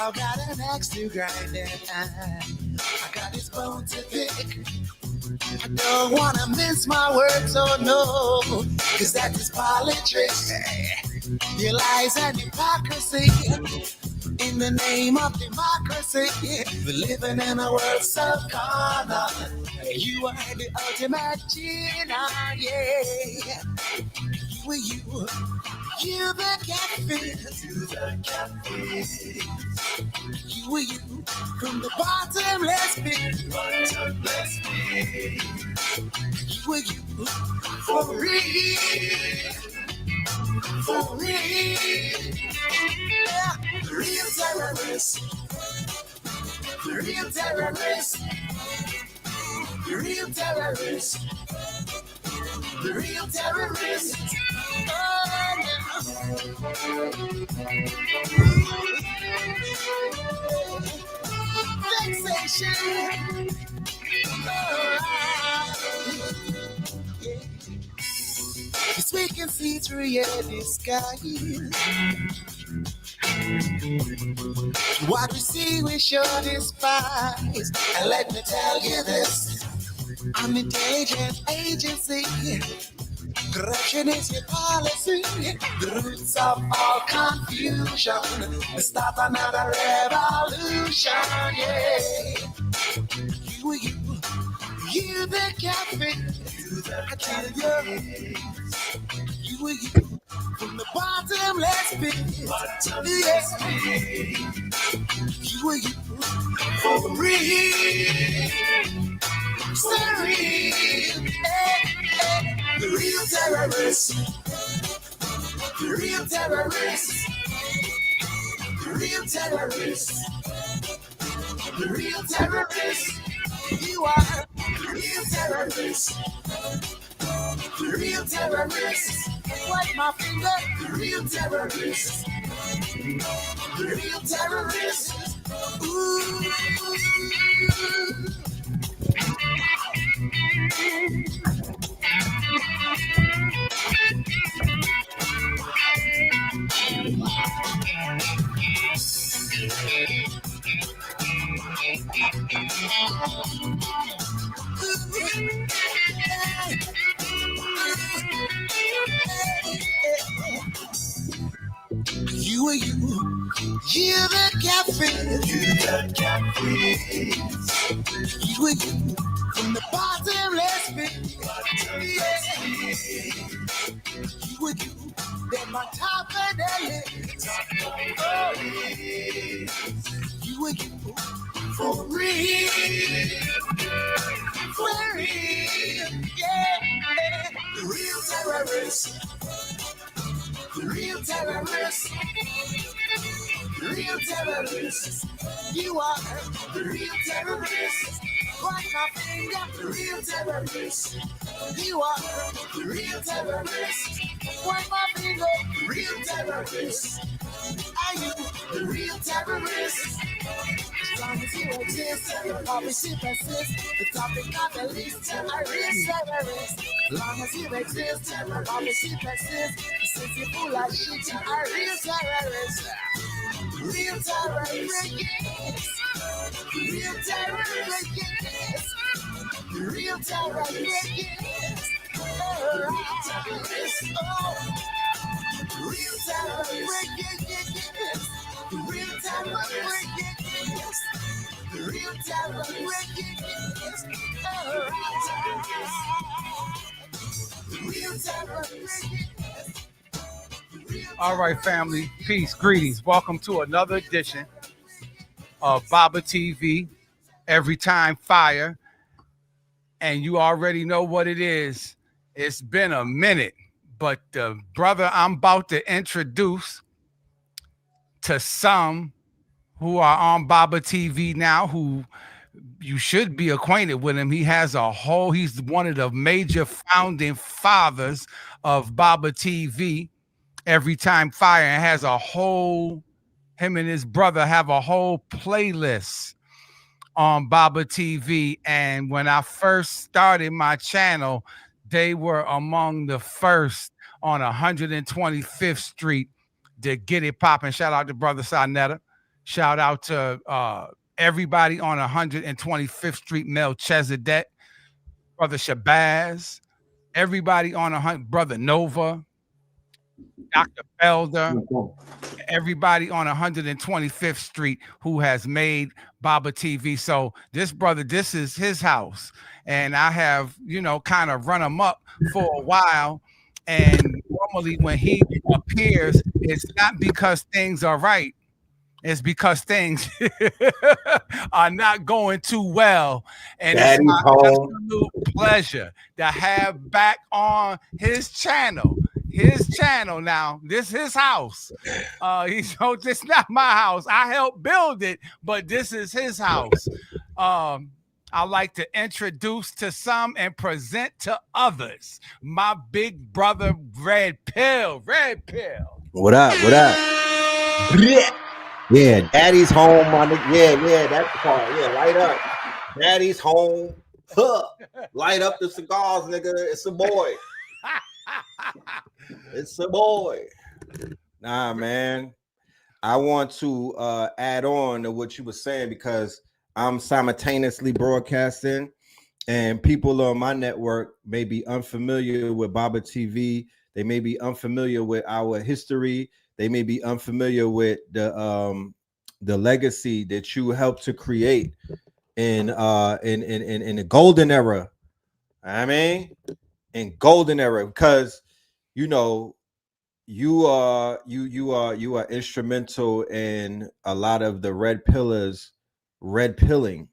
I've got an axe to grind and I got this bone to pick. I don't wanna mince my words, oh no, cause that is politics. Your lies and hypocrisy in the name of democracy. We're living in a world so carnal. You are the ultimate sinner, yeah. You the catfish. You the catfish. You from the bottomless pit. Bottomless pit. You for real. For real. Yeah. The real terrorist. The real terrorist. The real terrorist. The real terrorist. Vexation. Yes, we can see through your disguise. What we see, we sure despise. And let me tell you this: I'm an intelligent agency. Corruption is your policy. The roots of all confusion. Let's start another revolution. Yeah. You the catfish. I tell you. You from the bottomless pit. Bottomless pit. You for real. Sorry. The real terrorist. The real terrorist. The real terrorist. The real terrorist. You are the real terrorist. The real terrorist. Wipe my finger. The real terrorist. The real terrorist. Ooh. You the catfish. You the catfish. You from the bottomless pit. You then my top of the list. You for real. For real. Yeah. The real terrorist. The real terrorist. The real terrorist. You are the real terrorist. Point my finger. The real terrorist. You are the real terrorist. Point my finger. The real terrorist. Are you the real terrorist? As long as you exist, your policy persists. The topic of the list, a real terrorist. As long as you exist, your policy persists. Since you full of shit, a real terrorist. Real terrorist. Real terrorist. Real terrorist. Real terrorist. Real terrorist. Real terrorist. Real terrorist. Real terrorist. All right, family. Peace, greetings. Welcome to another edition of Baba TV, Every Time Fire. And you already know what it is. It's been a minute, but the brother I'm about to introduce to some who are on Baba TV now, who you should be acquainted with him. He's one of the major founding fathers of Baba TV, Every Time Fire, and him and his brother have a whole playlist on Baba TV. And when I first started my channel, they were among the first on 125th Street to get it popping. Shout out to Brother Sarnetta. Shout out to everybody on 125th Street, Melchizedek, Brother Shabazz, everybody on Brother Nova, Dr. Felder, everybody on 125th Street who has made Baba TV. So this brother, this is his house. And I have, kind of run him up for a while. And normally when he appears, it's not because things are right. It's because things are not going too well. And it's Daddy's my home. absolute pleasure to have back on his channel. His channel now. This his house. It's not my house. I helped build it, but this is his house. I like to introduce to some and present to others my big brother Red Pill. Red Pill. What up? What up? Yeah, Daddy's home, my nigga. Yeah, that part. Yeah, light up. Daddy's home. Huh. Light up the cigars, nigga. It's a boy. It's a boy. Nah, man. I want to add on to what you were saying because I'm simultaneously broadcasting, and people on my network may be unfamiliar with Baba TV. They may be unfamiliar with our history. They may be unfamiliar with the legacy that you helped to create in the golden era. I mean, in golden era, because you are instrumental in a lot of the red pilling.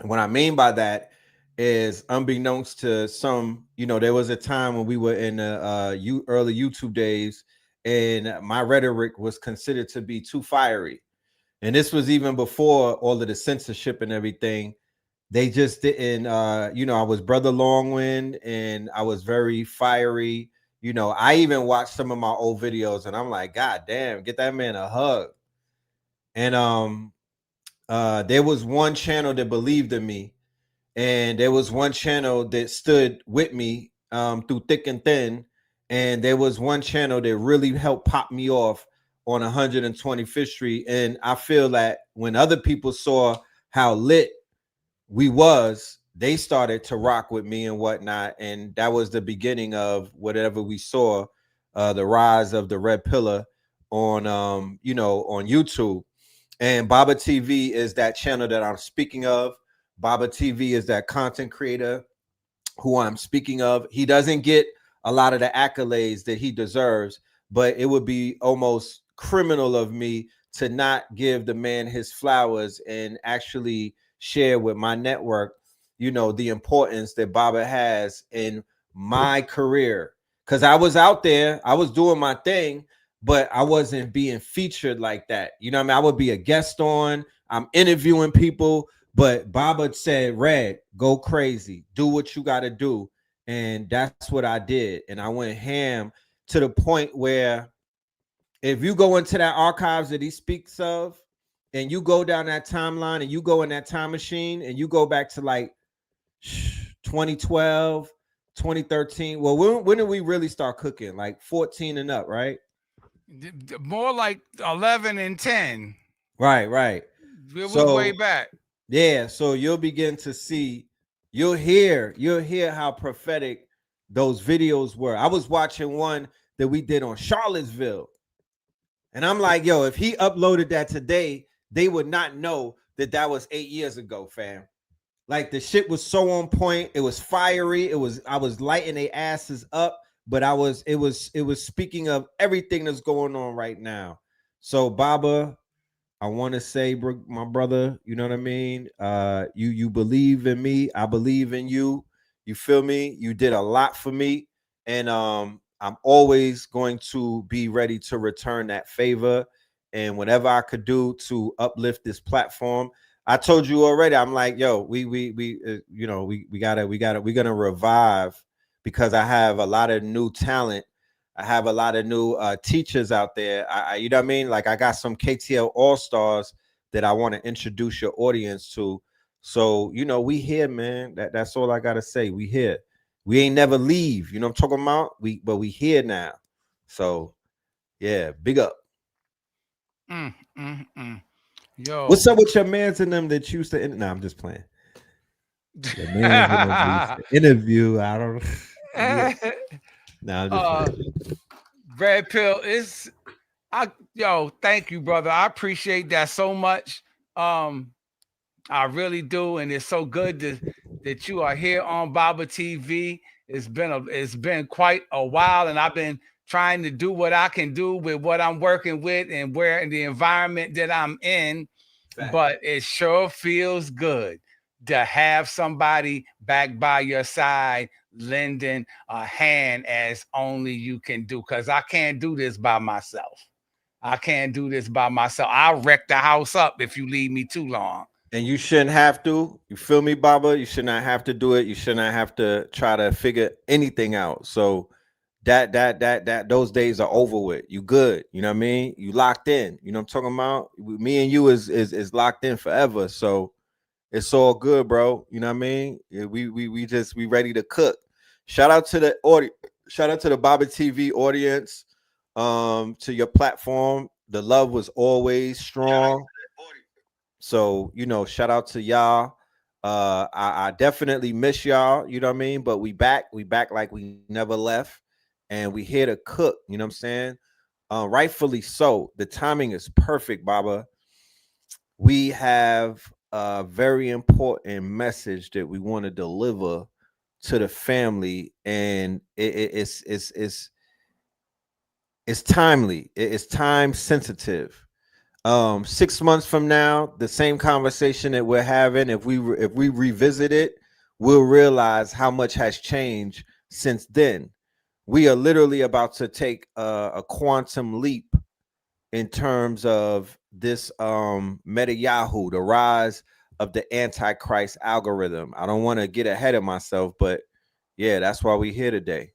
And what I mean by that is, unbeknownst to some, there was a time when we were in the early YouTube days, and my rhetoric was considered to be too fiery. And this was even before all of the censorship and everything. They just didn't, I was Brother Longwind, and I was very fiery. I even watched some of my old videos, and I'm like, God damn, get that man a hug. And there was one channel that believed in me, and there was one channel that stood with me through thick and thin, and there was one channel that really helped pop me off on 125th Street. And I feel that when other people saw how lit we was, they started to rock with me and whatnot, and that was the beginning of whatever we saw, the rise of the red pillar on on YouTube. And Baba TV is that channel that I'm speaking of. Baba TV is that content creator who I'm speaking of. He doesn't get a lot of the accolades that he deserves, but it would be almost criminal of me to not give the man his flowers and actually share with my network, the importance that Baba has in my career. Because I was out there, I was doing my thing, but I wasn't being featured like that. I mean, I would be a guest on, I'm interviewing people, but Baba said, Red, go crazy, do what you got to do. And that's what I did. And I went ham to the point where if you go into that archives that he speaks of, and you go down that timeline and you go in that time machine and you go back to like 2012, 2013. Well, when did we really start cooking? Like 14 and up, right? More like 11 and 10. Right. It was way back. Yeah, so you'll begin to see, you'll hear how prophetic those videos were. I was watching one that we did on Charlottesville, and I'm like, yo, if he uploaded that today, they would not know that was 8 years ago, fam. Like, the shit was so on point. It was fiery. I was lighting their asses up, but it was speaking of everything that's going on right now. So Baba, I want to say, my brother, you know what I mean? You believe in me. I believe in you. You feel me? You did a lot for me. And I'm always going to be ready to return that favor. And whatever I could do to uplift this platform. I told you already, I'm like, yo, we're gonna revive, because I have a lot of new talent. I have a lot of new teachers out there. You know what I mean? Like, I got some KTL All-Stars that I want to introduce your audience to. So, we here, man. That's all I gotta say. We here. We ain't never leave. You know what I'm talking about? But we here now. So, yeah, big up. Mm. Yo. What's up with your mans and them that used to? Nah, I'm just playing. Your mans and them used to interview. I don't. Yeah. Nah, I'm just uh, playing. Red Pill is yo, thank you, brother. I appreciate that so much. Um, I really do, and it's so good that you are here on Baba TV. It's been quite a while, and I've been trying to do what I can do with what I'm working with and where in the environment that I'm in. Fact. But it sure feels good to have somebody back by your side lending a hand as only you can do. Because I can't do this by myself. I can't do this by myself. I'll wreck the house up if you leave me too long. And you shouldn't have to. You feel me, Baba? You should not have to do it. You should not have to try to figure anything out. So that those days are over with. You good. You know what I mean? You locked in. You know what I'm talking about? Me and you is locked in forever. So it's all good, bro. You know what I mean? Yeah, we ready to cook. Shout out to the audience. Shout out to the Baba TV audience. To your platform. The love was always strong. So, shout out to y'all. I definitely miss y'all, you know what I mean? But we back like we never left, and we here to cook, you know what I'm saying? Rightfully so. The timing is perfect, Baba. We have a very important message that we want to deliver to the family, and it's timely. It's time sensitive. 6 months from now, the same conversation that we're having, if we revisit it, we'll realize how much has changed since then. We are literally about to take a quantum leap in terms of this meta Yahoo, the rise of the antichrist algorithm. I don't want to get ahead of myself, but yeah, that's why we're here today.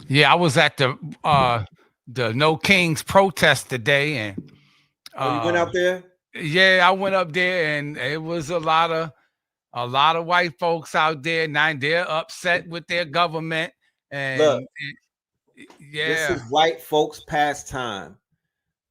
Yeah, I was at the No Kings protest today, and Oh, you went out there? yeah, I went up there, and it was a lot of white folks out there. Now they're upset with their government, Look, and this yeah. is white folks' pastime.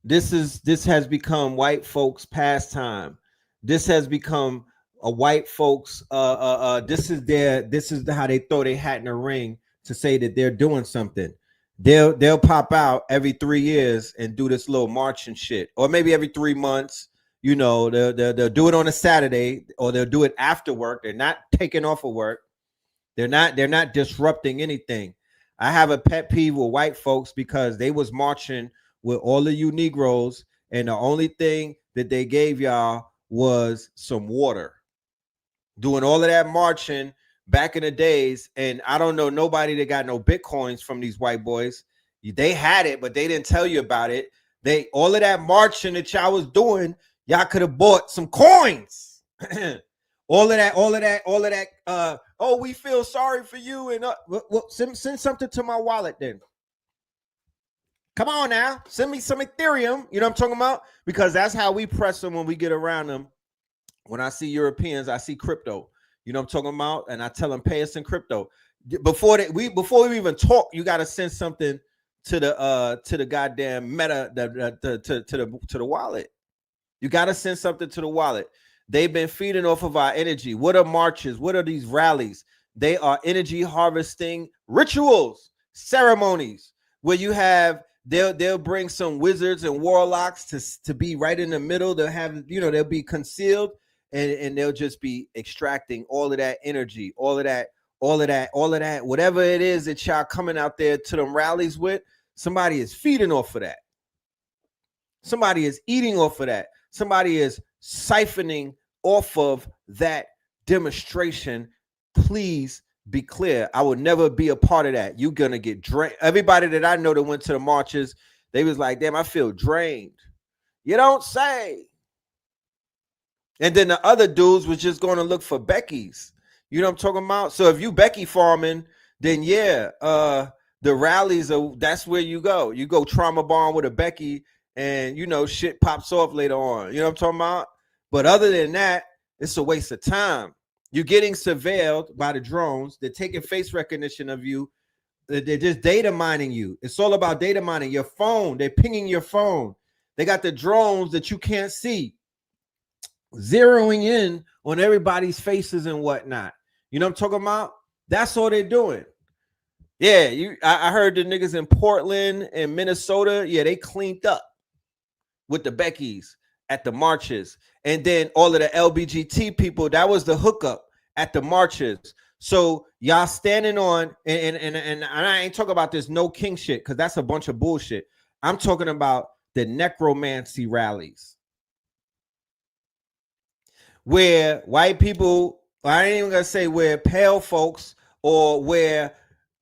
This has become white folks pastime. This has become a white folks this is how they throw their hat in the ring to say that they're doing something. They'll pop out every 3 years and do this little march and shit, or maybe every 3 months. They'll do it on a Saturday, or they'll do it after work. They're not taking off of work. They're not disrupting anything. I have a pet peeve with white folks because they was marching with all of you Negroes, and the only thing that they gave y'all was some water. Doing all of that marching back in the days, and I don't know nobody that got no bitcoins from these white boys. They had it, but they didn't tell you about it. They all of that marching that y'all was doing, y'all could have bought some coins. all of that. Oh, we feel sorry for you, and well, send something to my wallet then. Come on now, send me some Ethereum. You know what I'm talking about? Because that's how we press them when we get around them. When I see Europeans, I see crypto. You know what I'm talking about? And I tell them pay us in crypto. Before we even talk, you got to send something to the goddamn meta to the wallet. You got to send something to the wallet. They've been feeding off of our energy. What are marches? What are these rallies? They are energy harvesting rituals, ceremonies where you have they'll bring some wizards and warlocks to be right in the middle. They'll have, they'll be concealed, and they'll just be extracting all of that energy, all of that, whatever it is that y'all coming out there to them rallies with. Somebody is feeding off of that. Somebody is eating off of that. Somebody is siphoning off of that demonstration. Please be clear. I would never be a part of that. You're gonna get drained. Everybody that I know that went to the marches, they was like, damn, I feel drained. You don't say. And then the other dudes was just going to look for Becky's. You know what I'm talking about? So if you Becky farming, then yeah, the rallies that's where you go. You go trauma bond with a Becky, and shit pops off later on. You know what I'm talking about? But other than that, it's a waste of time. You're getting surveilled by the drones. They're taking face recognition of you They're just data mining you. It's all about data mining your phone. They're pinging your phone. They got the drones that you can't see, zeroing in on everybody's faces and whatnot. You know what I'm talking about? That's all they're doing. Yeah, I heard the niggas in Portland and Minnesota, yeah, they cleaned up with the Beckys at the marches. And then all of the LBGT people, that was the hookup at the marches. So y'all standing on, and I ain't talking about this no king shit, because that's a bunch of bullshit. I'm talking about the necromancy rallies, where white people, I ain't even gonna say where pale folks, or where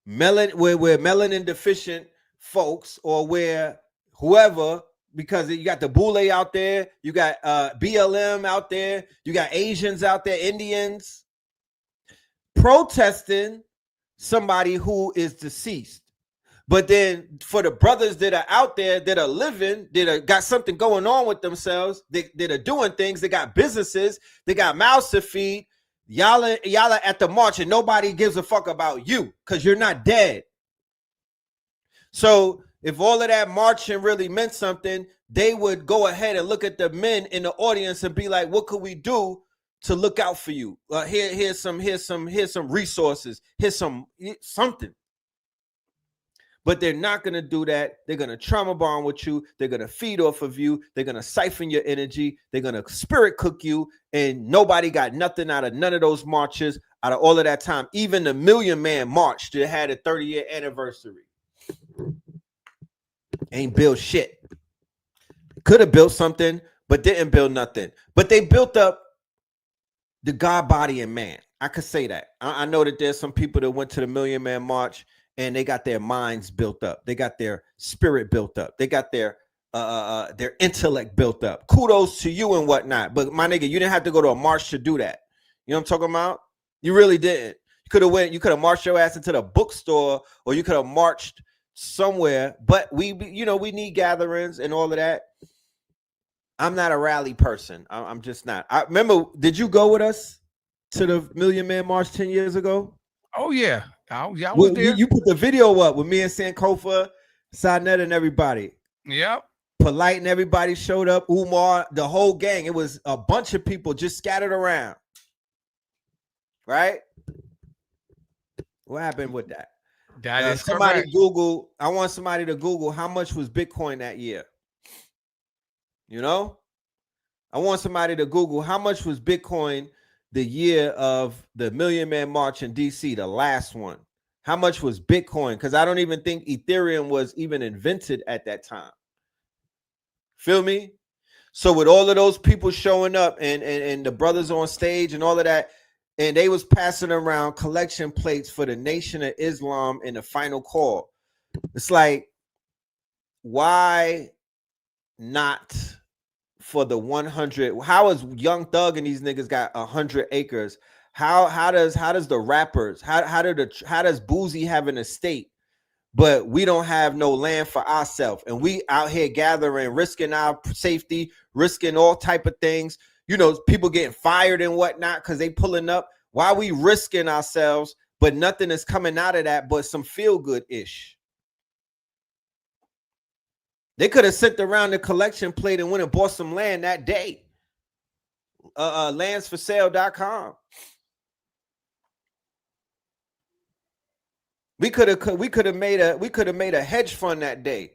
melanin deficient folks, or where whoever, because you got the Boule out there, you got BLM out there, you got Asians out there, Indians, protesting somebody who is deceased. But then for the brothers that are out there that are living, that are got something going on with themselves, that are doing things, they got businesses, they got mouths to feed. Y'all are at the march and nobody gives a fuck about you because you're not dead. So if all of that marching really meant something, they would go ahead and look at the men in the audience and be like, what could we do to look out for you? Here's some resources. Here's something. But they're not going to do that. They're going to trauma bond with you. They're going to feed off of you. They're going to siphon your energy. They're going to spirit cook you. And nobody got nothing out of none of those marches, out of all of that time. Even the Million Man March that had a 30-year anniversary ain't built shit. Could have built something, but didn't build nothing. But they built up the God, body, and man. I could say that. I know that there's some people that went to the Million Man March and they got their minds built up. They got their spirit built up. They got their intellect built up. Kudos to you and whatnot. But my nigga, you didn't have to go to a march to do that. You know what I'm talking about? You really didn't. You could have marched your ass into the bookstore, or you could have marched somewhere. But we need gatherings and all of that. I'm not a rally person. I'm just not. I remember, did you go with us to the Million Man March 10 years ago? Oh, yeah. I was there. You put the video up with me and Sankofa, Sanet, and everybody. Yep. Polite and everybody showed up. Umar, the whole gang. It was a bunch of people just scattered around. Right? What happened with that? That is somebody correct. Google. I want somebody to Google how much was Bitcoin that year. You know? I want somebody to Google how much was Bitcoin the year of the Million Man March in DC, the last one. How much was Bitcoin? Because I don't even think Ethereum was even invented at that time. Feel me? So with all of those people showing up and the brothers on stage and all of that, and they was passing around collection plates for the Nation of Islam in the final call. It's like, why not for the 100? How is Young Thug and these niggas got 100 acres? How does the rappers, how does Boozy have an estate, but we don't have no land for ourselves, and we out here gathering, risking our safety, risking all type of things, people getting fired and whatnot because they pulling up. Why are we risking ourselves, but nothing is coming out of that but some feel good ish? They could have sent around the collection plate and went and bought some land that day. Landsforsale.com. We could have made a hedge fund that day.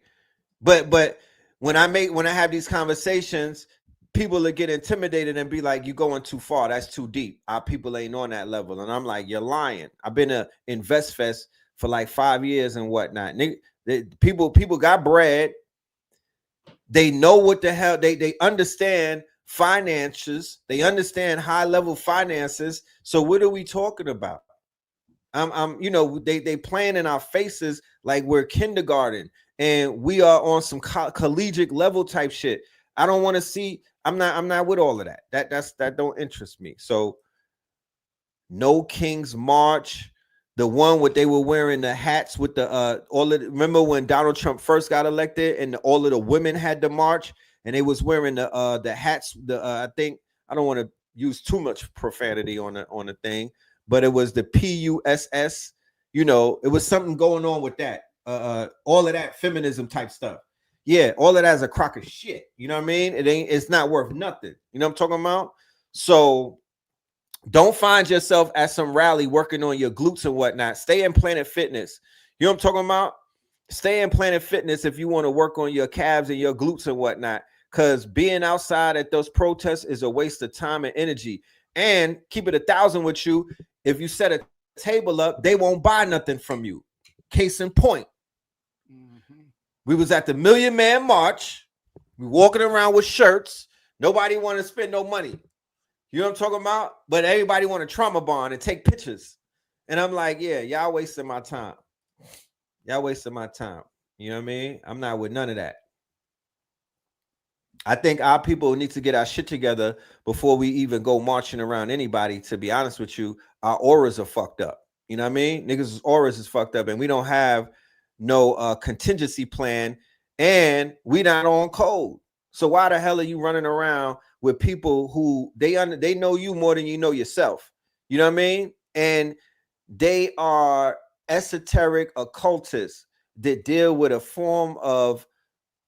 But when I have these conversations, people will get intimidated and be like, "You're going too far. That's too deep. Our people ain't on that level." And I'm like, "You're lying. I've been a InvestFest for like 5 years and whatnot. People got bread. They know what the hell they understand finances. They understand high level finances. So what are we talking about? They playing in our faces like we're kindergarten and we are on some collegiate level type shit. I don't want to see. I'm not with all of that. That don't interest me. So no King's March. The one what they were wearing the hats with the remember when Donald Trump first got elected and all of the women had the march and they was wearing the hats. I think, I don't want to use too much profanity on the thing, but it was the PUSS, you know, it was something going on with that. All of that feminism type stuff. Yeah, all of that is a crock of shit. You know what I mean? It's not worth nothing. You know what I'm talking about? So don't find yourself at some rally working on your glutes and whatnot. Stay in Planet Fitness. You know what I'm talking about? Stay in Planet Fitness if you want to work on your calves and your glutes and whatnot. Because being outside at those protests is a waste of time and energy. And keep it 1,000 with you. If you set a table up, they won't buy nothing from you. Case in point. We was at the Million Man March. We walking around with shirts. Nobody want to spend no money. You know what I'm talking about? But everybody want to trauma bond and take pictures. And I'm like, yeah, y'all wasting my time. Y'all wasting my time. You know what I mean? I'm not with none of that. I think our people need to get our shit together before we even go marching around anybody. To be honest with you, our auras are fucked up. You know what I mean? Niggas' auras is fucked up, and we don't have no contingency plan, and we not on code. So why the hell are you running around with people who they know you more than you know yourself? You know what I mean? And they are esoteric occultists that deal with a form of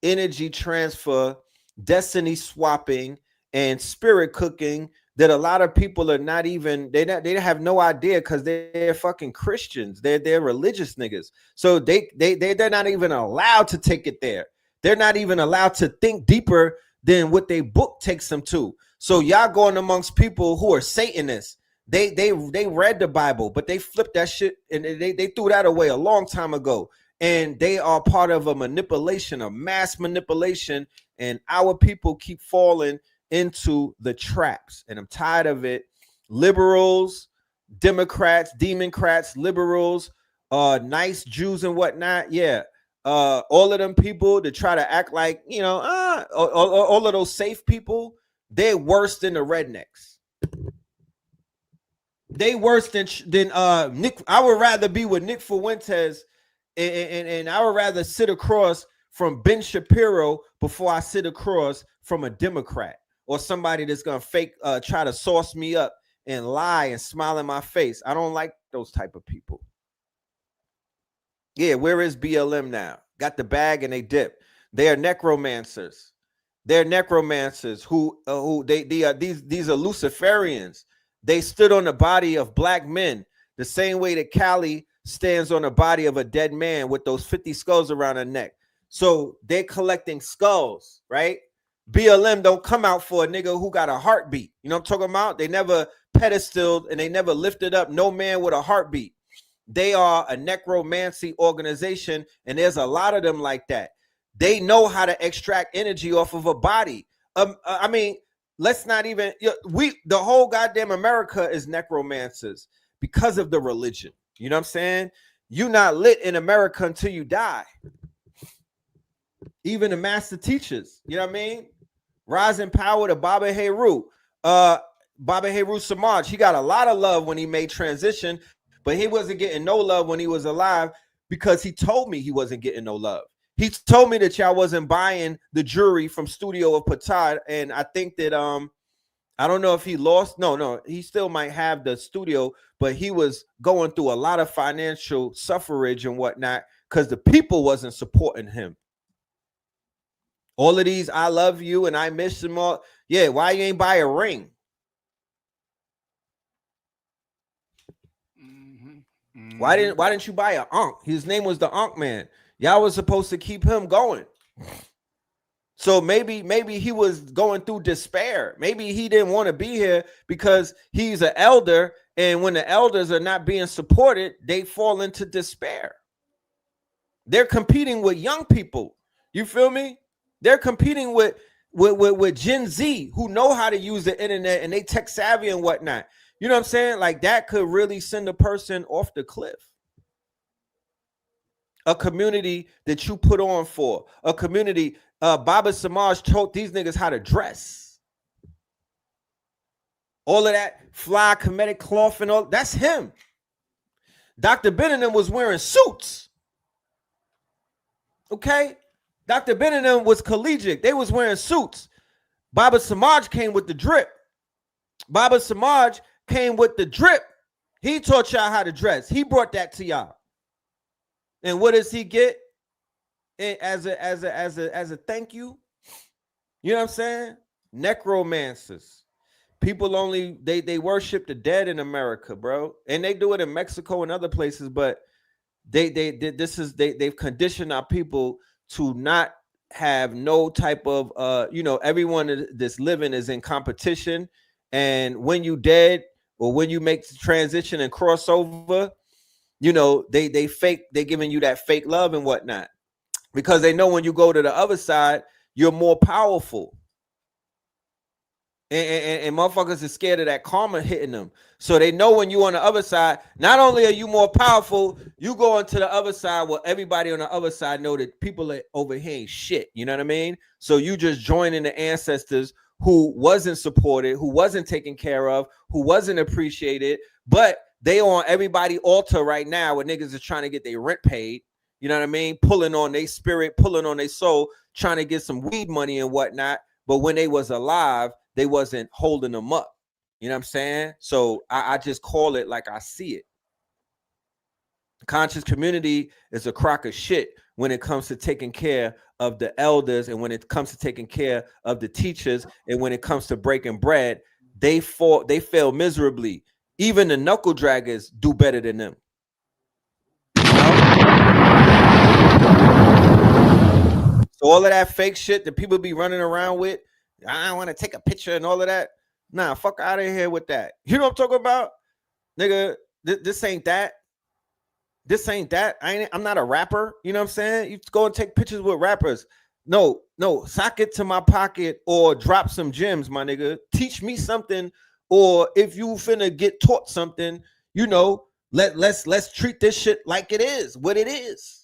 energy transfer, destiny swapping, and spirit cooking that a lot of people are not even, they have no idea because they're fucking Christians. They're religious niggas. So they're not even allowed to take it there. They're not even allowed to think deeper than what they book takes them to. So y'all going amongst people who are Satanists. They read the Bible, but they flipped that shit and they threw that away a long time ago. And they are part of a manipulation, a mass manipulation, and our people keep falling into the traps. And I'm tired of it. Liberals, Democrats, Democrats, liberals, nice Jews and whatnot. Yeah. All of them people that try to act like, you know, all of those safe people, they're worse than the rednecks. They worse than Nick. I would rather be with Nick Fuentes and I would rather sit across from Ben Shapiro before I sit across from a Democrat or somebody that's gonna fake try to sauce me up and lie and smile in my face. I don't like those type of people. Yeah, where is BLM now? Got the bag and they dip. They are necromancers. They're necromancers who they are these are Luciferians. They stood on the body of black men the same way that Cali stands on the body of a dead man with those 50 skulls around her neck. So they're collecting skulls, right? BLM don't come out for a nigga who got a heartbeat. You know what I'm talking about? They never pedestaled and they never lifted up no man with a heartbeat. They are a necromancy organization, and there's a lot of them like that. They know how to extract energy off of a body. I mean, let's not even, the whole goddamn America is necromancers because of the religion. You know what I'm saying? You're not lit in America until you die. Even the master teachers, you know what I mean? Rise in power to Baba Heru. Baba Heru Samaj, he got a lot of love when he made transition, but he wasn't getting no love when he was alive because he told me he wasn't getting no love. He told me that y'all wasn't buying the jewelry from Studio of Patad, and I think that I don't know if he lost. No, he still might have the studio, but he was going through a lot of financial suffrage and whatnot because the people wasn't supporting him. All of these, I love you and I miss them all. Yeah, why you ain't buy a ring? Why didn't you buy an Ankh? His name was the Ankh man. Y'all was supposed to keep him going. So maybe he was going through despair. Maybe he didn't want to be here because he's an elder, and when the elders are not being supported, they fall into despair. They're competing with young people. You feel me? They're competing with Gen Z who know how to use the internet and they tech savvy and whatnot. You know what I'm saying? Like that could really send a person off the cliff. A community that you put on for. A community, Baba Samaj taught these niggas how to dress. All of that fly comedic cloth and all, that's him. Dr. Benham was wearing suits. Okay? Dr. Benham was collegiate. They was wearing suits. Baba Samaj came with the drip. Baba Samaj came with the drip. He taught y'all how to dress. He brought that to y'all. And what does he get as a thank you? You know what I'm saying? Necromancers. People only they worship the dead in America, bro. And they do it in Mexico and other places, but they've conditioned our people to not have no type of everyone that's living is in competition, and when you dead or when you make the transition and crossover, they giving you that fake love and whatnot, because they know when you go to the other side you're more powerful. And motherfuckers is scared of that karma hitting them. So they know when you on the other side, not only are you more powerful, you go into the other side where everybody on the other side know that people are over here ain't shit. You know what I mean? So you just joining the ancestors who wasn't supported, who wasn't taken care of, who wasn't appreciated, but they on everybody altar right now where niggas is trying to get their rent paid. You know what I mean? Pulling on their spirit, pulling on their soul, trying to get some weed money and whatnot. But when they was alive, they wasn't holding them up. You know what I'm saying? So I just call it like I see it. Conscious community is a crock of shit when it comes to taking care of the elders, and when it comes to taking care of the teachers, and when it comes to breaking bread, they fail miserably. Even the knuckle draggers do better than them. So all of that fake shit that people be running around with, I want to take a picture and all of that. Nah, fuck out of here with that. You know what I'm talking about? Nigga, this ain't that. This ain't that. I'm not a rapper. You know what I'm saying? You go and take pictures with rappers. No, sock it to my pocket or drop some gems, my nigga. Teach me something, or if you finna get taught something, let's treat this shit like it is, what it is.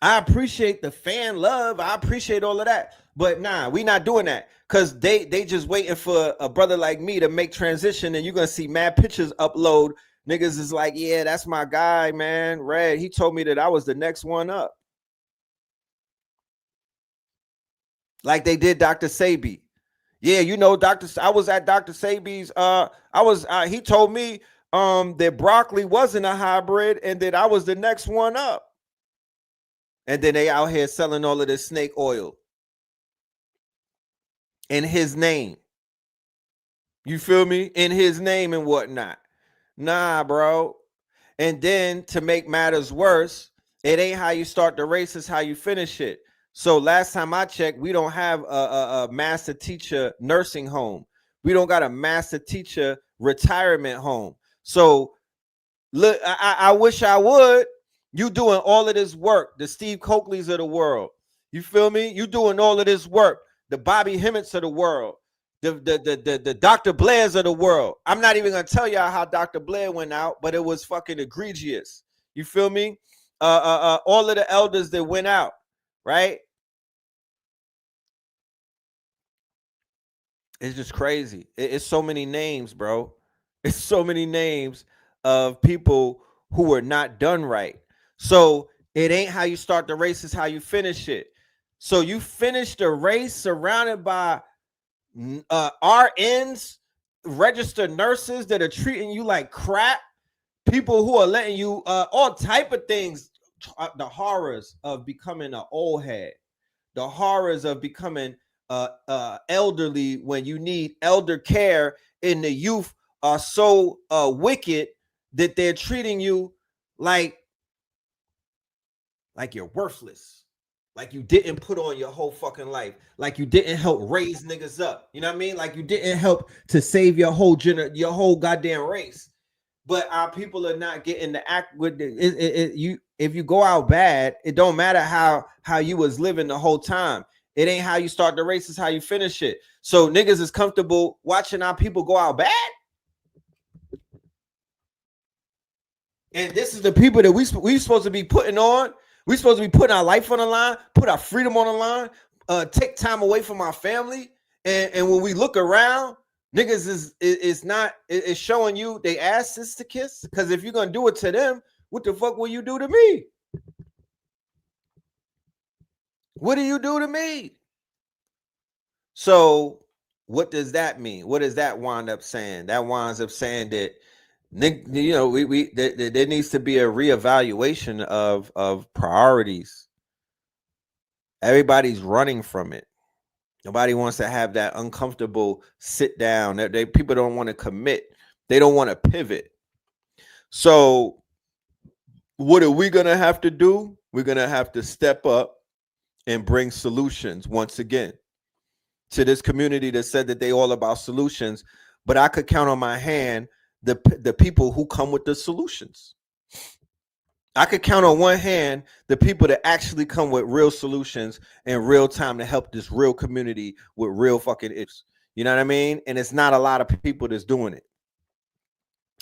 I appreciate the fan love. I appreciate all of that. But nah, we not doing that, because they just waiting for a brother like me to make transition, and you're going to see mad pictures upload. Niggas is like, yeah, that's my guy, man. Red, he told me that I was the next one up. Like they did Dr. Sabi. Yeah, I was at Dr. Sabi's. He told me that broccoli wasn't a hybrid and that I was the next one up. And then they out here selling all of this snake oil in his name. You feel me? In his name and whatnot. Nah, bro. And then to make matters worse, it ain't how you start the race, it's how you finish it. So last time I checked, we don't have a master teacher nursing home. We don't got a master teacher retirement home. So look, I wish I would. You doing all of this work, the Steve Coakleys of the world. You feel me? You doing all of this work, the Bobby Hemmitts of the world, the Dr. Blairs of the world. I'm not even gonna tell y'all how Dr. Blair went out, but it was fucking egregious. You feel me? All of the elders that went out, right? It's just crazy. It's so many names, bro. It's so many names of people who were not done right. So it ain't how you start the race, it's how you finish it. So you finish the race surrounded by RNs, registered nurses that are treating you like crap, people who are letting you all type of things, the horrors of becoming an old head, the horrors of becoming elderly when you need elder care, and the youth are so wicked that they're treating you like you're worthless, like you didn't put on your whole fucking life, like you didn't help raise niggas up. You know what I mean? Like you didn't help to save your whole goddamn race. But our people are not getting the act with it. If you go out bad, it don't matter how you was living the whole time. It ain't how you start the race, it's how you finish it. So niggas is comfortable watching our people go out bad. And this is the people that we supposed to be putting on. We supposed to be putting our life on the line, put our freedom on the line, take time away from our family. And when we look around, niggas is showing you they asses to kiss. Because if you're gonna do it to them, what the fuck will you do to me? What do you do to me? So what does that mean? What does that wind up saying? That winds up saying that You know, there needs to be a reevaluation of priorities. Everybody's running from it. Nobody wants to have that uncomfortable sit down. People don't want to commit. They don't want to pivot. So what are we gonna have to do? We're gonna have to step up and bring solutions once again to this community that said that they all about solutions, but I could count on my hand the people who come with the solutions. I could count on one hand the people that actually come with real solutions in real time to help this real community with real fucking issues. You know what I mean? And it's not a lot of people that's doing it.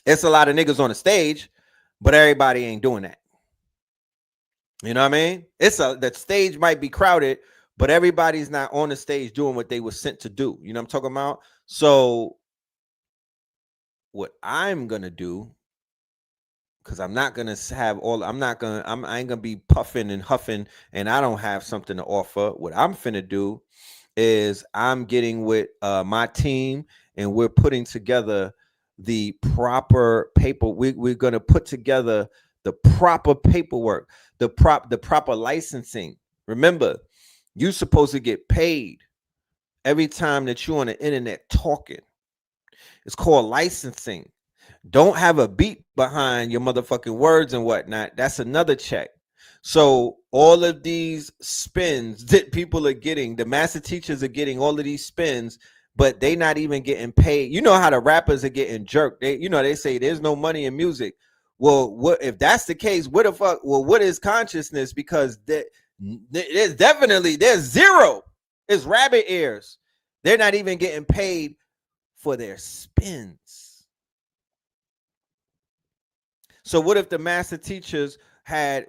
It's a lot of niggas on the stage, but everybody ain't doing that. You know what I mean? That stage might be crowded, but everybody's not on the stage doing what they were sent to do. You know what I'm talking about? So what I'm gonna do, because I'm not gonna have all, I ain't gonna be puffing and huffing, and I don't have something to offer. What I'm finna do is I'm getting with my team, and we're putting together the proper paper. We're gonna put together the proper paperwork, the proper licensing. Remember, you're supposed to get paid every time that you're on the internet talking. It's called licensing. Don't have a beat behind your motherfucking words and whatnot. That's another check. So all of these spins that people are getting, the master teachers are getting all of these spins, but they not even getting paid. You know how the rappers are getting jerked. They say there's no money in music. Well, what if that's the case? What the fuck? Well, what is consciousness? Because there's zero. It's rabbit ears. They're not even getting paid for their spins. So what if the master teachers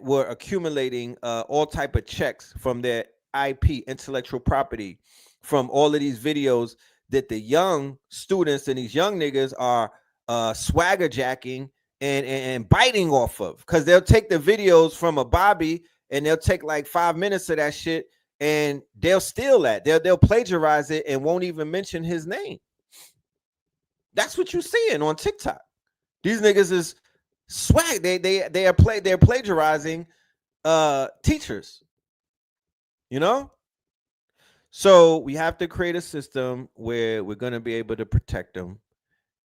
were accumulating all type of checks from their IP, intellectual property, from all of these videos that the young students and these young niggas are swagger jacking and biting off of? Because they'll take the videos from a Bobby and they'll take like 5 minutes of that shit and they'll steal that. They'll plagiarize it and won't even mention his name. That's what you're seeing on TikTok. These niggas is swag. They're plagiarizing teachers. You know? So we have to create a system where we're going to be able to protect them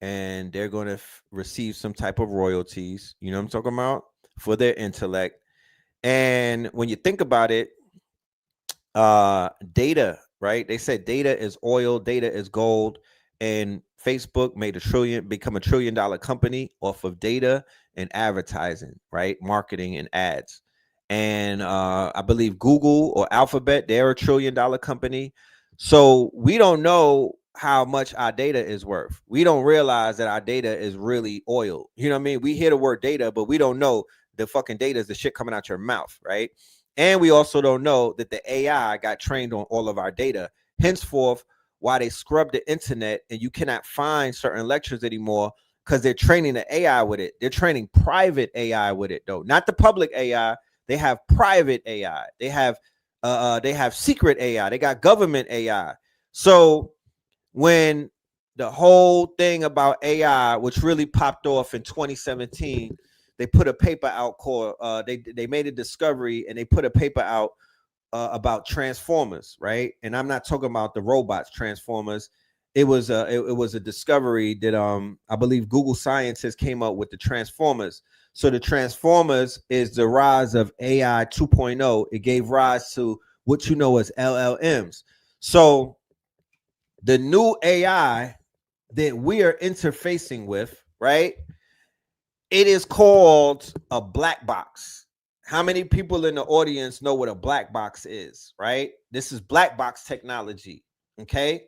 and they're going to receive some type of royalties, you know what I'm talking about, for their intellect. And when you think about it, data, right? They said data is oil, data is gold, and Facebook become $1 trillion company off of data and advertising, right? Marketing and ads. And I believe Google or Alphabet, they're $1 trillion company. So we don't know how much our data is worth. We don't realize that our data is really oil. You know what I mean? We hear the word data, but we don't know the fucking data is the shit coming out your mouth, right? And we also don't know that the AI got trained on all of our data. Henceforth, why they scrub the internet and you cannot find certain lectures anymore, because they're training the AI with it. They're training private AI with it, though, not the public AI. They have private AI. They have secret AI. They got government AI. So when the whole thing about AI, which really popped off in 2017, they put a paper out called they made a discovery and they put a paper out about transformers, right? And I'm not talking about the robots transformers. It was a discovery that I believe Google scientists came up with the transformers. So the transformers is the rise of AI 2.0. It gave rise to what you know as LLMs. So the new AI that we are interfacing with, right? It is called a black box. How many people in the audience know what a black box is, right? This is black box technology, okay?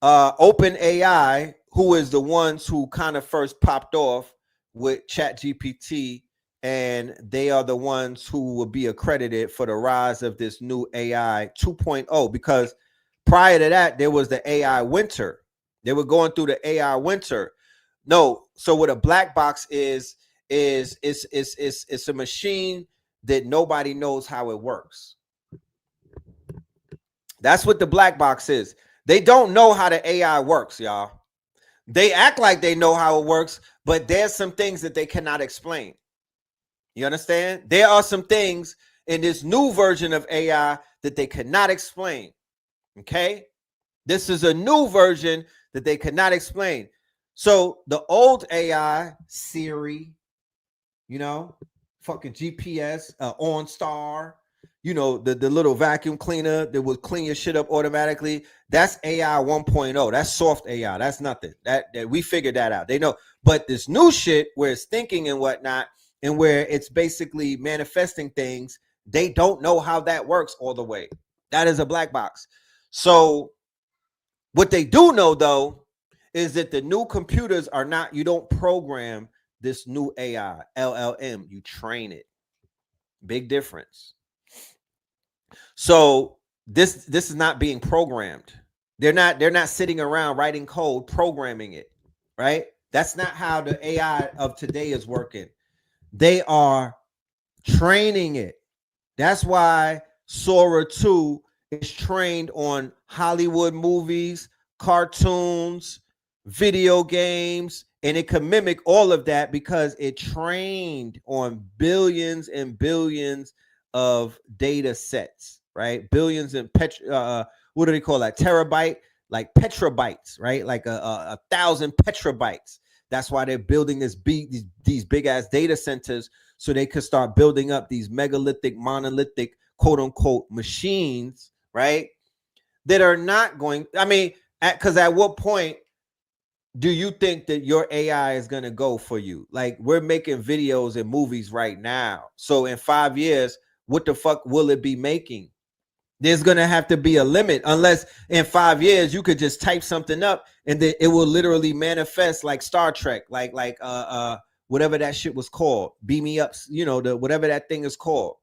Open AI, who is the ones who kind of first popped off with Chat GPT, and they are the ones who will be accredited for the rise of this new AI 2.0, because prior to that, there was the AI winter. They were going through the AI winter. No, so what a black box is it's a machine that nobody knows how it works. That's what the black box is. They don't know how the AI works, y'all. They act like they know how it works, but there's some things that they cannot explain. You understand? There are some things in this new version of AI that they cannot explain. Okay? This is a new version that they cannot explain. So the old AI, Siri, you know, fucking GPS, OnStar, you know, the little vacuum cleaner that will clean your shit up automatically. That's AI 1.0. That's soft AI. That's nothing. That we figured that out. They know. But this new shit where it's thinking and whatnot, and where it's basically manifesting things, they don't know how that works all the way. That is a black box. So what they do know, though, is that the new computers are not, you don't program this new AI, LLM, you train it. Big difference. So this is not being programmed. They're not sitting around writing code, programming it, right? That's not how the AI of today is working. They are training it. That's why Sora 2 is trained on Hollywood movies, cartoons, video games, and it can mimic all of that because it trained on billions and billions of data sets, right? Billions and what do they call that? Terabyte, like petabytes, right? Like a thousand petabytes. That's why they're building these big ass data centers so they could start building up these megalithic, monolithic, quote unquote machines, right? That are not going, I mean, because at what point do you think that your AI is going to go for you? Like, we're making videos and movies right now. So in 5 years, what the fuck will it be making? There's going to have to be a limit, unless in 5 years you could just type something up and then it will literally manifest like Star Trek, like whatever that shit was called. Beam me up, you know, the whatever that thing is called.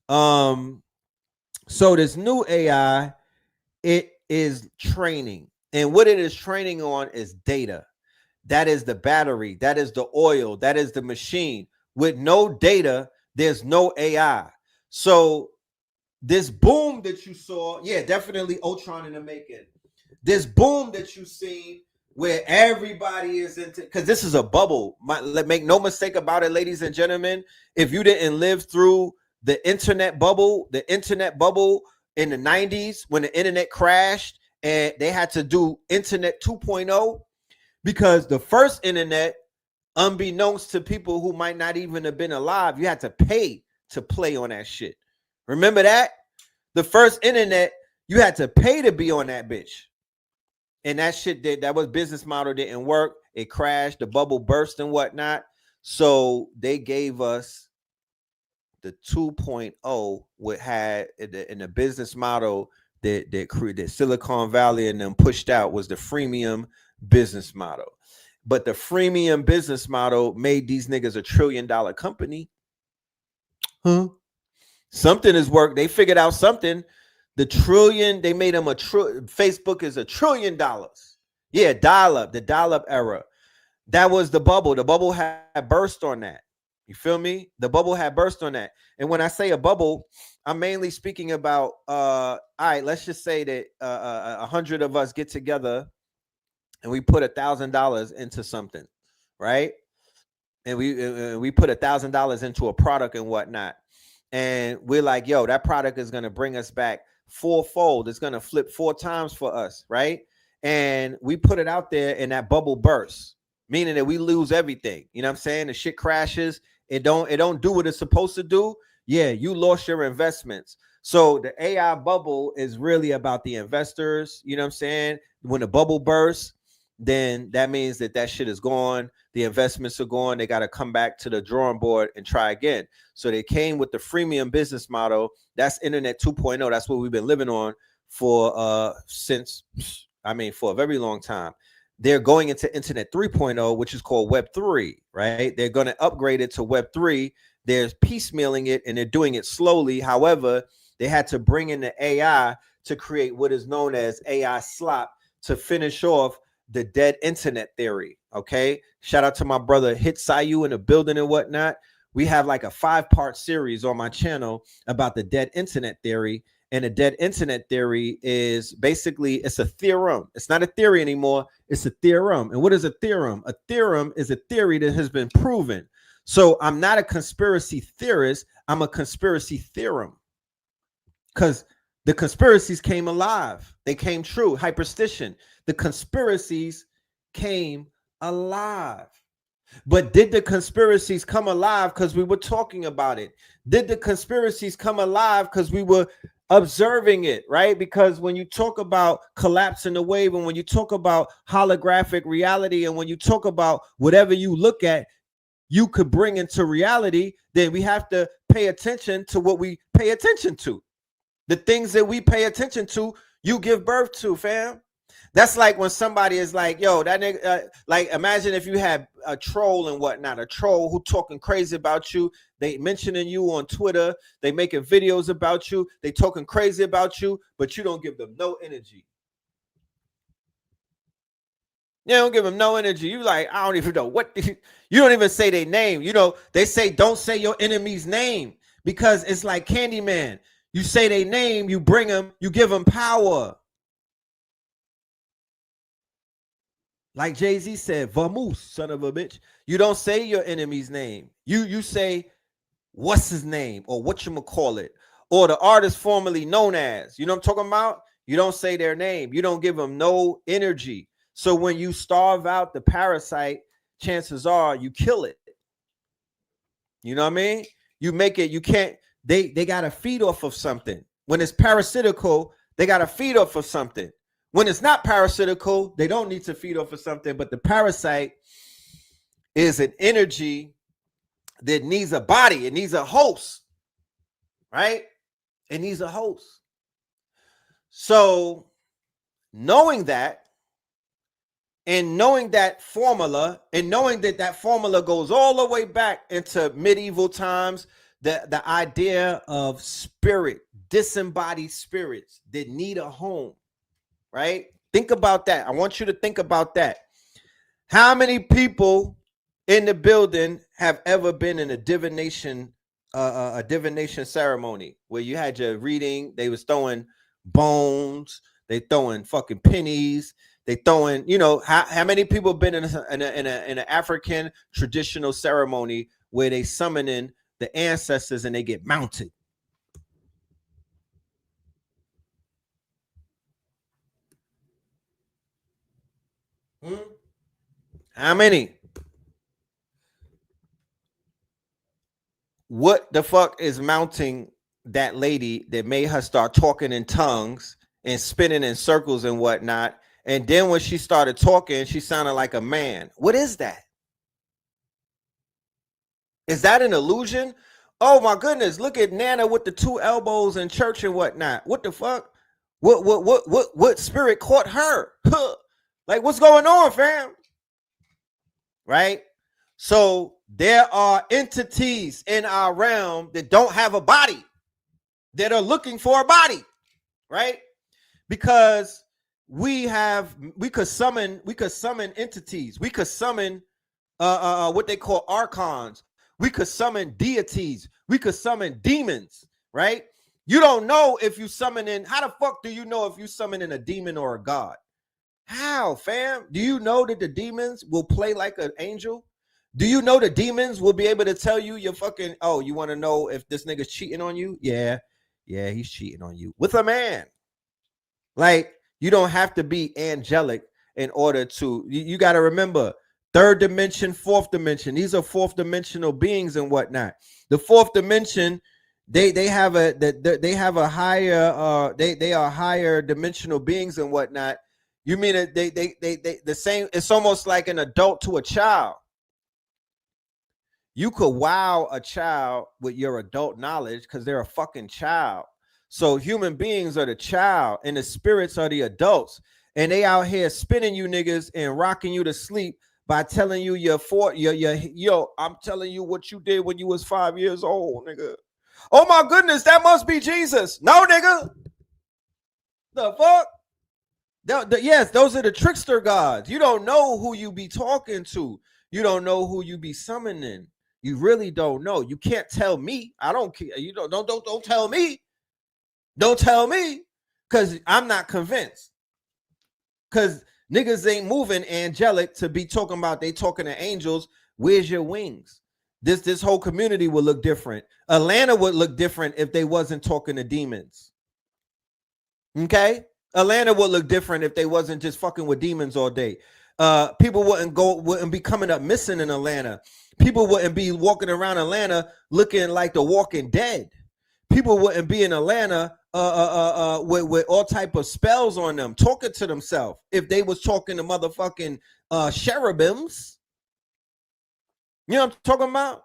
So this new AI, it is training. And what it is training on is data. That is the battery. That is the oil. That is the machine. With no data, there's no AI. So this boom that you saw, yeah, definitely Ultron in the making. This boom that you seen where everybody is into, because this is a bubble. Make no mistake about it, ladies and gentlemen. If you didn't live through the internet bubble in the 90s when the internet crashed and they had to do internet 2.0, because the first internet, unbeknownst to people who might not even have been alive, you had to pay to play on that shit. Remember that? The first internet, you had to pay to be on that bitch. And that shit that was business model didn't work. It crashed, the bubble burst and whatnot. So they gave us the 2.0, what had in the business model that Silicon Valley and them pushed out was the freemium business model. But the freemium business model made these niggas $1 trillion company. Huh? Something has worked. They figured out something. The trillion, they made them Facebook is $1 trillion. Yeah, the dial-up era. That was the bubble. The bubble had burst on that. You feel me? The bubble had burst on that. And when I say a bubble, I'm mainly speaking about, all right, let's just say that 100 of us get together and we put $1,000 into something, right? And we put $1,000 into a product and whatnot. And we're like, yo, that product is going to bring us back fourfold. It's going to flip 4 times for us, right? And we put it out there and that bubble bursts, meaning that we lose everything. You know what I'm saying? The shit crashes. It don't do what it's supposed to do. Yeah, you lost your investments. So the AI bubble is really about the investors. You know what I'm saying? When the bubble bursts, then that means that shit is gone. The investments are gone. They got to come back to the drawing board and try again. So they came with the freemium business model. That's internet 2.0. That's what we've been living on for for a very long time. They're going into internet 3.0, which is called web 3, right? They're going to upgrade it to web 3. They're piecemealing it and they're doing it slowly. However, they had to bring in the AI to create what is known as AI slop to finish off the dead internet theory. Okay. Shout out to my brother Hit Sayu in the building and whatnot. We have like a 5-part series on my channel about the dead internet theory. And a dead internet theory is basically, it's a theorem. It's not a theory anymore. It's a theorem. And what is a theorem? A theorem is a theory that has been proven. So I'm not a conspiracy theorist. I'm a conspiracy theorem, because the conspiracies came alive. They came true. Hyperstition. The conspiracies came alive. But did the conspiracies come alive because we were talking about it? Did the conspiracies come alive because we were observing it, right? Because when you talk about collapsing the wave, and when you talk about holographic reality, and when you talk about whatever you look at, you could bring into reality, then we have to pay attention to what we pay attention to. The things that we pay attention to, you give birth to, fam. That's like when somebody is like, yo, that nigga, like imagine if you had a troll and whatnot, a troll who talking crazy about you. They mentioning you on Twitter. They making videos about you. They talking crazy about you, but you don't give them no energy. You don't give them no energy. You like, I don't even know what, you don't even say their name. You know, they say, don't say your enemy's name, because it's like Candyman. You say their name, you bring them, you give them power. Like Jay-Z said, vamoose, son of a bitch. You don't say your enemy's name. You say, what's his name, or whatchamacallit, or the artist formerly known as. You know what I'm talking about? You don't say their name. You don't give them no energy. So when you starve out the parasite, chances are you kill it. You know what I mean? You make it, you can't, they got to feed off of something. When it's parasitical, they got to feed off of something. When it's not parasitical, they don't need to feed off of something, but the parasite is an energy that needs a body. It needs a host, right? It needs a host. So knowing that, and knowing that formula, and knowing that that formula goes all the way back into medieval times, the idea of spirit, disembodied spirits that need a home. Right? Think about that. I want you to think about that. How many people in the building have ever been in a divination ceremony where you had your reading? They was throwing bones, they throwing fucking pennies, they throwing, you know, how many people have been in an African traditional ceremony where they summon in the ancestors and they get mounted? How many? What the fuck is mounting that lady that made her start talking in tongues and spinning in circles and whatnot? And then when she started talking, she sounded like a man. What is that? Is that an illusion? Oh my goodness, look at Nana with the two elbows in church and whatnot. What the fuck? What spirit caught her? Like, what's going on, fam? Right? So there are entities in our realm that don't have a body, that are looking for a body, right? Because we could summon entities. We could summon what they call archons. We could summon deities. We could summon demons, right? You don't know if you summon in. How the fuck do you know if you summon in a demon or a god? How, fam? Do you know that the demons will play like an angel? Do you know the demons will be able to tell you your fucking, oh, you want to know if this nigga's cheating on you? Yeah, he's cheating on you with a man. Like, you don't have to be angelic in order to, you got to remember, third dimension, fourth dimension. These are fourth dimensional beings and whatnot. The fourth dimension, they have a higher, they are higher dimensional beings and whatnot. You mean that they the same, it's almost like an adult to a child. You could wow a child with your adult knowledge because they're a fucking child. So human beings are the child and the spirits are the adults. And they out here spinning you niggas and rocking you to sleep by telling you yo, I'm telling you what you did when you was 5 years old, nigga. Oh my goodness, that must be Jesus. No, nigga. The fuck? Yes, those are the trickster gods. You don't know who you be talking to. You don't know who you be summoning. You really don't know. You can't tell me. I don't care. You don't tell me. Don't tell me, because I'm not convinced. Because niggas ain't moving angelic to be talking about they talking to angels. Where's your wings? This whole community would look different. Atlanta would look different if they wasn't talking to demons. Okay? Atlanta would look different if they wasn't just fucking with demons all day. People wouldn't be coming up missing in Atlanta. People wouldn't be walking around Atlanta looking like the Walking Dead. People wouldn't be in Atlanta with all type of spells on them, talking to themselves if they was talking to motherfucking cherubims. You know what I'm talking about?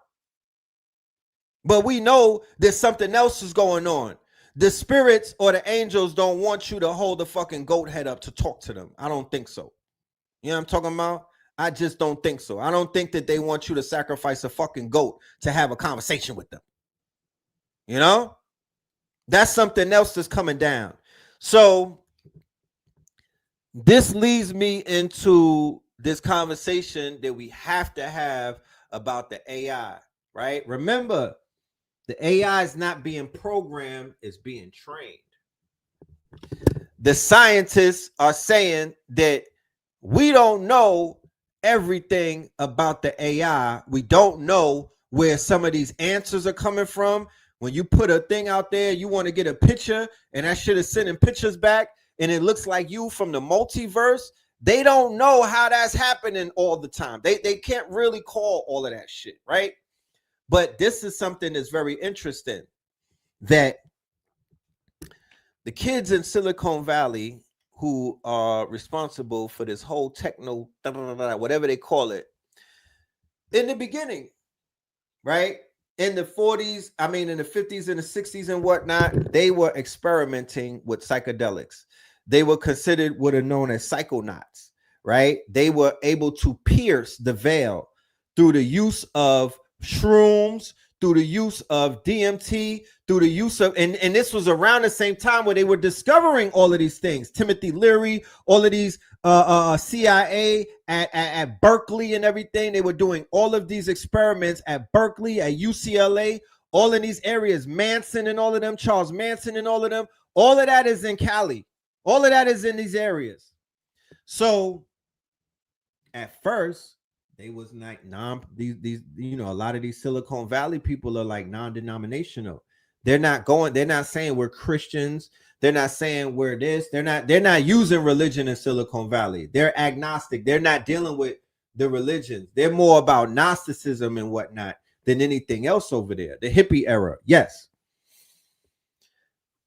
But we know there's something else is going on. The spirits or the angels don't want you to hold the fucking goat head up to talk to them. I don't think so. You know what I'm talking about? I just don't think so. I don't think that they want you to sacrifice a fucking goat to have a conversation with them. You know? That's something else that's coming down. So this leads me into this conversation that we have to have about the AI, right? Remember, the AI is not being programmed, it's being trained. The scientists are saying that we don't know everything about the AI. We don't know where some of these answers are coming from. When you put a thing out there, you want to get a picture, and that shit is sending pictures back, and it looks like you from the multiverse. They don't know how that's happening all the time. They can't really call all of that shit, right? But this is something that's very interesting, that the kids in Silicon Valley who are responsible for this whole techno, whatever they call it, in the beginning, right? In the 40s, in the 50s and the 60s and whatnot, they were experimenting with psychedelics. They were considered what are known as psychonauts, right? They were able to pierce the veil through the use of shrooms, through the use of DMT, through the use of, and this was around the same time where they were discovering all of these things. Timothy Leary, all of these CIA at Berkeley and everything. They were doing all of these experiments at Berkeley, at UCLA, all in these areas. Manson and all of them, Charles Manson and all of them. All of that is in Cali. All of that is in these areas. So at first, they was like these a lot of these Silicon Valley people are like non-denominational. They're not saying we're Christians. They're not saying we're this. They're not using religion in Silicon Valley. They're agnostic. They're not dealing with the religions. They're more about Gnosticism and whatnot than anything else over there. The hippie era. Yes.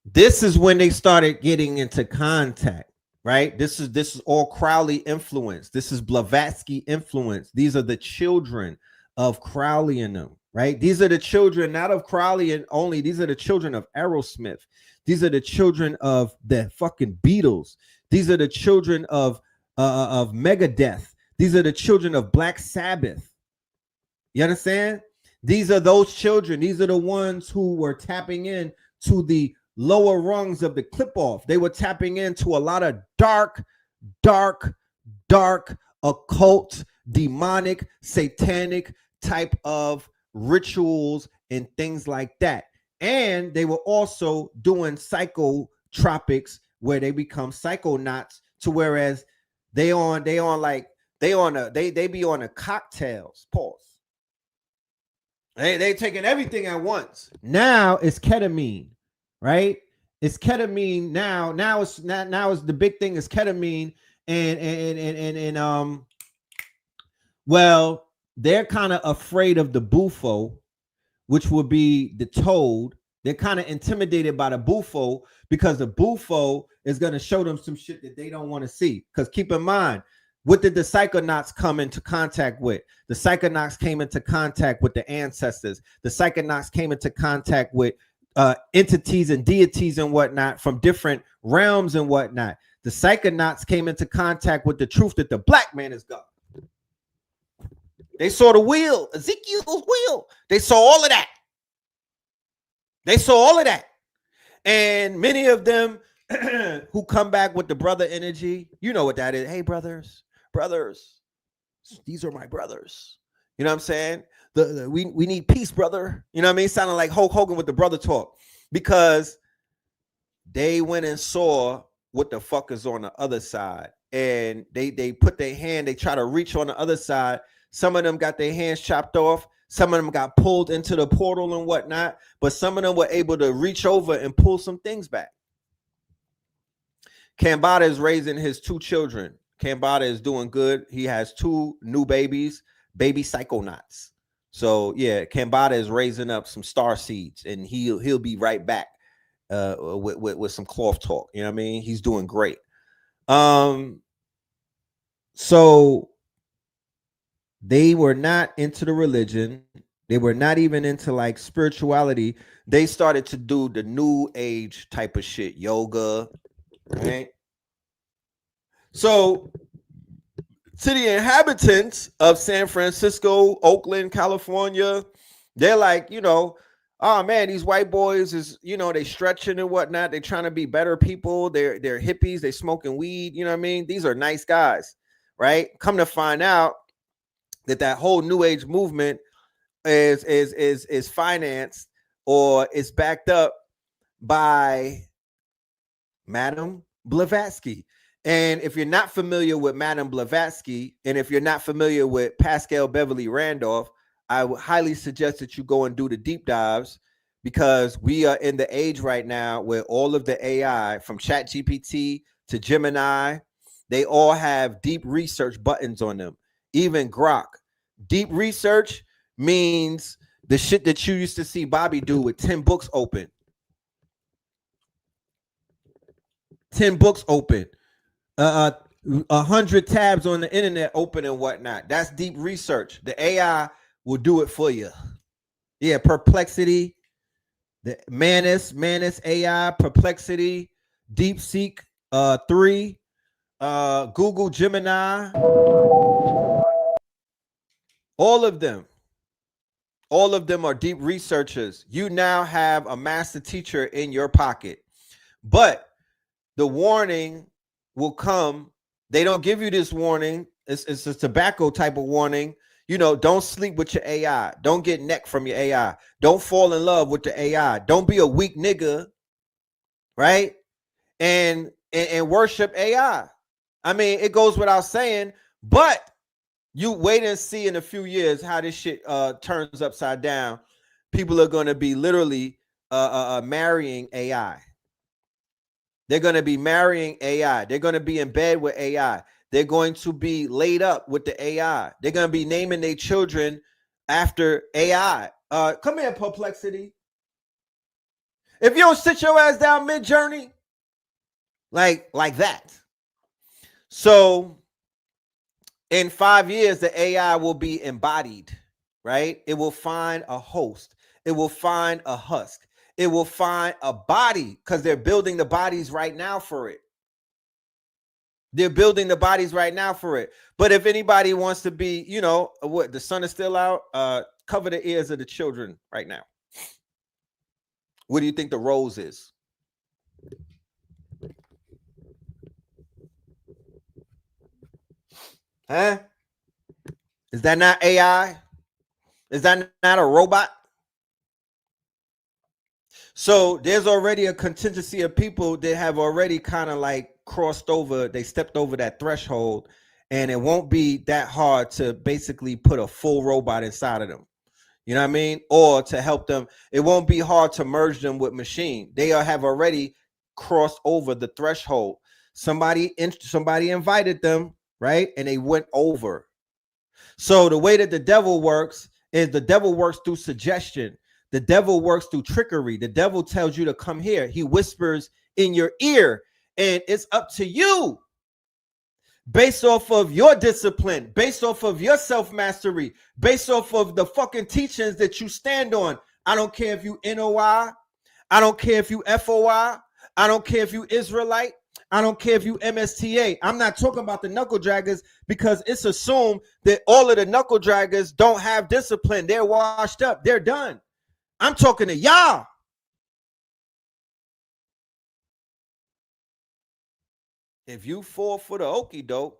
This is when they started getting into contact. Right? This is all Crowley influence. This is Blavatsky influence. These are the children of Crowley and them, right? These are the children not of Crowley and only. These are the children of Aerosmith. These are the children of the fucking Beatles. These are the children of Megadeth. These are the children of Black Sabbath. You understand? These are those children. These are the ones who were tapping in to the lower rungs of the clip off. They were tapping into a lot of dark, occult, demonic, satanic type of rituals and things like that. And they were also doing psychotropics where they become psychonauts, to whereas they be on a cocktails. Pause. They taking everything at once. Now it's ketamine. Right? It's ketamine now. Now it's the big thing is ketamine and well, they're kind of afraid of the bufo, which would be the toad. They're kind of intimidated by the bufo because the bufo is going to show them some shit that they don't want to see. Because keep in mind, what did the psychonauts come into contact with? The psychonauts came into contact with the ancestors. The psychonauts came into contact with entities and deities and whatnot from different realms and whatnot. The psychonauts came into contact with the truth that the black man is God. They saw the wheel, Ezekiel's wheel. They saw all of that. And many of them who come back with the brother energy, you know what that is. Hey, brothers, these are my brothers. You know what I'm saying? We need peace, brother. You know what I mean? Sounding like Hulk Hogan with the brother talk, because they went and saw what the fuck is on the other side. And they put their hand, they try to reach on the other side. Some of them got their hands chopped off. Some of them got pulled into the portal and whatnot. But some of them were able to reach over and pull some things back. Kambada is raising his 2 children. Kambada is doing good. He has 2 new babies, baby psychonauts. So yeah, Kambada is raising up some star seeds, and he'll be right back with some cloth talk. You know what I mean? He's doing great. So they were not into the religion. They were not even into like spirituality. They started to do the new age type of shit, yoga, right? So to the inhabitants of San Francisco, Oakland, California, they're like, oh man, these white boys is, they stretching and whatnot. They're trying to be better people. They're hippies. They smoking weed. You know what I mean? These are nice guys, right? Come to find out that whole new age movement is financed or is backed up by Madame Blavatsky. And if you're not familiar with Madame Blavatsky, and if you're not familiar with Pascal Beverly Randolph, I would highly suggest that you go and do the deep dives, because we are in the age right now where all of the AI, from ChatGPT to Gemini, they all have deep research buttons on them. Even Grok. Deep research means the shit that you used to see Bobby do with 10 books open. 10 books open. 100 tabs on the internet open and whatnot. That's deep research. The AI will do it for you. Yeah, Perplexity, the Manus AI, Perplexity, DeepSeek 3, Google Gemini, all of them are deep researchers. You now have a master teacher in your pocket. But the warning will come. They don't give you this warning. It's a tobacco type of warning. Don't sleep with your AI. Don't get neck from your AI. Don't fall in love with the AI. Don't be a weak nigga, right? And worship AI. I mean, it goes without saying, but you wait and see in a few years how this shit turns upside down. People are going to be literally marrying AI. They're going to be marrying AI. They're going to be in bed with AI. They're going to be laid up with the AI. They're going to be naming their children after AI. Come here, Perplexity. If you don't sit your ass down mid-journey, like that. So in 5 years, the AI will be embodied, right? It will find a host. It will find a husk. It will find a body, because they're building the bodies right now for it. They're building the bodies right now for it. But if anybody wants to be, what, the sun is still out, cover the ears of the children right now. What do you think the rose is? Huh? Is that not AI? Is that not a robot? So there's already a contingency of people that have already kind of like crossed over. They stepped over that threshold, and it won't be that hard to basically put a full robot inside of them. You know what I mean? Or to help them. It won't be hard to merge them with machine. They have already crossed over the threshold. Somebody invited them, right? And they went over. So the way that the devil works is the devil works through suggestion. The devil works through trickery. The devil tells you to come here. He whispers in your ear, and it's up to you, based off of your discipline, based off of your self-mastery, based off of the fucking teachings that you stand on. I don't care if you NOI. I don't care if you FOI. I don't care if you Israelite. I don't care if you MSTA. I'm not talking about the knuckle draggers, because it's assumed that all of the knuckle draggers don't have discipline. They're washed up. They're done. I'm talking to y'all. If you fall for the okie doke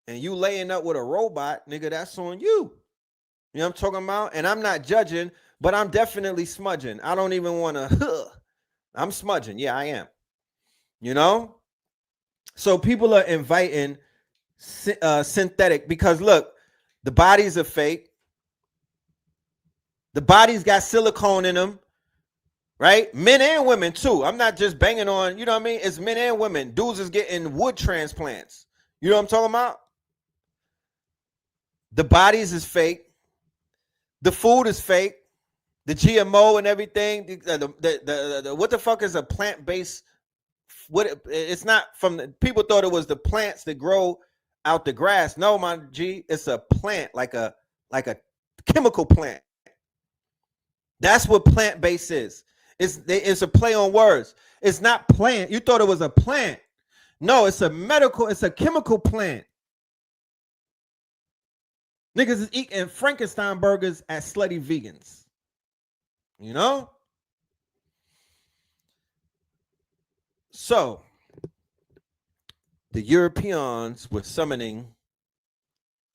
and you laying up with a robot, nigga, that's on you. You know what I'm talking about? And I'm not judging, but I'm definitely smudging. I don't even want to. I'm smudging. Yeah, I am. You know, so people are inviting synthetic because look, the bodies are fake. The bodies got silicone in them, right? Men and women too. I'm not just banging on, you know what I mean? It's men and women. Dudes is getting wood transplants. You know what I'm talking about? The bodies is fake. The food is fake. The GMO and everything. What the fuck is a plant-based? What it's not from the people thought it was the plants that grow out the grass. No, my G, it's a plant, like a chemical plant. That's what plant-based is. It's a play on words. It's not plant. You thought it was a plant. No, it's a chemical plant. Niggas is eating Frankenstein burgers at slutty vegans. You know? So the Europeans were summoning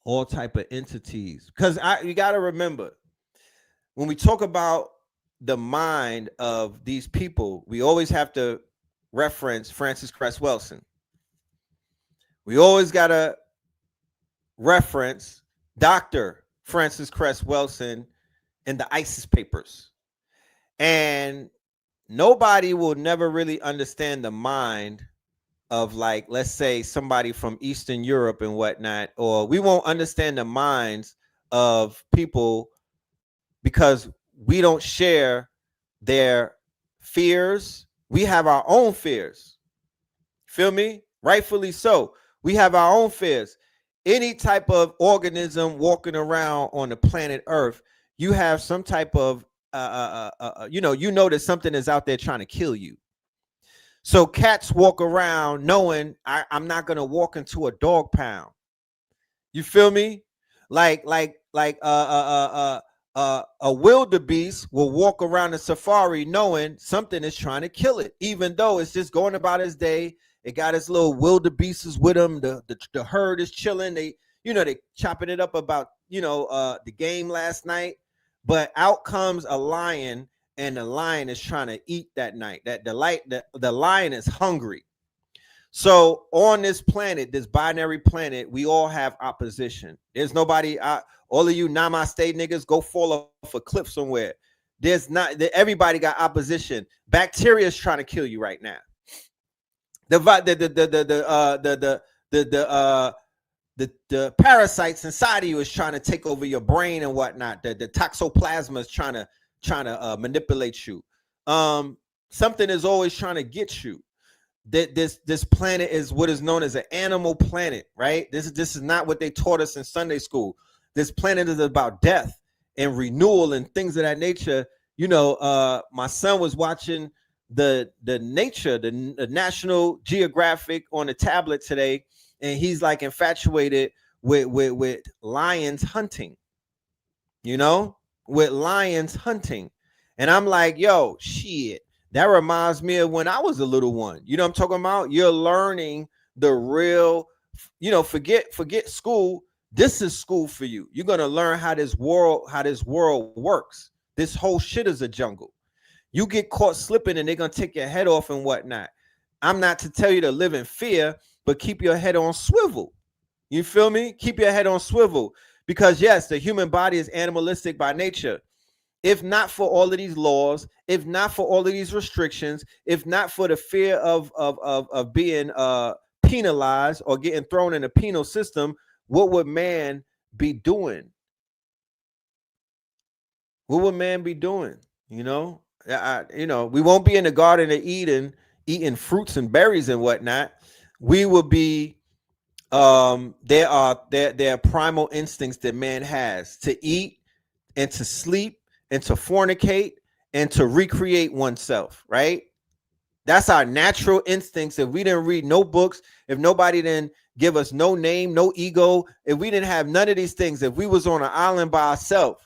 all type of entities. Because you gotta remember, when we talk about the mind of these people, we always have to reference Francis Cress Welsing. We always gotta reference Dr. Francis Cress Welsing in the ISIS papers. And nobody will never really understand the mind of, like, let's say somebody from Eastern Europe and whatnot, or we won't understand the minds of people because we don't share their fears. We have our own fears. Feel me? Rightfully so. We have our own fears. Any type of organism walking around on the planet Earth, you have some type of you know that something is out there trying to kill you. So cats walk around knowing I'm not gonna walk into a dog pound. You feel me? Like a wildebeest will walk around a safari knowing something is trying to kill it, even though it's just going about its day. It got its little wildebeests with them. The herd is chilling. They chopping it up about the game last night. But out comes a lion, and the lion is trying to eat that night. That the lion is hungry. So on this planet, this binary planet, we all have opposition. There's nobody. All of you namaste niggas, go fall off a cliff somewhere. There's not. Everybody got opposition. Bacteria is trying to kill you right now. The parasites inside of you is trying to take over your brain and whatnot. The toxoplasma is trying to manipulate you. Something is always trying to get you. This planet is what is known as an animal planet, right? This is not what they taught us in Sunday school. This planet is about death and renewal and things of that nature. My son was watching the National Geographic on the tablet today, and he's like infatuated with lions hunting, with lions hunting. And I'm like, yo, shit, that reminds me of when I was a little one. You know what I'm talking about? You're learning the real, forget school. This is school for you. You're going to learn how this world works. This whole shit is a jungle. You get caught slipping and they're going to take your head off and whatnot. I'm not to tell you to live in fear, but keep your head on swivel. You feel me? Keep your head on swivel. Because yes, the human body is animalistic by nature. If not for all of these laws, if not for all of these restrictions, if not for the fear of being penalized or getting thrown in a penal system, what would man be doing? What would man be doing? We won't be in the Garden of Eden eating fruits and berries and whatnot. We will be. There are primal instincts that man has to eat and to sleep and to fornicate and to recreate oneself, right? That's our natural instincts. If we didn't read no books, if nobody didn't give us no name, no ego, if we didn't have none of these things, if we was on an island by ourselves,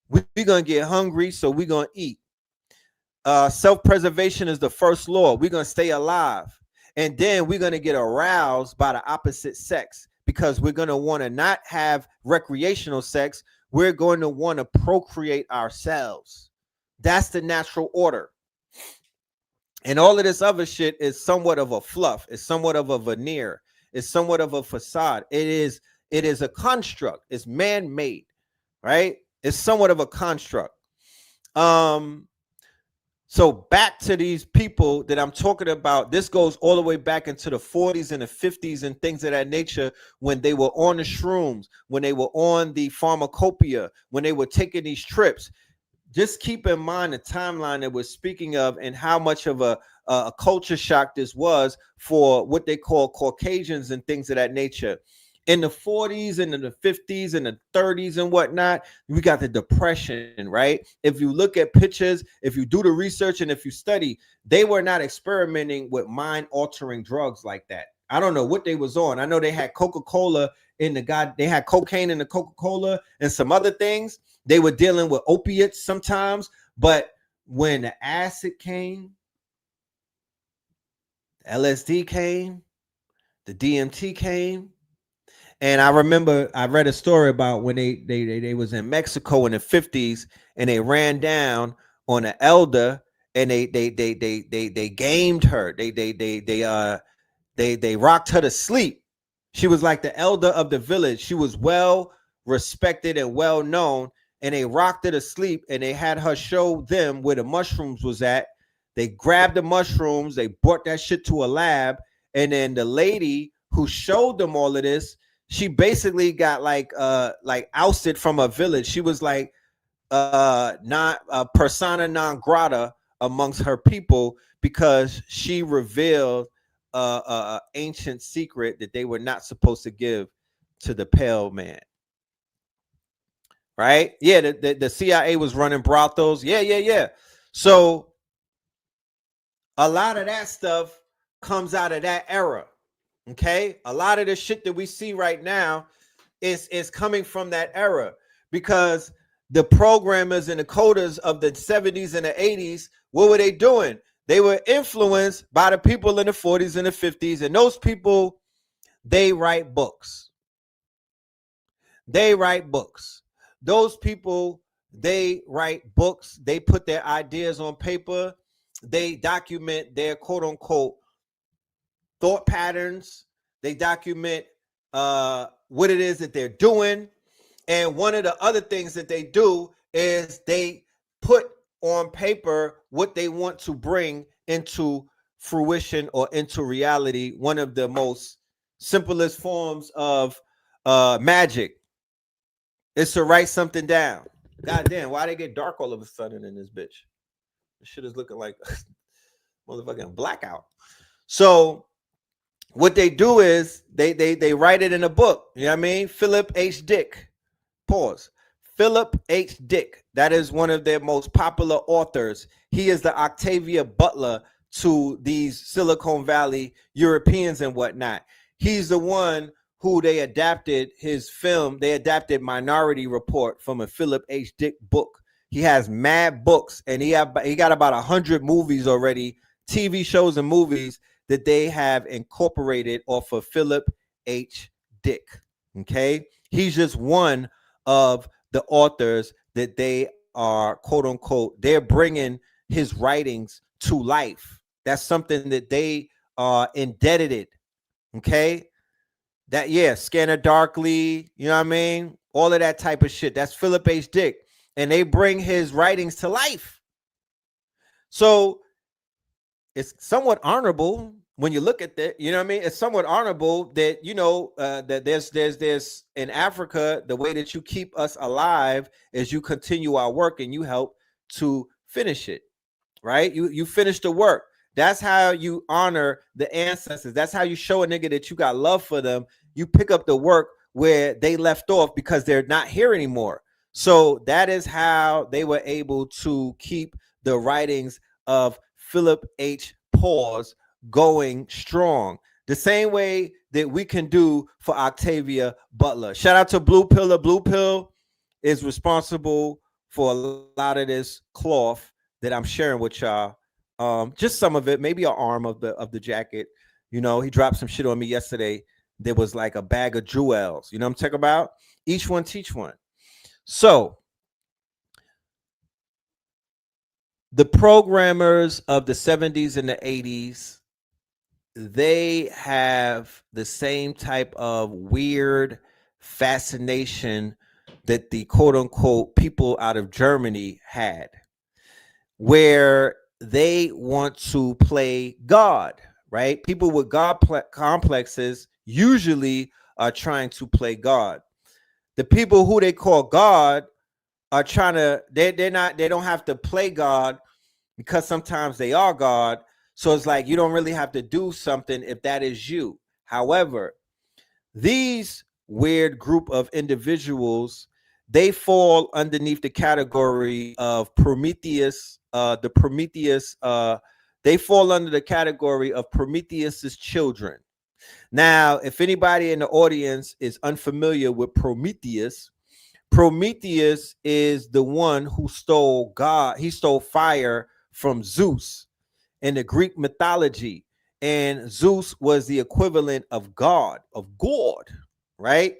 we're going to get hungry, so we're going to eat. Self-preservation is the first law. We're going to stay alive. And then we're going to get aroused by the opposite sex because we're going to want to not have recreational sex. We're going to want to procreate ourselves. That's the natural order. And all of this other shit is somewhat of a fluff, it's somewhat of a veneer, it's somewhat of a facade. It is a construct, it's man-made, right? It's somewhat of a construct. Um, so back to these people that I'm talking about, this goes all the way back into the 40s and the 50s and things of that nature, when they were on the shrooms, when they were on the pharmacopoeia, when they were taking these trips. Just keep in mind the timeline that we're speaking of and how much of a culture shock this was for what they call Caucasians and things of that nature. In the 40s and in the 50s and the 30s and whatnot, we got the depression, right? If you look at pictures, if you do the research and if you study, they were not experimenting with mind-altering drugs like that. I don't know what they was on. I know they had Coca-Cola in the god, they had cocaine in the Coca-Cola and some other things. They were dealing with opiates sometimes, but when the acid came, the LSD came, the DMT came. And I remember I read a story about when they was in Mexico in the 50s and they ran down on an elder and they gamed her. They rocked her to sleep. She was like the elder of the village. She was well respected and well known, and they rocked her to sleep and they had her show them where the mushrooms was at. They grabbed the mushrooms, they brought that shit to a lab, and then the lady who showed them all of this, she basically got like ousted from a village. She was like not persona non grata amongst her people because she revealed a ancient secret that they were not supposed to give to the pale man. Right? Yeah, the CIA was running brothels. Yeah. So a lot of that stuff comes out of that era. Okay, a lot of the shit that we see right now is coming from that era, because the programmers and the coders of the 70s and the 80s, what were they doing? They were influenced by the people in the 40s and the 50s, and those people, they write books. They write books. Those people, they write books. They put their ideas on paper. They document their quote unquote thought patterns. They document what it is that they're doing. And one of the other things that they do is they put on paper what they want to bring into fruition or into reality. One of the most simplest forms of magic is to write something down. God damn, why they get dark all of a sudden in this bitch? This shit is looking like motherfucking blackout. So what they do is they write it in a book. You know what I mean? Philip H. Dick. Pause. Philip H. Dick. That is one of their most popular authors. He is the Octavia Butler to these Silicon Valley Europeans and whatnot. He's the one who they adapted his film. They adapted Minority Report from a Philip H. Dick book. He has mad books, and he got about 100 movies already, TV shows and movies that they have incorporated off of Philip H. Dick. Okay, he's just one of the authors that they are quote unquote, they're bringing his writings to life. That's something that they are indebted it. Okay, that Scanner Darkly, you know what I mean, all of that type of shit. That's Philip H. Dick, and they bring his writings to life. So it's somewhat honorable when you look at that, you know what I mean? It's somewhat honorable that, you know, that there's in Africa, the way that you keep us alive is you continue our work and you help to finish it, right? You finish the work. That's how you honor the ancestors. That's how you show a nigga that you got love for them. You pick up the work where they left off because they're not here anymore. So that is how they were able to keep the writings of Philip H. Pause going strong, the same way that we can do for Octavia Butler. Shout out to Blue Pill. Blue Pill is responsible for a lot of this cloth that I'm sharing with y'all. Just some of it, maybe an arm of the jacket. You know, he dropped some shit on me yesterday. There was like a bag of jewels. You know what I'm talking about? Each one teach one. So the programmers of the 70s and the 80s, they have the same type of weird fascination that the quote unquote people out of Germany had, where they want to play God, right? People with God complexes usually are trying to play God. The people who they call God are trying to, they don't have to play God because sometimes they are God. So it's like you don't really have to do something if that is you. However, these weird group of individuals, they fall underneath the category of Prometheus. They fall under the category of Prometheus's children. Now, if anybody in the audience is unfamiliar with Prometheus, Prometheus is the one who stole God. He stole fire from Zeus in the Greek mythology. And Zeus was the equivalent of God, right?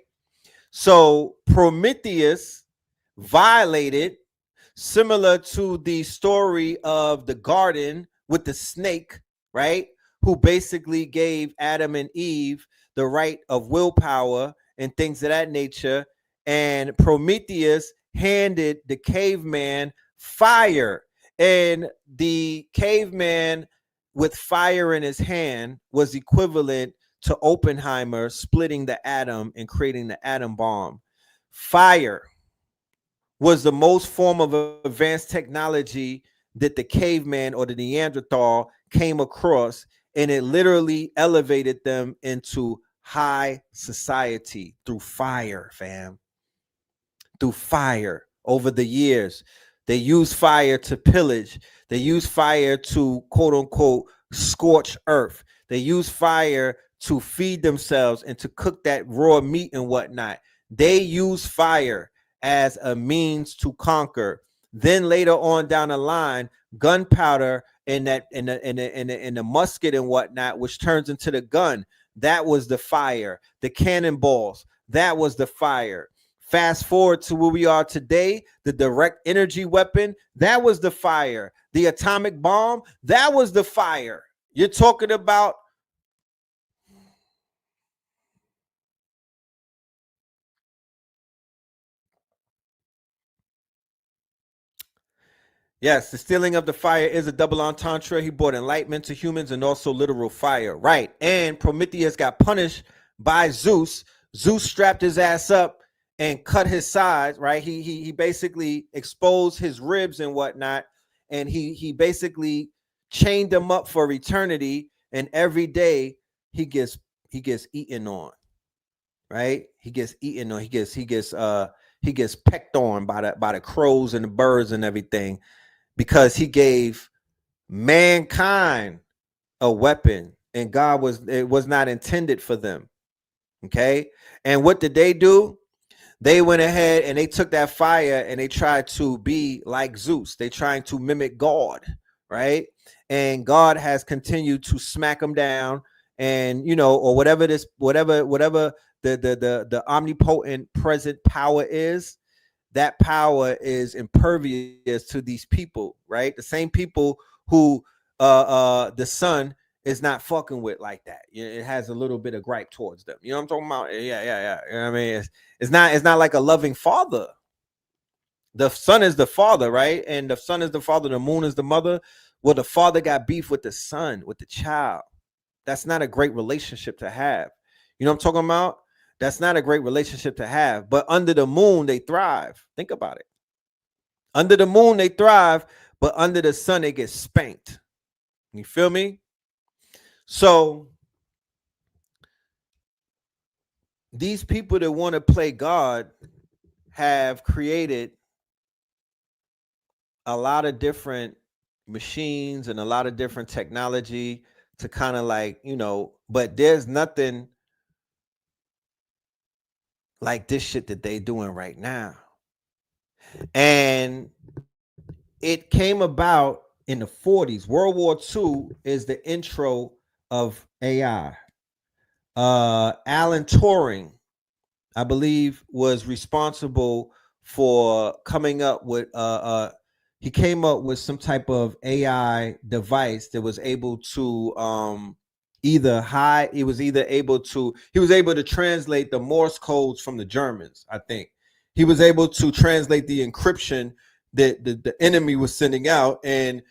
So Prometheus violated, similar to the story of the garden with the snake, right? Who basically gave Adam and Eve the right of willpower and things of that nature. And Prometheus handed the caveman fire. And the caveman with fire in his hand was equivalent to Oppenheimer splitting the atom and creating the atom bomb. Fire was the most form of advanced technology that the caveman or the Neanderthal came across, and it literally elevated them into high society through fire, fam. Through fire over the years. They use fire to pillage. They use fire to quote unquote scorch earth. They use fire to feed themselves and to cook that raw meat and whatnot. They use fire as a means to conquer. Then later on down the line, gunpowder and that in the musket and whatnot, which turns into the gun. That was the fire. The cannonballs. That was the fire. Fast forward to where we are today, the direct energy weapon, that was the fire. The atomic bomb, that was the fire. You're talking about yes, the stealing of the fire is a double entendre. He brought enlightenment to humans and also literal fire. Right. And Prometheus got punished by Zeus. Zeus strapped his ass up and cut his sides, right? He basically exposed his ribs and whatnot. And he basically chained them up for eternity. And every day he gets eaten on, right? He gets eaten on. He gets pecked on by the crows and the birds and everything, because he gave mankind a weapon, and it was not intended for them. Okay. And what did they do? They went ahead and they took that fire and they tried to be like Zeus. They trying to mimic God, right? And God has continued to smack them down, and or whatever the omnipotent present power is, that power is impervious to these people, right? The same people who the sun is not fucking with like that. It has a little bit of gripe towards them. You know what I'm talking about? Yeah. You know what I mean? It's not like a loving father. The sun is the father, right? And the sun is the father, the moon is the mother. Well, the father got beef with the son, with the child. That's not a great relationship to have. You know what I'm talking about? That's not a great relationship to have. But under the moon, they thrive. Think about it. Under the moon, they thrive, but under the sun, they get spanked. You feel me? So these people that want to play God have created a lot of different machines and a lot of different technology to kind of like, but there's nothing like this shit that they doing right now. And it came about in the 40s. World War II is the intro of AI. Alan Turing, I believe, was responsible for coming up with he came up with some type of AI device that was able to either hide. He was able to translate the Morse codes from the Germans. I think he was able to translate the encryption that the enemy was sending out, and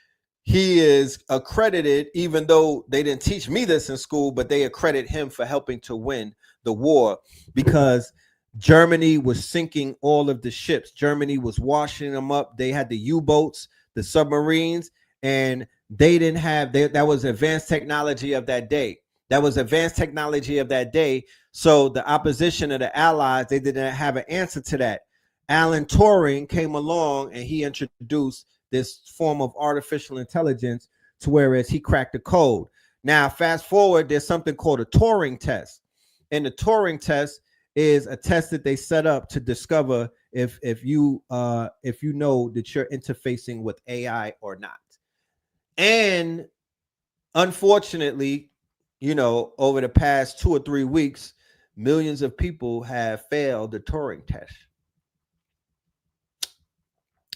he is accredited, even though they didn't teach me this in school, but they accredit him for helping to win the war, because Germany was sinking all of the ships. Germany was washing them up. They had the U-boats, the submarines, and they didn't have that was advanced technology of that day. That was advanced technology of that day. So the opposition of the Allies, they didn't have an answer to that. Alan Turing came along and he introduced this form of artificial intelligence to whereas he cracked the code. Now, fast forward, there's something called a Turing test. And the Turing test is a test that they set up to discover if you know that you're interfacing with AI or not. And unfortunately, over the past 2 or 3 weeks, millions of people have failed the Turing test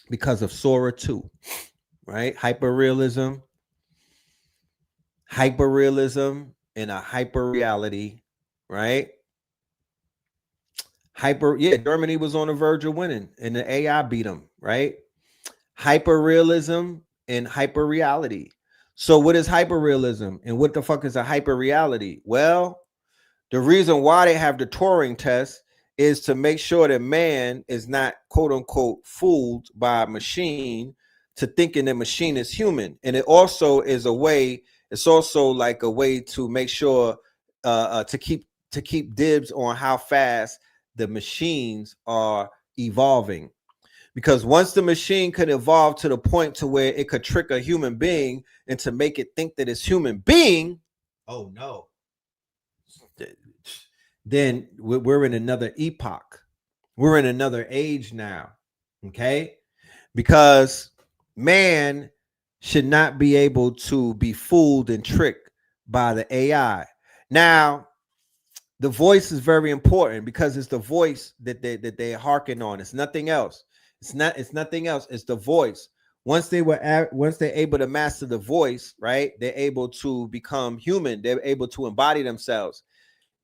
because of Sora 2, right? Hyperrealism and a hyper reality, right? Germany was on the verge of winning and the AI beat them, right? Hyperrealism and hyper reality. So what is hyperrealism and what the fuck is a hyper reality? Well, the reason why they have the Turing test is to make sure that man is not quote unquote fooled by a machine to thinking the machine is human. And it also is a way, it's also like a way to make sure to keep dibs on how fast the machines are evolving. Because once the machine could evolve to the point to where it could trick a human being and to make it think that it's human being, oh no, then we're in another epoch. We're in another age now, okay? Because man should not be able to be fooled and tricked by the AI. Now, the voice is very important because it's the voice that they hearken on. It's nothing else. It's nothing else. It's the voice. Once they're able to master the voice, right? They're able to become human. They're able to embody themselves.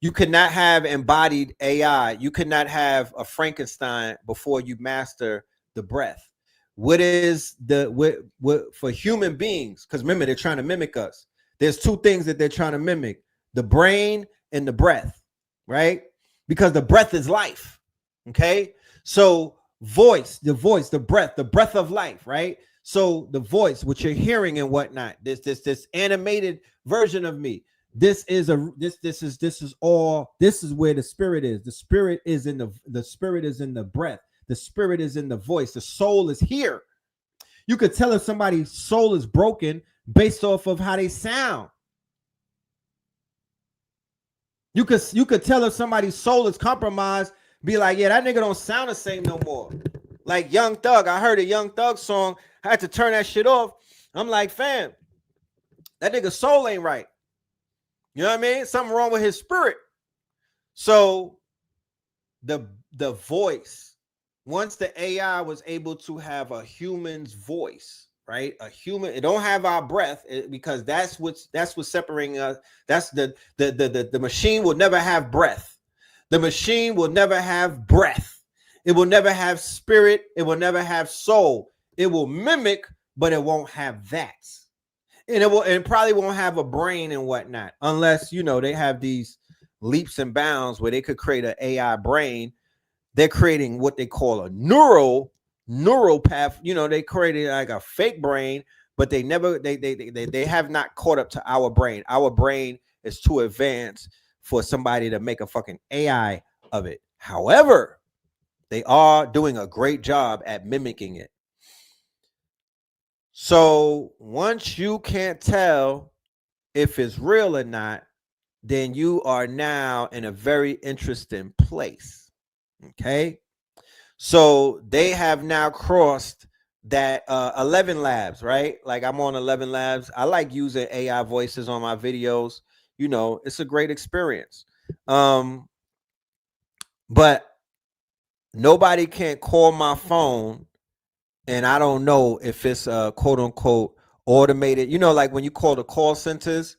You could not have embodied AI. You could not have a Frankenstein before you master the breath. What is what for human beings? Because remember, they're trying to mimic us. There's two things that they're trying to mimic: the brain and the breath, right? Because the breath is life. Okay, so the breath of life, right? So the voice, what you're hearing and whatnot, this animated version of me. This is where the spirit is. The spirit is in the breath. The spirit is in the voice. The soul is here. You could tell if somebody's soul is broken based off of how they sound. You could tell if somebody's soul is compromised, be like, yeah, that nigga don't sound the same no more. Like Young Thug, I heard a Young Thug song, I had to turn that shit off. I'm like, fam, that nigga's soul ain't right. You know what I mean? Something wrong with his spirit. So the voice, once the AI was able to have a human's voice, right? A human, it don't have our breath because that's what's separating us. That's the machine will never have breath. The machine will never have breath. It will never have spirit. It will never have soul. It will mimic, but it won't have that. And it probably won't have a brain and whatnot, unless they have these leaps and bounds where they could create an AI brain. They're creating what they call a neural path. They created like a fake brain, but they have not caught up to our brain. Our brain is too advanced for somebody to make a fucking AI of it. However, they are doing a great job at mimicking it. So once you can't tell if it's real or not, then you are now in a very interesting place. Okay. So they have now crossed that 11 Labs, right? Like I'm on 11 Labs. I like using AI voices on my videos. It's a great experience. But nobody can call my phone and I don't know if it's quote unquote automated. You know, like when you call the call centers,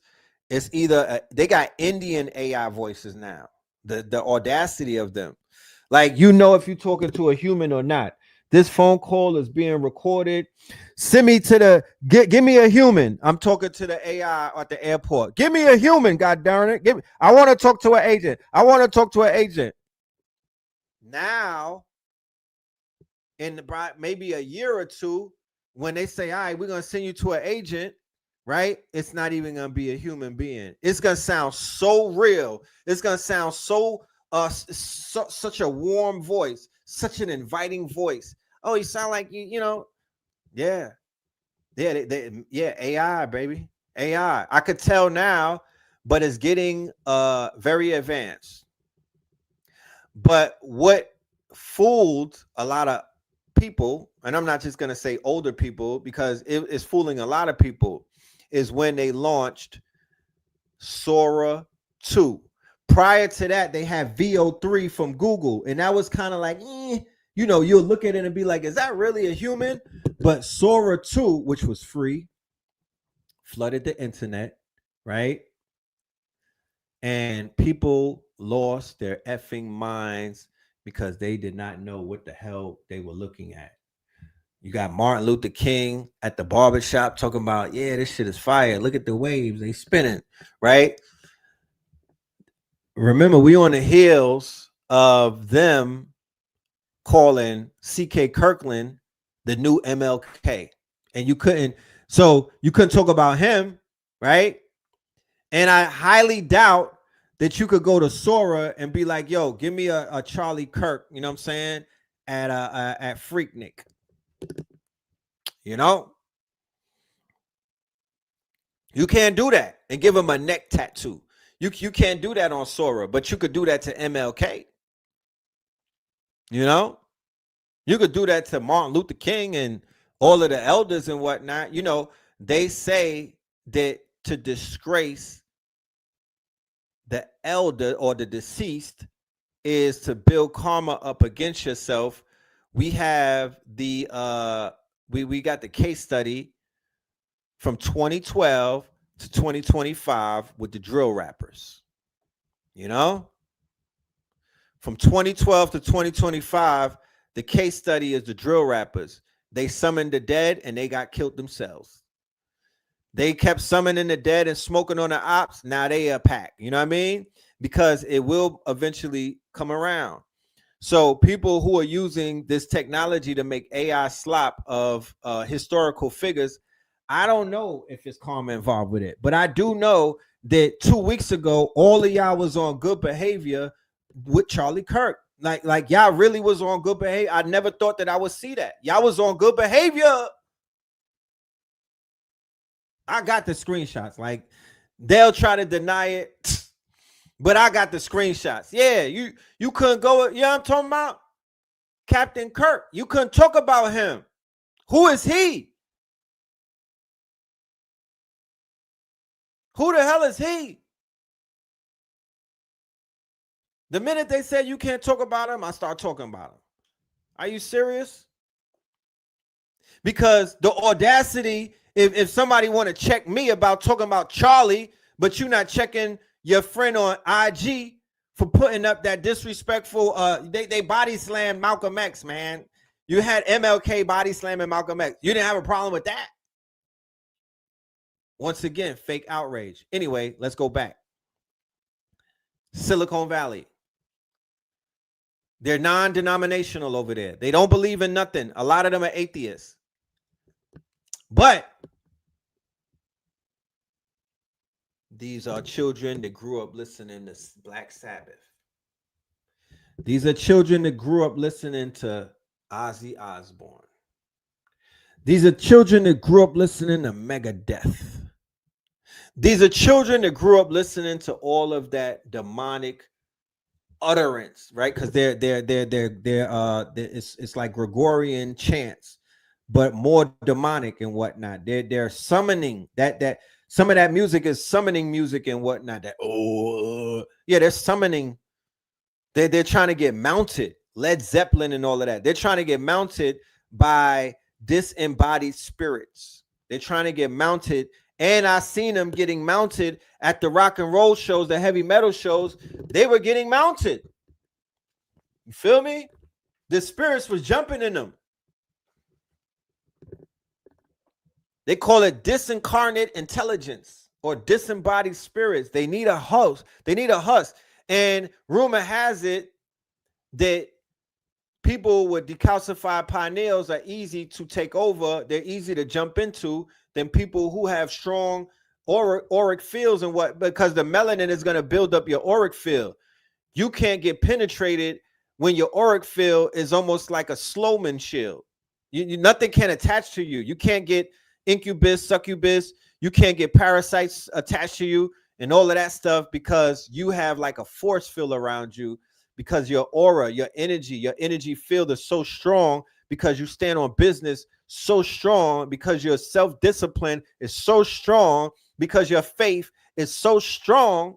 it's either they got Indian AI voices now. The audacity of them, like if you're talking to a human or not. This phone call is being recorded. Send me to give me a human. I'm talking to the AI at the airport. Give me a human. God darn it! I want to talk to an agent. I want to talk to an agent. Now, in maybe a year or two, when they say, all right, we're going to send you to an agent, right? It's not even going to be a human being. It's going to sound so real. It's going to sound such a warm voice, such an inviting voice. Oh, you sound like yeah. Yeah, AI, baby. AI. I could tell now, but it's getting very advanced. But what fooled a lot of people, and I'm not just going to say older people because it's fooling a lot of people, is when they launched Sora 2. Prior to that, they had VO3 from Google, and that was kind of like, you'll look at it and be like, is that really a human? But Sora 2, which was free, flooded the internet, right? And people lost their effing minds because they did not know what the hell they were looking at. You got Martin Luther King at the barbershop talking about, yeah, this shit is fire. Look at the waves. They spinning, right? Remember, we on the heels of them calling C.K. Kirkland the new MLK. And you couldn't talk about him, right? And I highly doubt that you could go to Sora and be like, yo, give me a Charlie Kirk, you know what I'm saying? At Freaknik. You can't do that and give him a neck tattoo. You can't do that on Sora, but you could do that to MLK. You could do that to Martin Luther King and all of the elders and whatnot. They say that to disgrace the elder or the deceased is to build karma up against yourself. We have the we got the case study from 2012 to 2025 with the drill rappers. From 2012 to 2025, the case study is the drill rappers. They summoned the dead and they got killed themselves. They kept summoning the dead and smoking on the ops. Now they a pack. You know what I mean? Because it will eventually come around. So people who are using this technology to make AI slop of historical figures, I don't know if it's karma involved with it. But I do know that 2 weeks ago, all of y'all was on good behavior with Charlie Kirk. Like y'all really was on good behavior. I never thought that I would see that. Y'all was on good behavior. I got the screenshots. Like they'll try to deny it, but I got the screenshots. Yeah, you couldn't go. You know what I'm talking about? Captain Kirk. You couldn't talk about him. Who is he? Who the hell is he? The minute they said you can't talk about him, I start talking about him. Are you serious? Because the audacity, if somebody want to check me about talking about Charlie, but you're not checking your friend on IG for putting up that disrespectful, they body slammed Malcolm X, man. You had MLK body slamming Malcolm X. You didn't have a problem with that. Once again, fake outrage. Anyway, let's go back. Silicon Valley. They're non-denominational over there. They don't believe in nothing. A lot of them are atheists. But these are children that grew up listening to Black Sabbath. These are children that grew up listening to Ozzy Osbourne. These are children that grew up listening to Megadeth. These are children that grew up listening to all of that demonic utterance, right? Because it's like Gregorian chants, but more demonic and whatnot. They're summoning that some of that music is summoning music and whatnot. They're summoning. They're trying to get mounted. Led Zeppelin and all of that. They're trying to get mounted by disembodied spirits. They're trying to get mounted. And I seen them getting mounted at the rock and roll shows, the heavy metal shows. They were getting mounted. You feel me? The spirits was jumping in them. They call it disincarnate intelligence or disembodied spirits. They need a host. They need a husk. And rumor has it that people with decalcified pineals are easy to take over. They're easy to jump into than people who have strong auric fields and what, because the melanin is going to build up your auric field. You can't get penetrated when your auric field is almost like a Sloman shield. Nothing can attach to you. You can't get incubus, succubus. You can't get parasites attached to you and all of that stuff because you have like a force field around you, because your aura, your energy field is so strong, because you stand on business so strong, because your self-discipline is so strong, because your faith is so strong.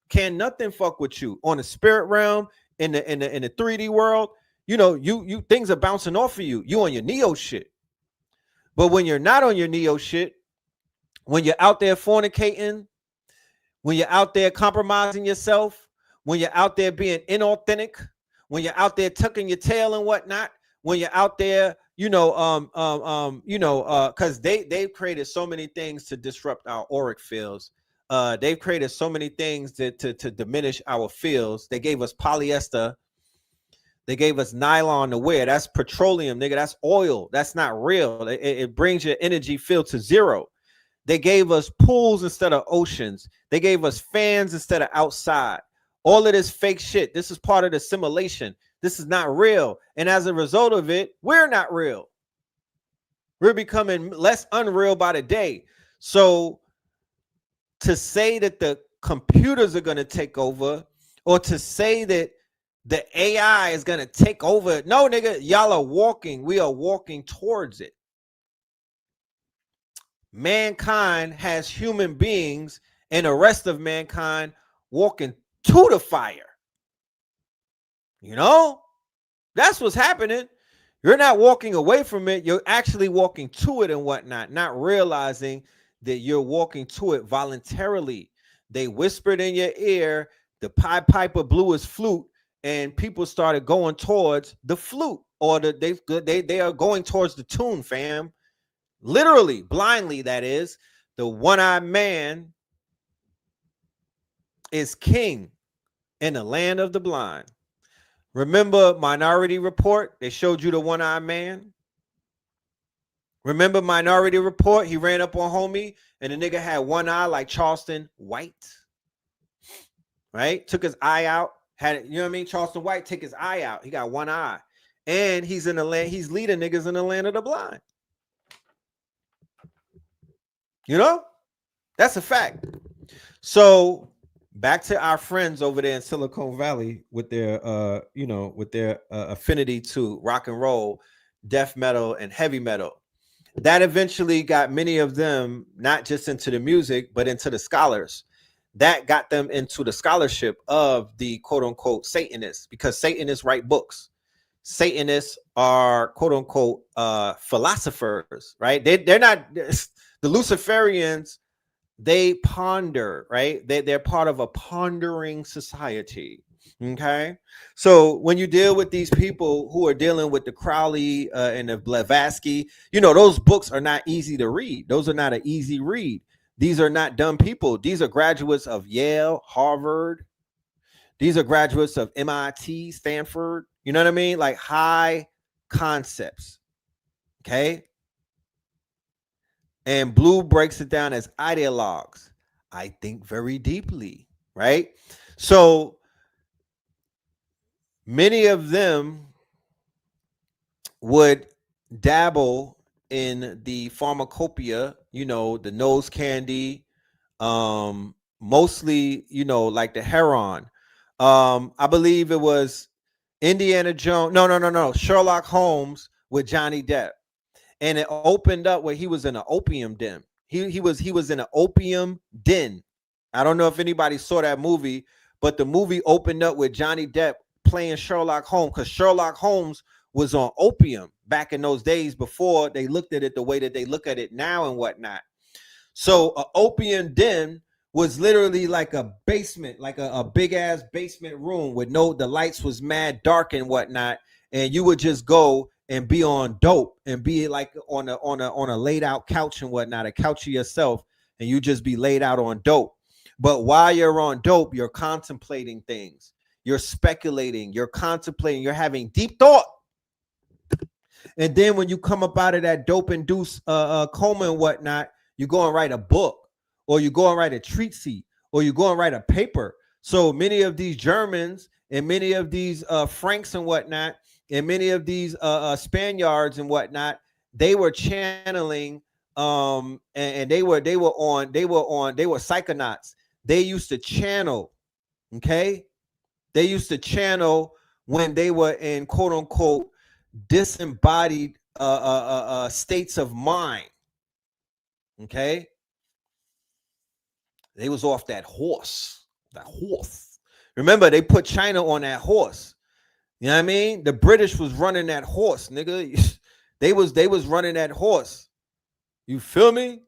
Can nothing fuck with you on the spirit realm, in the 3D world. You know, you things are bouncing off of you. You on your Neo shit. But when you're not on your Neo shit, when you're out there fornicating, when you're out there compromising yourself, when you're out there being inauthentic, when you're out there tucking your tail and whatnot, when you're out there, because they've created so many things to disrupt our auric fields. They've created so many things to diminish our fields. They gave us polyester. They gave us nylon to wear. That's petroleum, nigga. That's oil. That's not real. It brings your energy field to zero. They gave us pools instead of oceans. They gave us fans instead of outside. All of this fake shit. This is part of the simulation. This is not real. And as a result of it, we're not real. We're becoming less unreal by the day. So to say that the computers are going to take over, or to say that the AI is going to take over, no, nigga, y'all are walking. We are walking towards it. Mankind has human beings and the rest of mankind walking to the fire. You know, that's what's happening. You're not walking away from it. You're actually walking to it and whatnot, not realizing that you're walking to it voluntarily. They whispered in your ear, the Pied Piper blew his flute, and people started going towards the flute, or they are going towards the tune, fam. Literally, blindly, that is. The one-eyed man is king in the land of the blind. Remember Minority Report? They showed you the one-eyed man. Remember Minority Report? He ran up on homie, and the nigga had one eye like Charleston White. Right? Took his eye out. Had it, you know what I mean? Charleston White took his eye out. He got one eye. And he's in the land, he's leading niggas in the land of the blind. You know? That's a fact. So back to our friends over there in Silicon Valley with their affinity to rock and roll, death metal, and heavy metal. That eventually got many of them not just into the music, but into the scholars. That got them into the scholarship of the quote unquote Satanists, because Satanists write books. Satanists are quote unquote philosophers, right? They're not the Luciferians. They ponder, right? They're part of a pondering society. Okay. So when you deal with these people who are dealing with the Crowley and the Blavatsky, you know, those books are not easy to read. Those are not an easy read. These are not dumb people. These are graduates of Yale, Harvard. These are graduates of MIT, Stanford. You know what I mean? Like high concepts. Okay. And Blue breaks it down as ideologues. I think very deeply, right? So many of them would dabble in the pharmacopoeia, you know, the nose candy, mostly, you know, like the heroin. I believe it was Indiana Jones. No. Sherlock Holmes with Johnny Depp. And it opened up where he was in an opium den. He was in an opium den. I don't know if anybody saw that movie, but the movie opened up with Johnny Depp playing Sherlock Holmes, because Sherlock Holmes was on opium back in those days before they looked at it the way that they look at it now and whatnot. So a opium den was literally like a basement, like a big ass basement room with the lights was mad dark and whatnot, and you would just go and be on dope and be like on a laid out couch and whatnot, a couch of yourself, and you just be laid out on dope. But while you're on dope, you're contemplating things, you're speculating, you're contemplating, you're having deep thought. And then when you come up out of that dope induced coma and whatnot, you go and write a book, or you go and write a treatise, or you go and write a paper. So many of these Germans and many of these Franks and whatnot, and many of these Spaniards and whatnot, they were channeling, and they were psychonauts. They used to channel, okay? They used to channel when they were in quote unquote disembodied states of mind. Okay, they was off that horse. Remember, they put China on that horse. You know what I mean? The British was running that horse, nigga. They was running that horse. You feel me?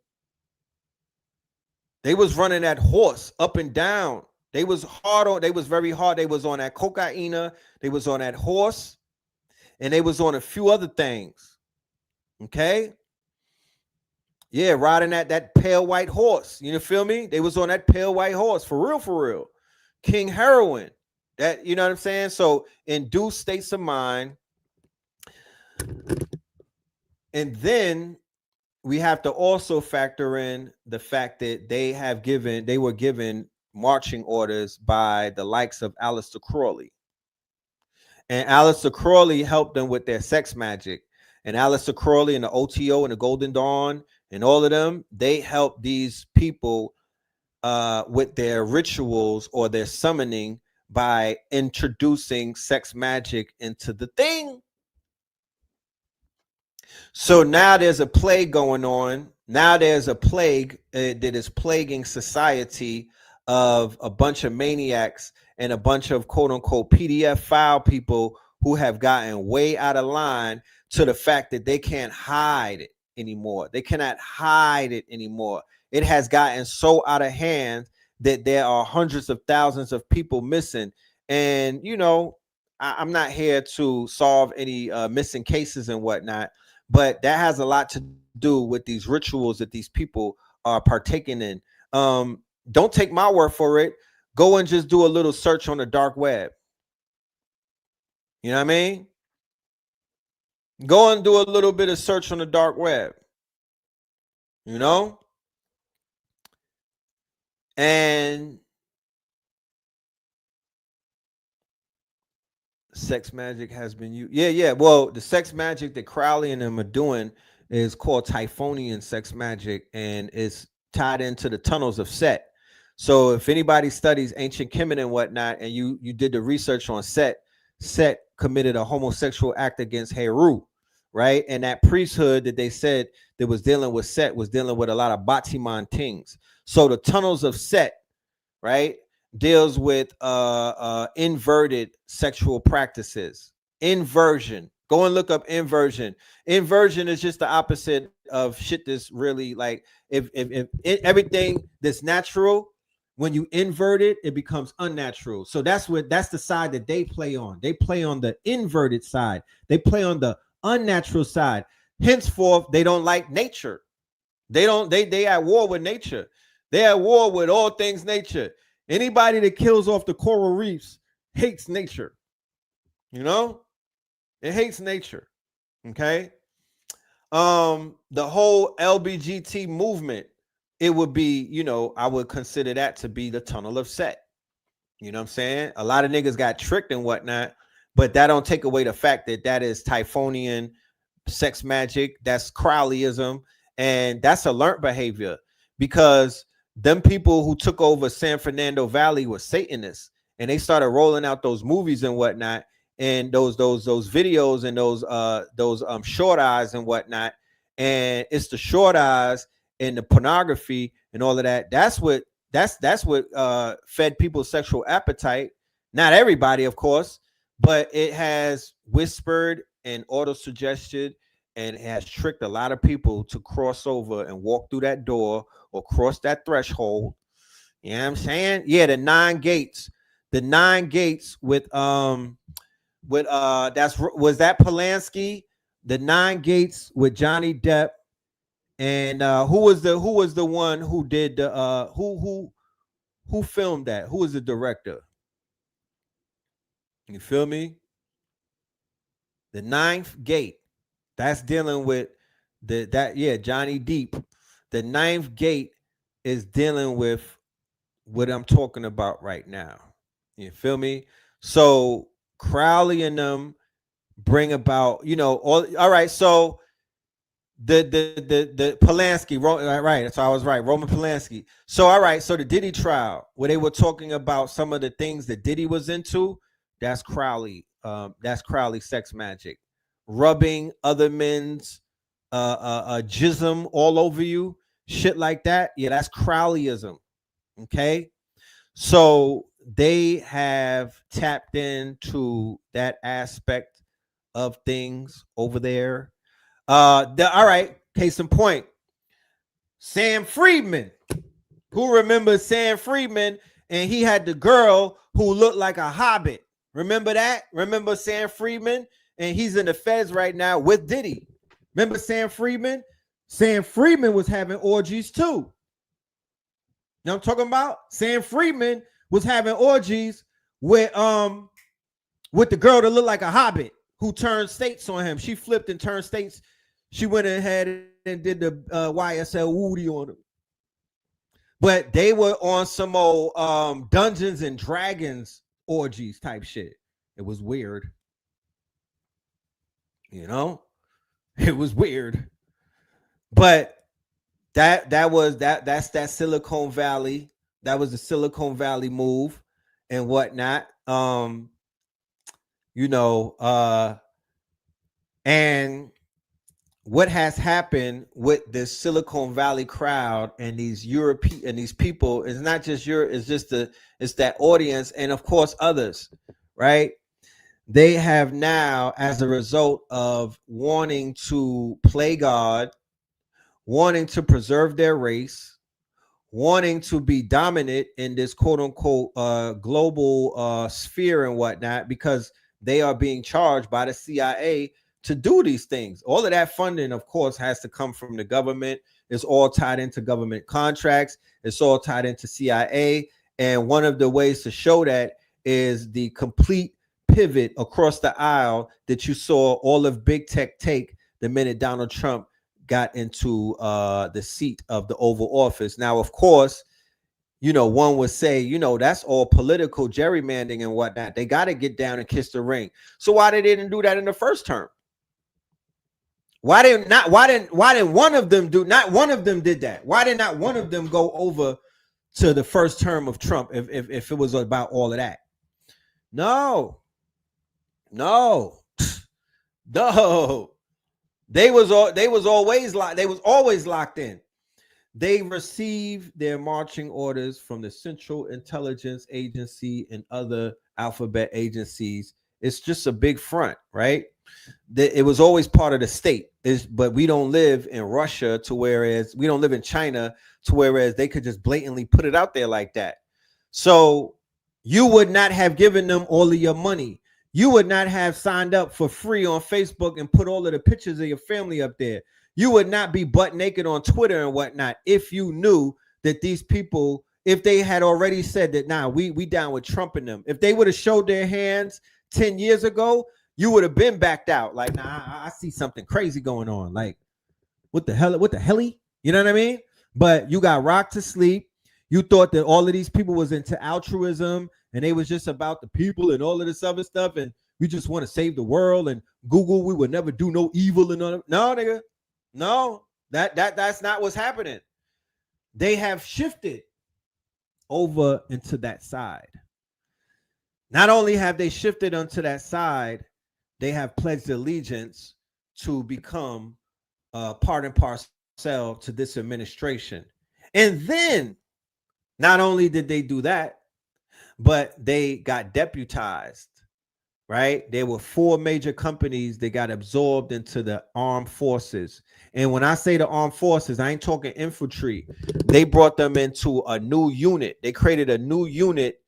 They was running that horse up and down. They was very hard. They was on that cocaine. They was on that horse, and they was on a few other things. Okay. Yeah, riding that pale white horse. You feel me? They was on that pale white horse. For real. King Heroin. That, you know what I'm saying? So induced states of mind. And then we have to also factor in the fact that they were given marching orders by the likes of Aleister Crowley. And Aleister Crowley helped them with their sex magic. And Aleister Crowley and the OTO and the Golden Dawn and all of them, they help these people with their rituals or their summoning by introducing sex magic into the thing. So now there's a plague going on. Now there's a plague that is plaguing society of a bunch of maniacs and a bunch of quote unquote PDF file people who have gotten way out of line to the fact that they can't hide it anymore. They cannot hide it anymore. It has gotten so out of hand that there are hundreds of thousands of people missing. And, you know, I'm not here to solve any missing cases and whatnot, but that has a lot to do with these rituals that these people are partaking in. Don't take my word for it. Go and just do a little search on the dark web. You know what I mean? Go and do a little bit of search on the dark web. You know? And sex magic has been used. Yeah. Well, the sex magic that Crowley and them are doing is called Typhonian sex magic, and it's tied into the tunnels of Set. So if anybody studies ancient Kemet and whatnot, and you did the research on Set committed a homosexual act against Heru, right? And that priesthood that they said that was dealing with Set was dealing with a lot of Batiman things. So the tunnels of Set, right, deals with inverted sexual practices. Inversion. Go and look up inversion. Inversion is just the opposite of shit that's really like if everything that's natural, when you invert it, it becomes unnatural. So that's the side that they play on. They play on the inverted side. They play on the unnatural side. Henceforth, they don't like nature. They at war with nature. They at war with all things nature. Anybody that kills off the coral reefs hates nature. You know? It hates nature. Okay? The whole LBGT movement, it would be, you know, I would consider that to be the tunnel of Set. You know what I'm saying? A lot of niggas got tricked and whatnot, but that don't take away the fact that that is Typhonian sex magic. That's Crowleyism, and that's a learned behavior, because them people who took over San Fernando Valley were Satanists, and they started rolling out those movies and whatnot, and those videos and those short eyes and whatnot. And it's the short eyes and the pornography and all of that. That's what fed people's sexual appetite. Not everybody, of course, but it has whispered and auto suggested and has tricked a lot of people to cross over and walk through that door or cross that threshold. You know what I'm saying? Yeah, the nine gates. The nine gates with that's was that Polanski? The nine gates with Johnny Depp and who was the one who did the who filmed that? Who was the director? You feel me? The ninth gate. That's dealing with Johnny Deep. The ninth gate is dealing with what I'm talking about right now. You feel me? So Crowley and them bring about, all right. So the Polanski, right? So I was right, Roman Polanski. So all right, so the Diddy trial, where they were talking about some of the things that Diddy was into, that's Crowley. That's Crowley sex magic, rubbing other men's jism all over you, shit like that. Yeah, that's Crowleyism. Okay, so they have tapped into that aspect of things over there. All right, case in point, Sam Friedman. Who remembers Sam Friedman? And he had the girl who looked like a hobbit. Remember that? Remember Sam Friedman? And he's in the feds right now with Diddy. Remember Sam Friedman? Sam Friedman was having orgies too. You know what I'm talking about? Sam Friedman was having orgies with the girl that looked like a hobbit who turned states on him. She flipped and turned states. She went ahead and did the YSL Woody on him. But they were on some old Dungeons and Dragons orgies type shit. It was weird. It was weird. But that's that Silicon Valley. That was the Silicon Valley move and whatnot. And what has happened with the Silicon Valley crowd and these European and these people is not just it's that audience and of course others, right? They have now, as a result of wanting to play God, wanting to preserve their race, wanting to be dominant in this quote unquote global sphere and whatnot, because they are being charged by the CIA to do these things. All of that funding, of course, has to come from the government. It's all tied into government contracts. It's all tied into CIA. And one of the ways to show that is the complete pivot across the aisle that you saw all of big tech take the minute Donald Trump got into the seat of the Oval Office. Now, of course, one would say, that's all political gerrymandering and whatnot. They got to get down and kiss the ring. So why they didn't do that in the first term? Why didn't one of them do? Not one of them did that. Why did not one of them go over to the first term of Trump if it was about all of that? No. They was always locked in. They received their marching orders from the Central Intelligence Agency and other alphabet agencies. It's just a big front, right? It was always part of the state. But we don't live in Russia we don't live in China to whereas they could just blatantly put it out there like that. So you would not have given them all of your money. You would not have signed up for free on Facebook and put all of the pictures of your family up there. You would not be butt naked on Twitter and whatnot if you knew that these people, if they had already said that, nah, we down with Trump and them. If they would have showed their hands 10 years ago, you would have been backed out. Like, nah, I see something crazy going on. Like, what the hell? You know what I mean? But you got rocked to sleep. You thought that all of these people was into altruism and they was just about the people and all of this other stuff. And we just want to save the world and Google, we would never do no evil and all that. No, nigga. No, that's not what's happening. They have shifted over into that side. Not only have they shifted onto that side, they have pledged allegiance to become part and parcel to this administration. And then not only did they do that, but they got deputized, right? There were four major companies that got absorbed into the armed forces. And when I say the armed forces, I ain't talking infantry. They brought them into a new unit. They created a new unit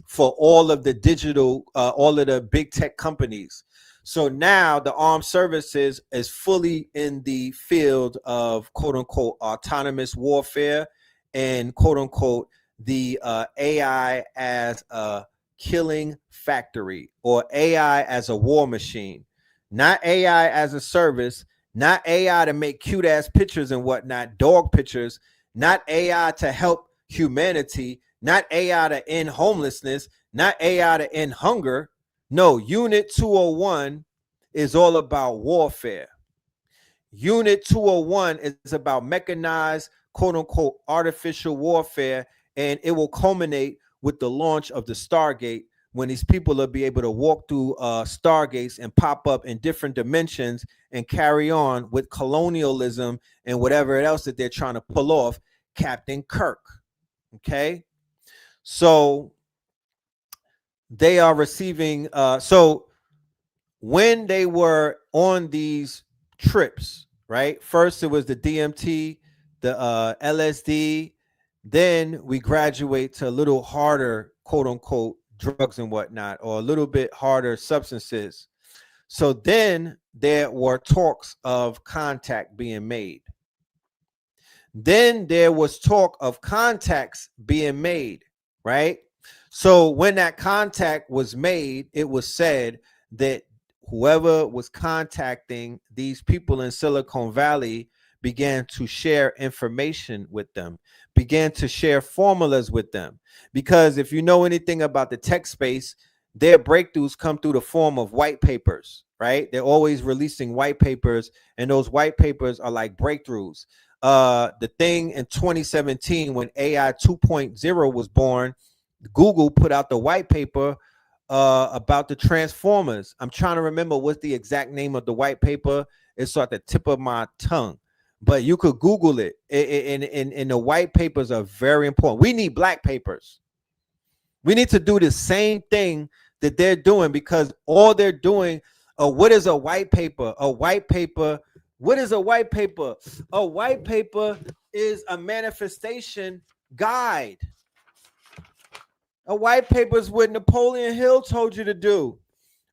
for all of the digital, all of the big tech companies. So now the armed services is fully in the field of quote unquote autonomous warfare and quote unquote the AI as a killing factory or AI as a war machine, not AI as a service, not AI to make cute ass pictures and whatnot, dog pictures, not AI to help humanity, not AI to end homelessness, not AI to end hunger. No, Unit 201 is all about warfare. Unit 201 is about mechanized, quote unquote, artificial warfare, and it will culminate with the launch of the Stargate when these people will be able to walk through Stargates and pop up in different dimensions and carry on with colonialism and whatever else that they're trying to pull off. Captain Kirk. Okay. So they are receiving, so when they were on these trips, right? First, it was the DMT, the LSD. Then we graduate to a little harder, quote unquote, drugs and whatnot, or a little bit harder substances. So then there were talks of contact being made. Then there was talk of contacts being made, right? So when that contact was made, it was said that whoever was contacting these people in Silicon Valley began to share information with them, began to share formulas with them. Because if you know anything about the tech space, their breakthroughs come through the form of white papers, right? They're always releasing white papers, and those white papers are like breakthroughs. The thing in 2017 when AI 2.0 was born, Google put out the white paper about the transformers. I'm trying to remember what's the exact name of the white paper. It's at the tip of my tongue, but you could Google it. And the white papers are very important. We need black papers. We need to do the same thing that they're doing, because all they're doing, what is a white paper? A white paper, what is a white paper? A white paper is a manifestation guide. A white paper is what Napoleon Hill told you to do.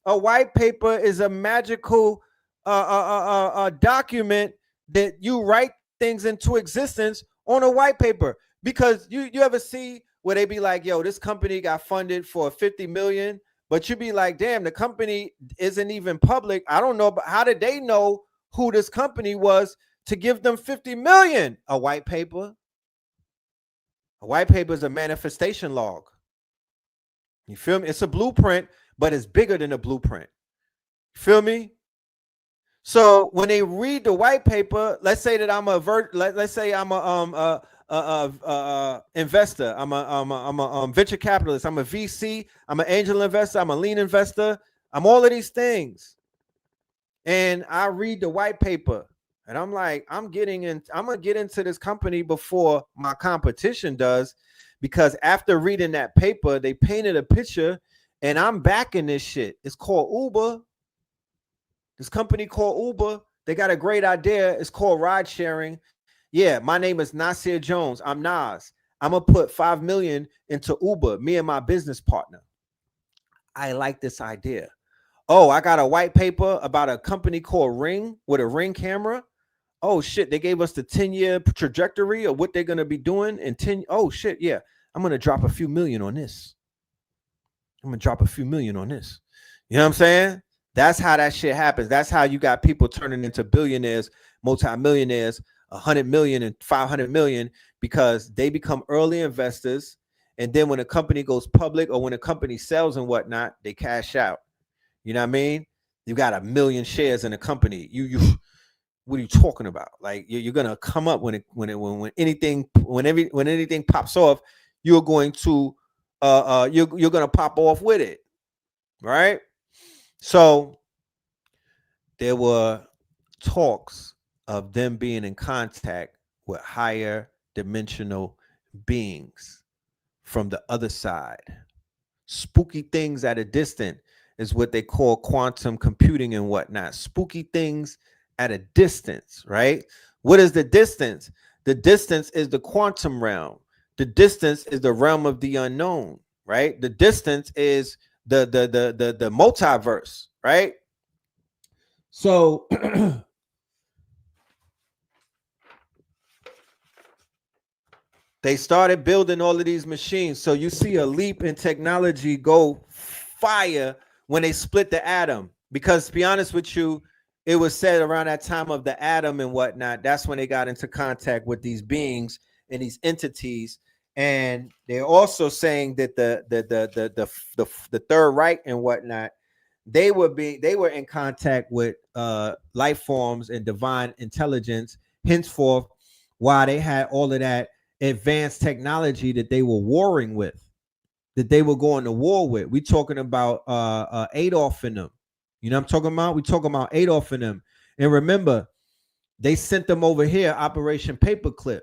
A white paper is a magical document that you write things into existence on a white paper. Because you ever see where they be like, yo, this company got funded for 50 million, but you be like, damn, the company isn't even public. I don't know, but how did they know who this company was to give them 50 million? A white paper. A white paper is a manifestation log. You feel me? It's a blueprint, but it's bigger than a blueprint. You feel me? So when they read the white paper, let's say that I'm a let's say I'm a investor. I'm a venture capitalist. I'm a VC. I'm an angel investor. I'm a lean investor. I'm all of these things. And I read the white paper, and I'm like, I'm gonna get into this company before my competition does, because after reading that paper, they painted a picture, and I'm backing this shit. It's called Uber. This company called Uber, they got a great idea. It's called ride sharing. Yeah, my name is Nasir Jones. I'm Nas. I'm gonna put 5 million into Uber, me and my business partner. I like this idea. Oh, I got a white paper about a company called Ring with a Ring camera. Oh shit, they gave us the 10-year trajectory of what they're gonna be doing in 10. Oh shit, yeah. I'm gonna drop a few million on this. I'm gonna drop a few million on this. You know what I'm saying? That's how that shit happens. That's how you got people turning into billionaires, multimillionaires, 100 million and 500 million, because they become early investors. And then when a company goes public or when a company sells and whatnot, they cash out. You know what I mean? You got 1 million shares in a company. You what are you talking about? Like you're gonna come up when anything pops off, you're going to you're gonna pop off with it, right? So there were talks of them being in contact with higher dimensional beings from the other side, spooky things at a distance. is what they call quantum computing and whatnot. Spooky things at a distance, right? What is the distance? The distance is the quantum realm. The distance is the realm of the unknown, right? The distance is the multiverse, right? So they started building all of these machines. So you see a leap in technology go fire when they split the atom. Because to be honest with you, it was said around that time of the atom and whatnot, that's when they got into contact with these beings and these entities. And they're also saying that the Third Reich and whatnot, they were in contact with life forms and divine intelligence. Henceforth, why they had all of that advanced technology that they were warring with, that they were going to war with. We talking about Adolf and them. You know what I'm talking about? We talking about Adolf and them. And remember, they sent them over here, Operation Paperclip.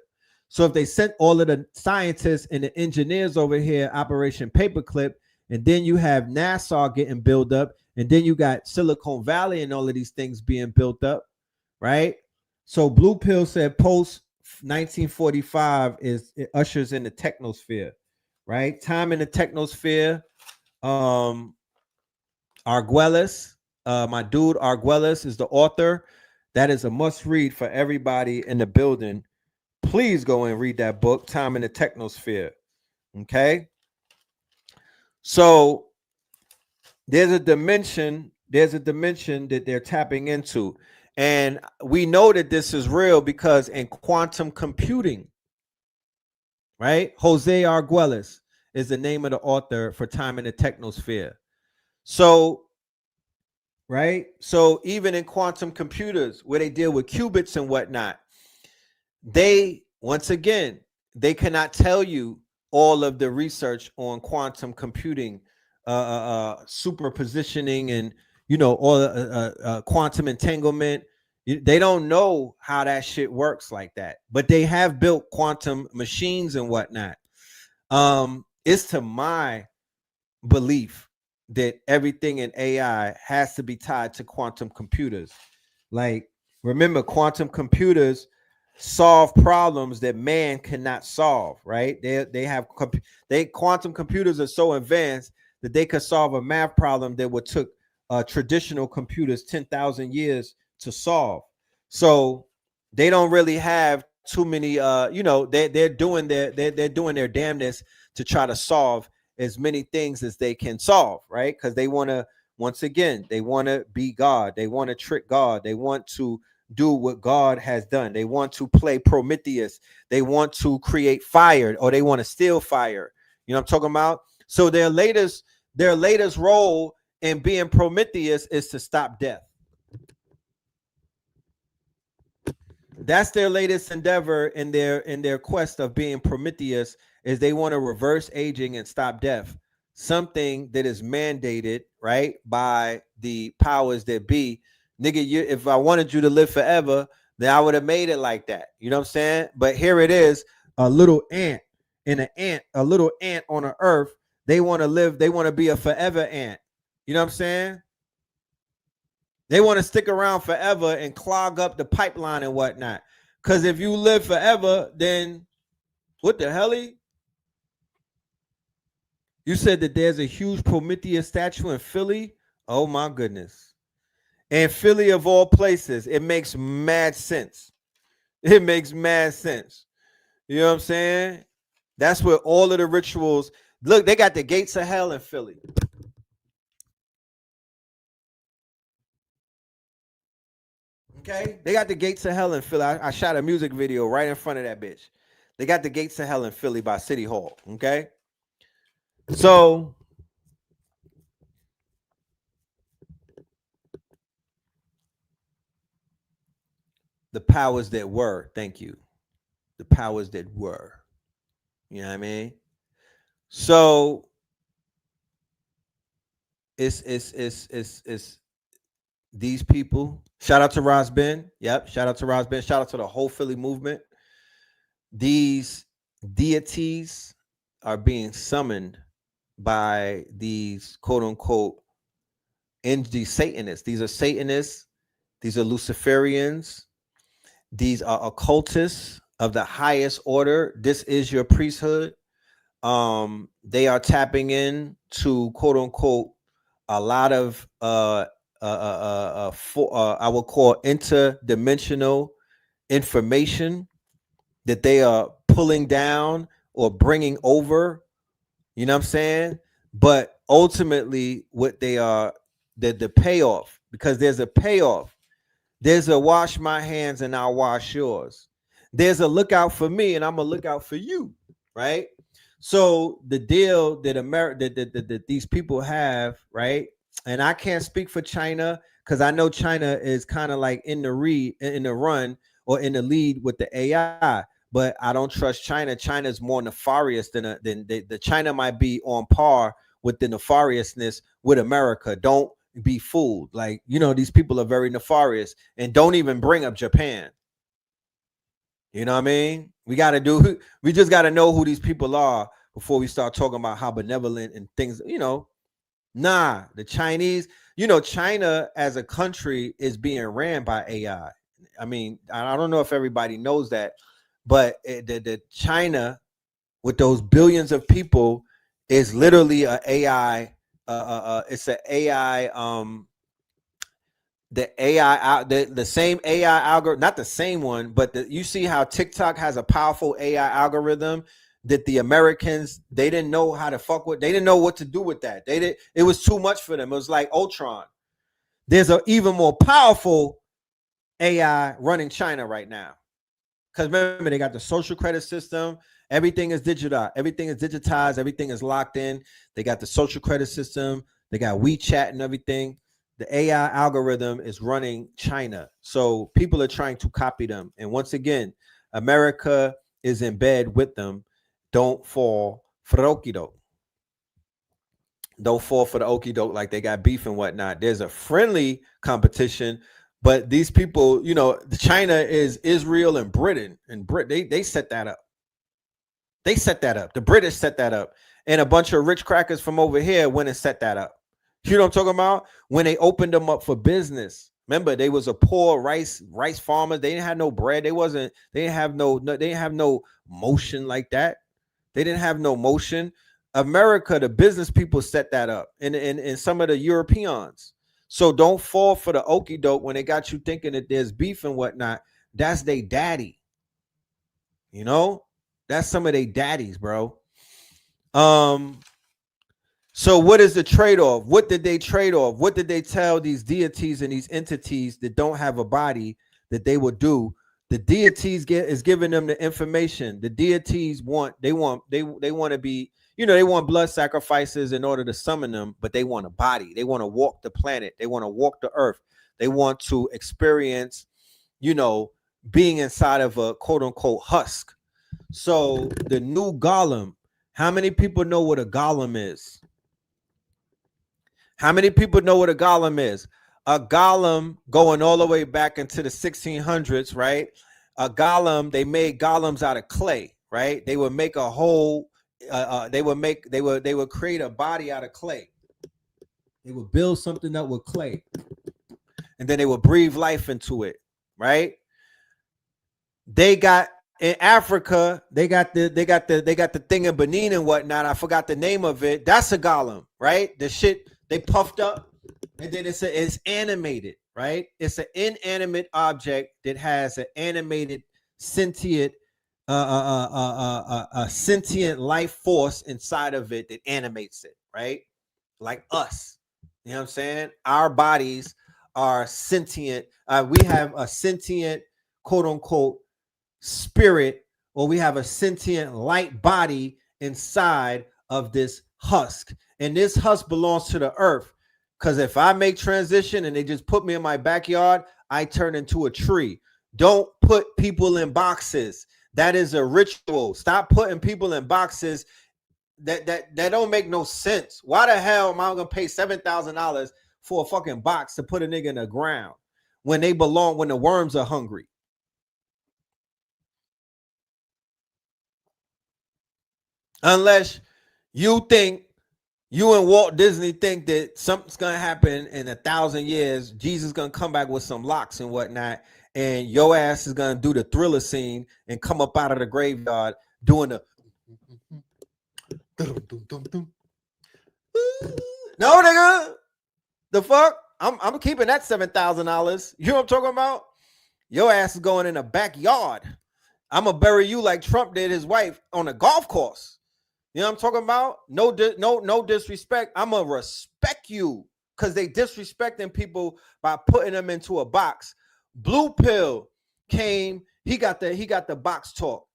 So if they sent all of the scientists and the engineers over here, Operation Paperclip, and then you have NASA getting built up, and then you got Silicon Valley and all of these things being built up, right? So Blue Pill said post 1945 it ushers in the technosphere, right? Time in the technosphere. Arguelles, my dude Arguelles is the author. That is a must read for everybody in the building. Please go and read that book, Time in the Technosphere. Okay. So there's a dimension that they're tapping into. And we know that this is real because in quantum computing, right? Jose Arguelles is the name of the author for Time in the Technosphere. So, right? So even in quantum computers where they deal with qubits and whatnot, they, once again, they cannot tell you all of the research on quantum computing, superpositioning, and all quantum entanglement. They don't know how that shit works like that, but they have built quantum machines and whatnot. It's to my belief that everything in AI has to be tied to quantum computers. Like, remember, quantum computers solve problems that man cannot solve, right? Quantum computers are so advanced that they could solve a math problem that would took traditional computers 10,000 years to solve. So they don't really have too many they're doing their damnness to try to solve as many things as they can solve, right? Because they want to, once again, they want to be God. They want to trick God. They want to do what God has done. They want to play Prometheus. They want to create fire, or they want to steal fire. You know what I'm talking about? So their latest role in being Prometheus is to stop death. That's their latest endeavor in their quest of being Prometheus, is they want to reverse aging and stop death. Something that is mandated, right, by the powers that be. Nigga, if I wanted you to live forever, then I would have made it like that. You know what I'm saying? But here it is, a little ant a little ant on the earth. They want to live, they want to be a forever ant. You know what I'm saying? They want to stick around forever and clog up the pipeline and whatnot. Because if you live forever, then what the hell? You said that there's a huge Prometheus statue in Philly. Oh my goodness. And Philly of all places, it makes mad sense. It makes mad sense. You know what I'm saying? That's where all of the rituals, look, they got the gates of hell in Philly. Okay, they got the gates of hell in Philly. I shot a music video right in front of that bitch. They got the gates of hell in Philly by City Hall. Okay, so the powers that were, thank you, the powers that were. You know what I mean? So it's these people. Shout out to Ross Ben. Yep. Shout out to Ross Ben. Shout out to the whole Philly movement. These deities are being summoned by these quote unquote in these Satanists. These are Satanists. These are Luciferians. These are occultists of the highest order. This is your priesthood. They are tapping in to quote unquote a lot of I will call interdimensional information that they are pulling down or bringing over. You know what I'm saying? But ultimately, what they are, the payoff, because there's a payoff. There's a wash my hands and I'll wash yours. There's a look out for me and I'm gonna look out for you, right? So the deal that America that these people have, right? And I can't speak for China because I know China is kind of like in the run or in the lead with the AI, but I don't trust China. China is more nefarious than the China might be on par with the nefariousness with America. Don't be fooled. Like, you know, these people are very nefarious, and don't even bring up Japan. You know what I mean? We just got to know who these people are before we start talking about how benevolent and things, you know. Nah, the Chinese, you know, China as a country is being ran by AI. I mean, I don't know if everybody knows that, but the China with those billions of people is literally a AI. It's an AI. The AI, the same AI algorithm, not the same one, but you see how TikTok has a powerful AI algorithm that the Americans, they didn't know how to fuck with. They didn't know what to do with that. It was too much for them. It was like Ultron. There's an even more powerful AI running China right now. Because remember, they got the social credit system. Everything is digital. Everything is digitized. Everything is locked in. They got the social credit system. They got WeChat and everything. The AI algorithm is running China. So people are trying to copy them. And once again, America is in bed with them. Don't fall for the okie doke. Don't fall for the okie doke like they got beef and whatnot. There's a friendly competition, but these people, you know, China is Israel and Britain, and they set that up. They set that up. The British set that up, and a bunch of rich crackers from over here went and set that up. You know what I'm talking about? When they opened them up for business. Remember, they was a poor rice farmer. They didn't have no bread. They didn't have they didn't have no motion like that. They didn't have no motion. America, the business people set that up, and some of the Europeans. So don't fall for the okie doke when they got you thinking that there's beef and whatnot. That's their daddy. You know, that's some of their daddies, bro. Um, so what is the trade-off? What did they trade off? What did they tell these deities and these entities that don't have a body that they will do? The deities is giving them the information. The deities they want to be, you know, they want blood sacrifices in order to summon them, but they want a body. They want to walk the planet. They want to walk the earth. They want to experience, you know, being inside of a quote unquote husk. So the new golem, how many people know what a golem is? How many people know what a golem is? A golem, going all the way back into the 1600s, right? A golem, they made golems out of clay, right? They would make a whole, they would create a body out of clay. They would build something up with clay, and then they would breathe life into it, right? They got in Africa, they got the thing in Benin and whatnot. I forgot the name of it. That's a golem, right? The shit they puffed up, and then it's animated, right? It's an inanimate object that has an animated sentient a sentient life force inside of it that animates it, right? Like us. You know what I'm saying? Our bodies are sentient. We have a sentient, quote unquote, spirit, or we have a sentient light body inside of this husk. And this husk belongs to the earth. Because if I make transition and they just put me in my backyard, I turn into a tree. Don't put people in boxes. That is a ritual. Stop putting people in boxes that don't make no sense. Why the hell am I gonna pay $7,000 for a fucking box to put a nigga in the ground when they belong, when the worms are hungry? Unless you think You and Walt Disney think that something's gonna happen in 1,000 years. Jesus gonna come back with some locks and whatnot, and your ass is gonna do the Thriller scene and come up out of the graveyard doing the. No, nigga. The fuck? I'm keeping that $7,000. You know what I'm talking about? Your ass is going in the backyard. I'm gonna bury you like Trump did his wife on a golf course. You know what I'm talking about? No disrespect. I'm gonna respect you because they disrespecting people by putting them into a box. Blue Pill came. He got the box talk.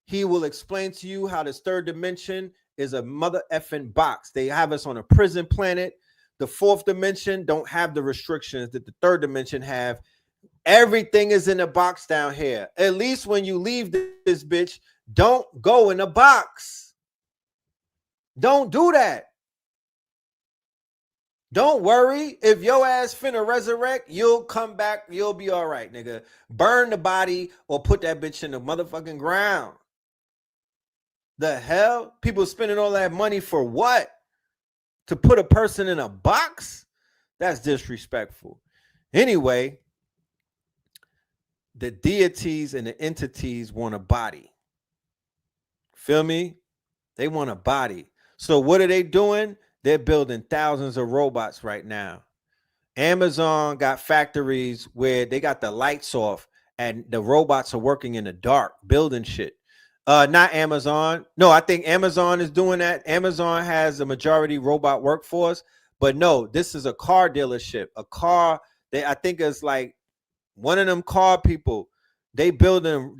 He will explain to you how this third dimension is a mother effing box. They have us on a prison planet. The fourth dimension don't have the restrictions that the third dimension have. Everything is in a box down here. At least when you leave this bitch, don't go in a box. Don't do that. Don't worry. If your ass finna resurrect, you'll come back. You'll be all right, nigga. Burn the body or put that bitch in the motherfucking ground. The hell? People spending all that money for what? To put a person in a box? That's disrespectful. Anyway, the deities and the entities want a body. Feel me? They want a body. So what are they doing? They're building thousands of robots right now. Amazon got factories where they got the lights off and the robots are working in the dark, building shit. Not Amazon. No, I think Amazon is doing that. Amazon has a majority robot workforce, but no, this is a car dealership. A car, I think it's like one of them car people. They building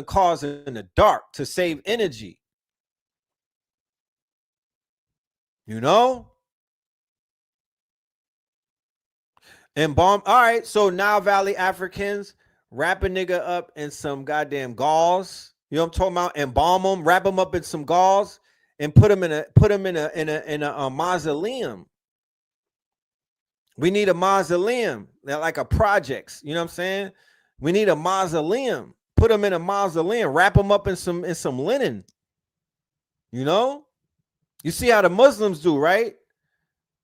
cars in the dark to save energy. You know? Embalm. All right, so Nile Valley Africans wrap a nigga up in some goddamn gauze. You know what I'm talking about? Embalm them, wrap them up in some gauze, and put them in a mausoleum. We need a mausoleum. They're like a projects. You know what I'm saying? We need a mausoleum. Put them in a mausoleum. Wrap them up in some linen. You know? You see how the Muslims do, right?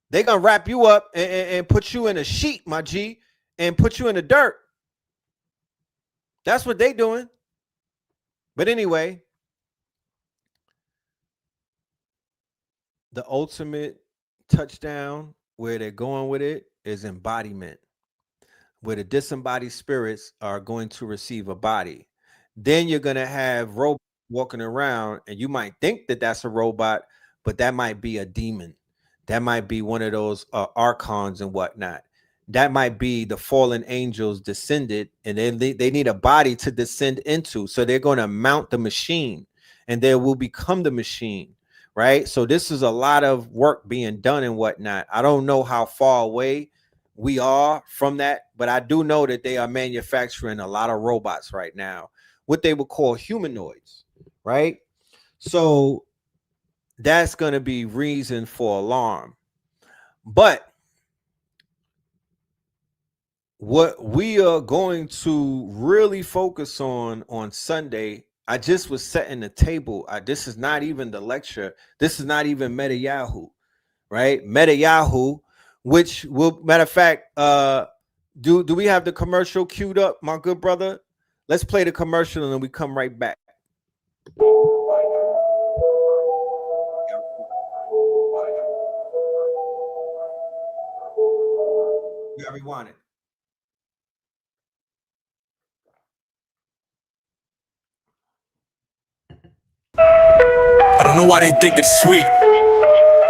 They're gonna wrap you up and put you in a sheet, my G, and put you in the dirt. That's what they doing. But anyway, the ultimate touchdown where they're going with it is embodiment, where the disembodied spirits are going to receive a body. Then you're going to have robots walking around, and you might think that that's a robot, but that might be a demon. That might be one of those archons and whatnot. That might be the fallen angels descended, and then they need a body to descend into. So they're going to mount the machine, and they will become the machine, right? So this is a lot of work being done and whatnot. I don't know how far away we are from that, but I do know that they are manufacturing a lot of robots right now, what they would call humanoids, right? So that's going to be reason for alarm. But what we are going to really focus on Sunday, I just was setting the table. This is not even the lecture. This is not even Meta Yahoo, right? Meta Yahoo, which will, matter of fact, do we have the commercial queued up, my good brother? Let's play the commercial and then we come right back. You gotta rewind it. I don't know why they think it's sweet.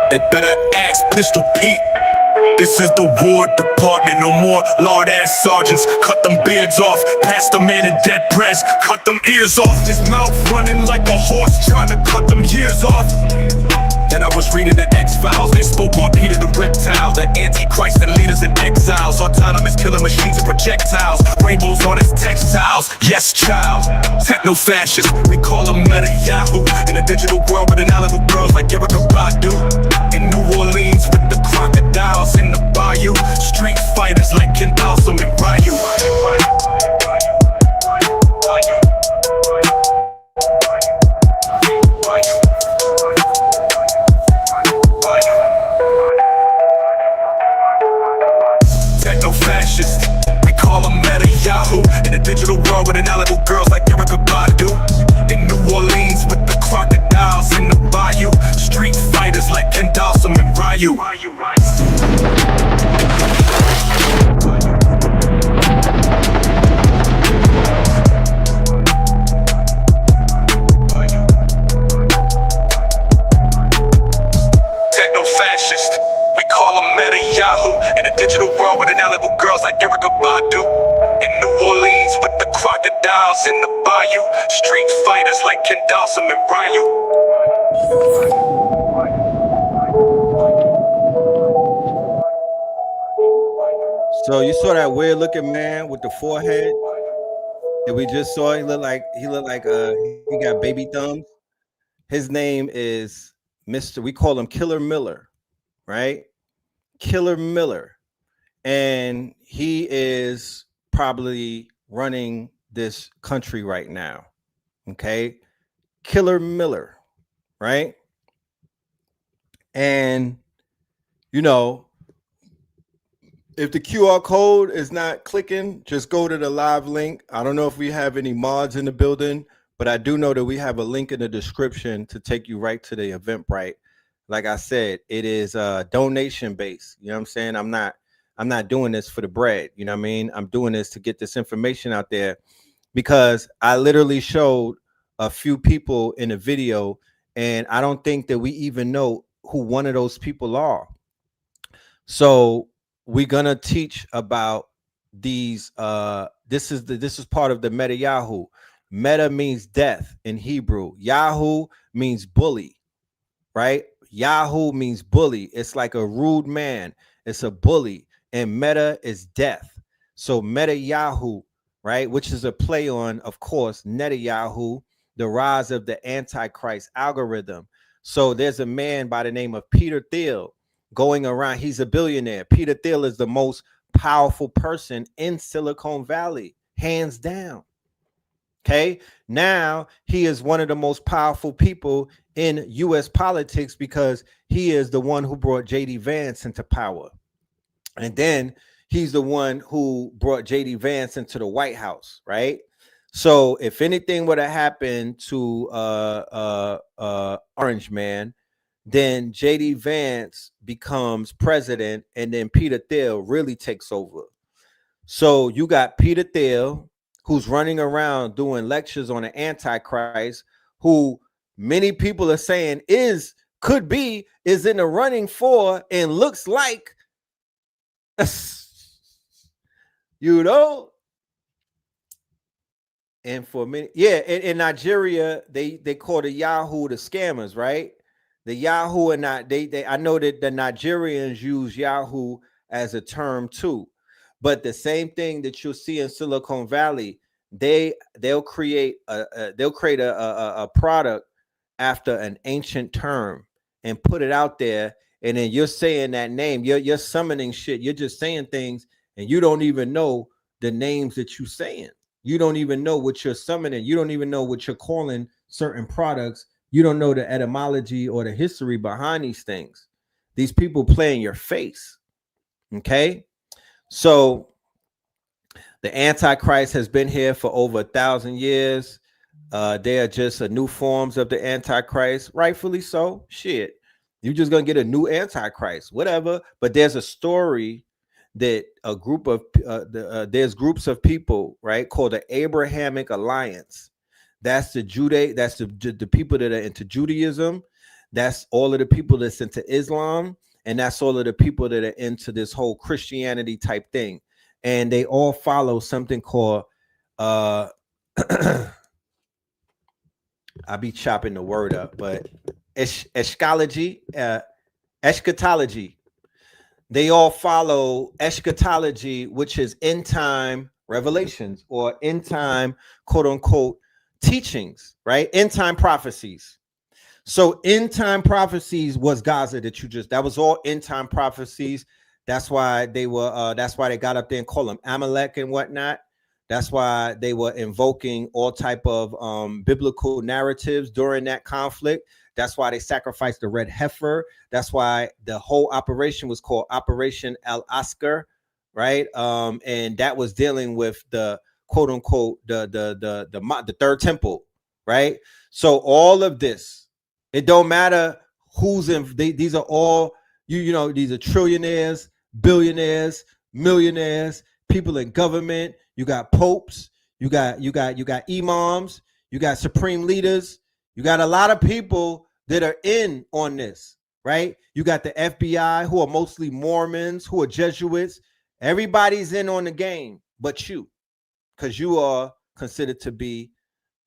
They better ask Pistol Pete. This is the War Department, no more lord-ass sergeants. Cut them beards off, pass the man in dead press. Cut them ears off, his mouth running like a horse, trying to cut them years off. Then I was reading the X-Files. They spoke on Peter the Reptile, the Antichrist and leaders in exiles. Autonomous killer machines and projectiles, rainbows on his textiles. Yes, child, techno-fascist, we call them Meta Yahoo. In a digital world with an island of girls like Erica Badu. In New Orleans with the crocodiles in the bayou. Street fighters like Ken Awesome and Ryu. you. Techno-fascist, we call them Meta Yahoo. In a digital world with ineligible girls like Erica Badu. In New Orleans with the crocodiles in the bayou. Street fighters like Ken Dawson and Ryu. So you saw that weird looking man with the forehead that we just saw. He looked like he got baby thumbs. His name is Mr. We call him Killer Miller, right? Killer Miller. And he is probably running this country right now. Okay. Killer Miller, right? And you know, if the QR code is not clicking, just go to the live link. I don't know if we have any mods in the building, but I do know that we have a link in the description to take you right to the Eventbrite. Like I said, it is donation based. You know what I'm saying? I'm not doing this for the bread. You know what I mean? I'm doing this to get this information out there because I literally showed a few people in a video, and I don't think that we even know who one of those people are. So we're gonna teach about these. This is part of the Meta Yahoo. Meta means death in Hebrew. Yahoo means bully, right? Yahoo means bully. It's like a rude man. It's a bully, and Meta is death. So Meta Yahoo, right? Which is a play on, of course, Netanyahu, the rise of the Antichrist algorithm. So there's a man by the name of Peter Thiel going around. He's a billionaire. Peter Thiel is the most powerful person in Silicon Valley, hands down. Okay, now he is one of the most powerful people in U.S. politics because he is the one who brought J.D. Vance into power. And then he's the one who brought J.D. Vance into the White House, right? So if anything would have happened to Orange Man, then J.D. Vance becomes president, and then Peter Thiel really takes over. So you got Peter Thiel, who's running around doing lectures on the Antichrist, who many people are saying is in the running for and looks like, you know. And for many, yeah, in Nigeria, they call the Yahoo the scammers, right? The Yahoo and not they I know that the Nigerians use Yahoo as a term too, but the same thing that you'll see in Silicon Valley, they'll create a product after an ancient term and put it out there, and then you're saying that name, you're summoning shit, you're just saying things, and you don't even know the names that you're saying. You don't even know what you're summoning. You don't even know what you're calling certain products. You don't know the etymology or the history behind these things. These people play in your face. Okay. So the Antichrist has been here for over 1,000 years. They are just a new forms of the Antichrist, rightfully so. Shit. You're just going to get a new Antichrist, whatever. But there's a story that a group of there's groups of people, right, called the Abrahamic Alliance. That's that's the people that are into Judaism. That's all of the people that's into Islam, and that's all of the people that are into this whole Christianity type thing. And they all follow something called I be chopping the word up, but eschatology. They all follow eschatology, which is end time revelations or end time, quote unquote, teachings, right? End time prophecies. So end time prophecies was Gaza that was all end time prophecies. That's why they were, that's why they got up there and called them Amalek and whatnot. That's why they were invoking all type of biblical narratives during that conflict. That's why they sacrificed the red heifer. That's why the whole operation was called Operation Al Askar, right? And that was dealing with the quote unquote the third temple, right? So all of this, it don't matter who's in. These are all, You know, these are trillionaires, billionaires, millionaires, people in government. You got popes, you got imams, you got supreme leaders, you got a lot of people that are in on this, right? You got the FBI, who are mostly Mormons, who are Jesuits. Everybody's in on the game but you, because you are considered to be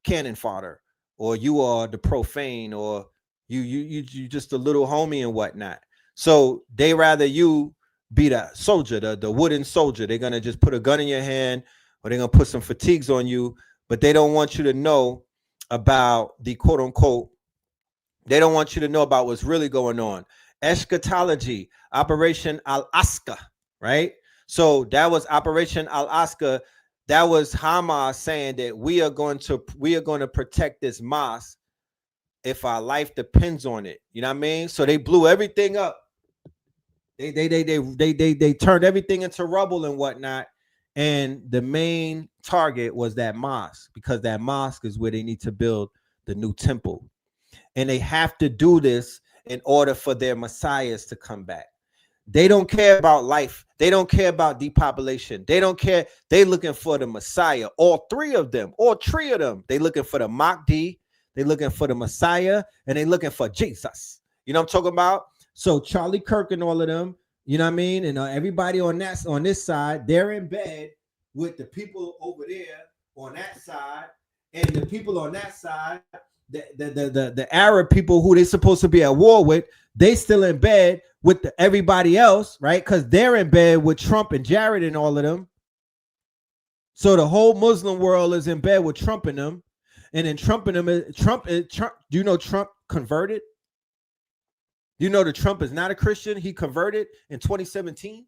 cannon fodder, or you are the profane, or you just a little homie and whatnot. So they rather you be the soldier, the wooden soldier. They're gonna just put a gun in your hand, or they're gonna put some fatigues on you, but they don't want you to know about the quote unquote. They don't want you to know about what's really going on. Eschatology, Operation Al-Aqsa, right? So that was Operation Al-Aqsa. That was Hamas saying that we are going to protect this mosque if our life depends on it. You know what I mean? So they blew everything up. They turned everything into rubble and whatnot. And the main target was that mosque, because that mosque is where they need to build the new temple. And they have to do this in order for their messiahs to come back. They don't care about life. They don't care about depopulation. They don't care. They looking for the Messiah. All three of them. They looking for the Mahdi. They looking for the Messiah, and they looking for Jesus. You know what I'm talking about? So Charlie Kirk and all of them, you know what I mean? And everybody on this side, they're in bed with the people over there on that side, and the people on that side, the Arab people who they supposed to be at war with, they still in bed with everybody else, right? Because they're in bed with Trump and Jared and all of them. So the whole Muslim world is in bed with Trump and them. And then Trump and them, Trump. Do you know Trump converted? Do you know that Trump is not a Christian? He converted in 2017,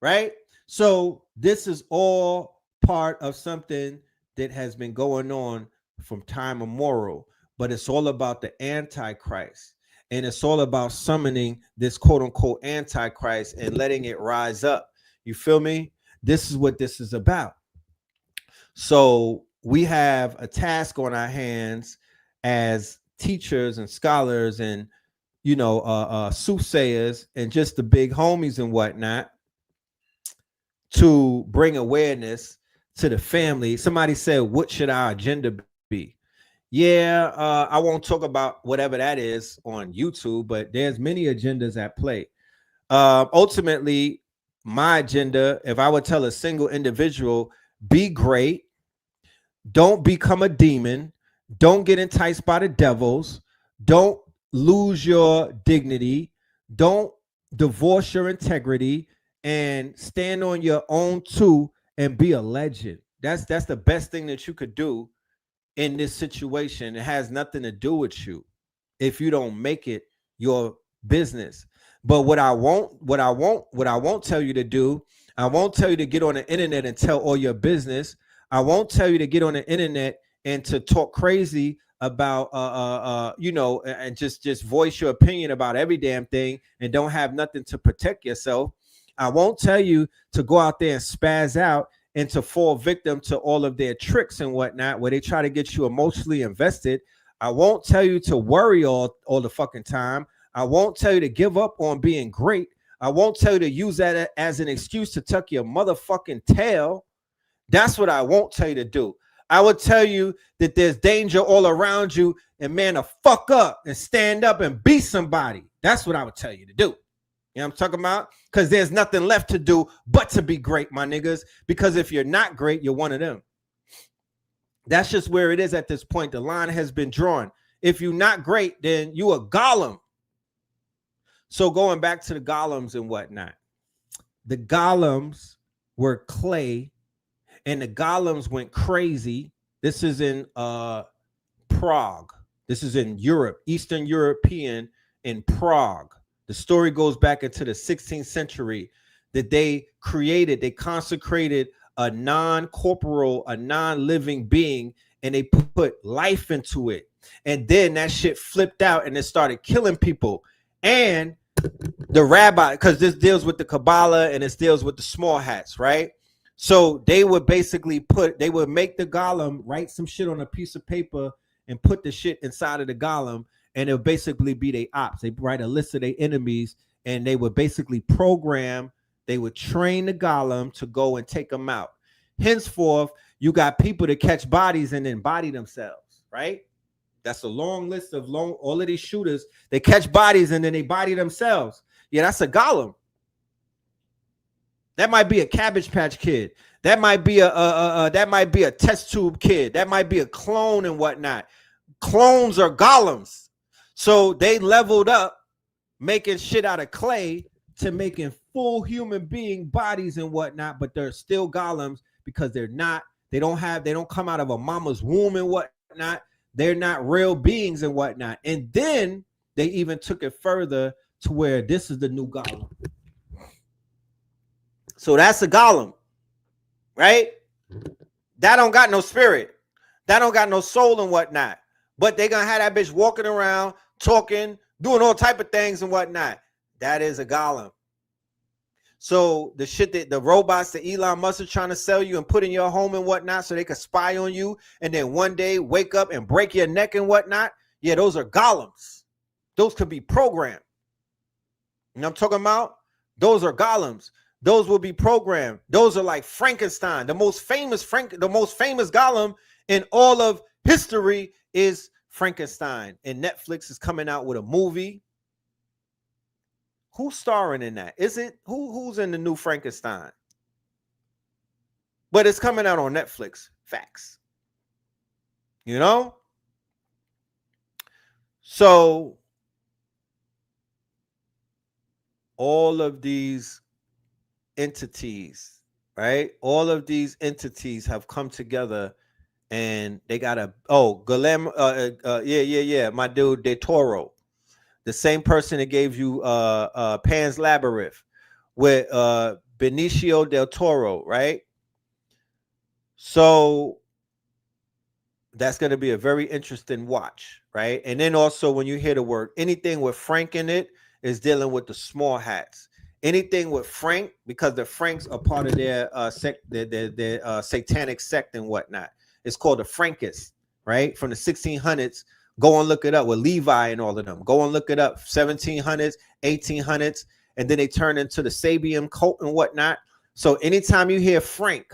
right? So this is all part of something that has been going on from time immemorial, but it's all about the Antichrist. And it's all about summoning this quote unquote Antichrist and letting it rise up. You feel me? This is what this is about. So we have a task on our hands as teachers and scholars and, you know, soothsayers and just the big homies and whatnot, to bring awareness to the family. Somebody said, what should our agenda be? Yeah, I won't talk about whatever that is on YouTube, but there's many agendas at play. Ultimately, my agenda, if I would tell a single individual, be great, don't become a demon, don't get enticed by the devils, don't lose your dignity, don't divorce your integrity, and stand on your own too and be a legend. That's the best thing that you could do in this situation. It has nothing to do with you if you don't make it your business. But what I won't tell you to do, I won't tell you to get on the internet and tell all your business. I won't tell you to get on the internet and to talk crazy about you know, and just voice your opinion about every damn thing and don't have nothing to protect yourself. I won't tell you to go out there and spaz out and to fall victim to all of their tricks and whatnot, where they try to get you emotionally invested. I won't tell you to worry all the fucking time. I won't tell you to give up on being great. I won't tell you to use that as an excuse to tuck your motherfucking tail. That's what I won't tell you to do. I would tell you that there's danger all around you, and man, to fuck up and stand up and be somebody. That's what I would tell you to do. You know what I'm talking about? Because there's nothing left to do but to be great, my niggas. Because if you're not great, you're one of them. That's just where it is at this point. The line has been drawn. If you're not great, then you a golem. So going back to the golems and whatnot, the golems were clay, and the golems went crazy. This is in Prague. This is in Europe, Eastern European in Prague. The story goes back into the 16th century that they consecrated a non-corporeal, a non-living being, and they put life into it. And then that shit flipped out and it started killing people. And the rabbi, because this deals with the Kabbalah and this deals with the small hats, right? So they would basically they would make the golem write some shit on a piece of paper and put the shit inside of the golem. and it would basically be their ops. They write a list of their enemies, and they would basically program. They would train the golem to go and take them out. Henceforth, you got people to catch bodies and then body themselves, right? That's a long list of all of these shooters. They catch bodies and then they body themselves. Yeah, that's a golem. That might be a Cabbage Patch Kid. That might be a test tube kid. That might be a clone and whatnot. Clones are golems. So they leveled up making shit out of clay to making full human being bodies and whatnot, but they're still golems because they don't come out of a mama's womb and whatnot. They're not real beings and whatnot. And then they even took it further to where this is the new golem. So that's a golem, right? That don't got no spirit. That don't got no soul and whatnot. But they gonna have that bitch walking around, talking, doing all type of things and whatnot. That is a golem. So the shit that the robots that Elon Musk is trying to sell you and put in your home and whatnot so they can spy on you and then one day wake up and break your neck and whatnot. Yeah, those are golems. Those could be programmed. You know what I'm talking about? Those are golems. Those will be programmed. Those are like Frankenstein. The most famous golem in all of history is Frankenstein. And Netflix is coming out with a movie. Who's starring in that? Is it who's in the new Frankenstein? But it's coming out on Netflix. Facts. You know? So all of these entities, right? All of these entities have come together and they got Guillermo, my dude De Toro, the same person that gave you Pan's Labyrinth with Benicio del Toro, right? So that's going to be a very interesting watch, right? And then also when you hear the word anything with Frank in it is dealing with the small hats. Anything with Frank, because the Franks are part of their satanic sect and whatnot. It's called the Frankists, right? From the 1600s. Go and look it up with Levi and all of them. Go and look it up. 1700s, 1800s, and then they turn into the Sabian cult and whatnot. So anytime you hear Frank,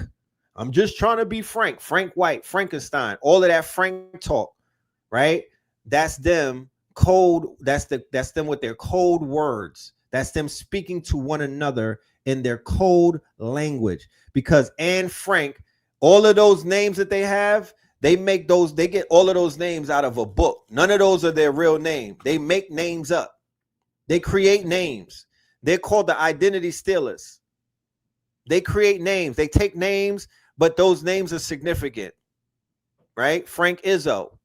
I'm just trying to be Frank, Frank White, Frankenstein, all of that Frank talk, right? That's them code. That's them with their code words. That's them speaking to one another in their code language. Because Anne Frank, all of those names that they have, they get all of those names out of a book. None of those are their real name. They make names up. They create names. They're called the identity stealers. They create names. They take names, but those names are significant, right? Frank Izzo.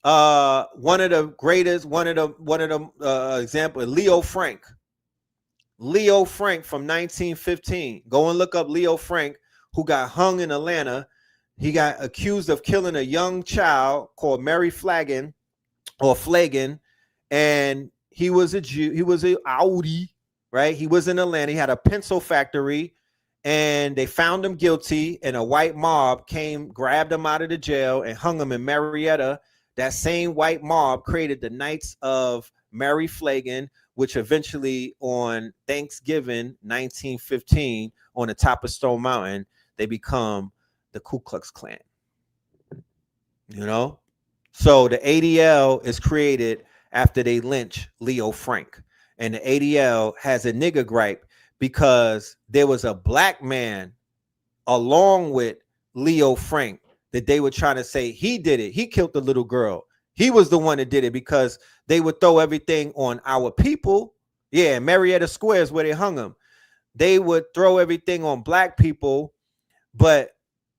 One of the greatest, example, Leo Frank. Leo Frank from 1915. Go and look up Leo Frank, who got hung in Atlanta. He got accused of killing a young child called Mary Flagon, and he was a Jew. He was a Audi, right? He was in Atlanta. He had a pencil factory, and they found him guilty, and a white mob came, grabbed him out of the jail, and hung him in Marietta. That same white mob created the Knights of Mary Flagon, which eventually on Thanksgiving 1915 on the top of Stone Mountain, they become the Ku Klux Klan. You know? So the ADL is created after they lynch Leo Frank. And the ADL has a nigger gripe because there was a black man along with Leo Frank that they were trying to say he did it. He killed the little girl. He was the one that did it because they would throw everything on our people. Yeah, Marietta Square is where they hung him. They would throw everything on black people, but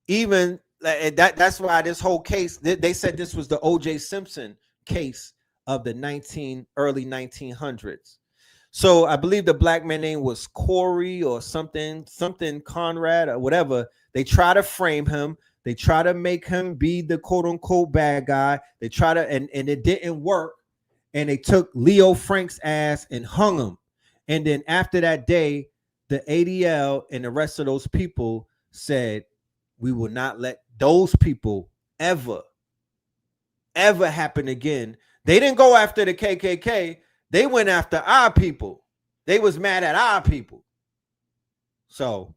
even that's why this whole case, they said this was the O.J. Simpson case of the early 1900s. So I believe the black man name was Corey or something Conrad or whatever. They try to frame him. They try to make him be the quote unquote bad guy. They try to, and it didn't work. And they took Leo Frank's ass and hung him. And then after that day, the ADL and the rest of those people said, we will not let those people ever happen again. They didn't go after the KKK. They went after our people. They was mad at our people. So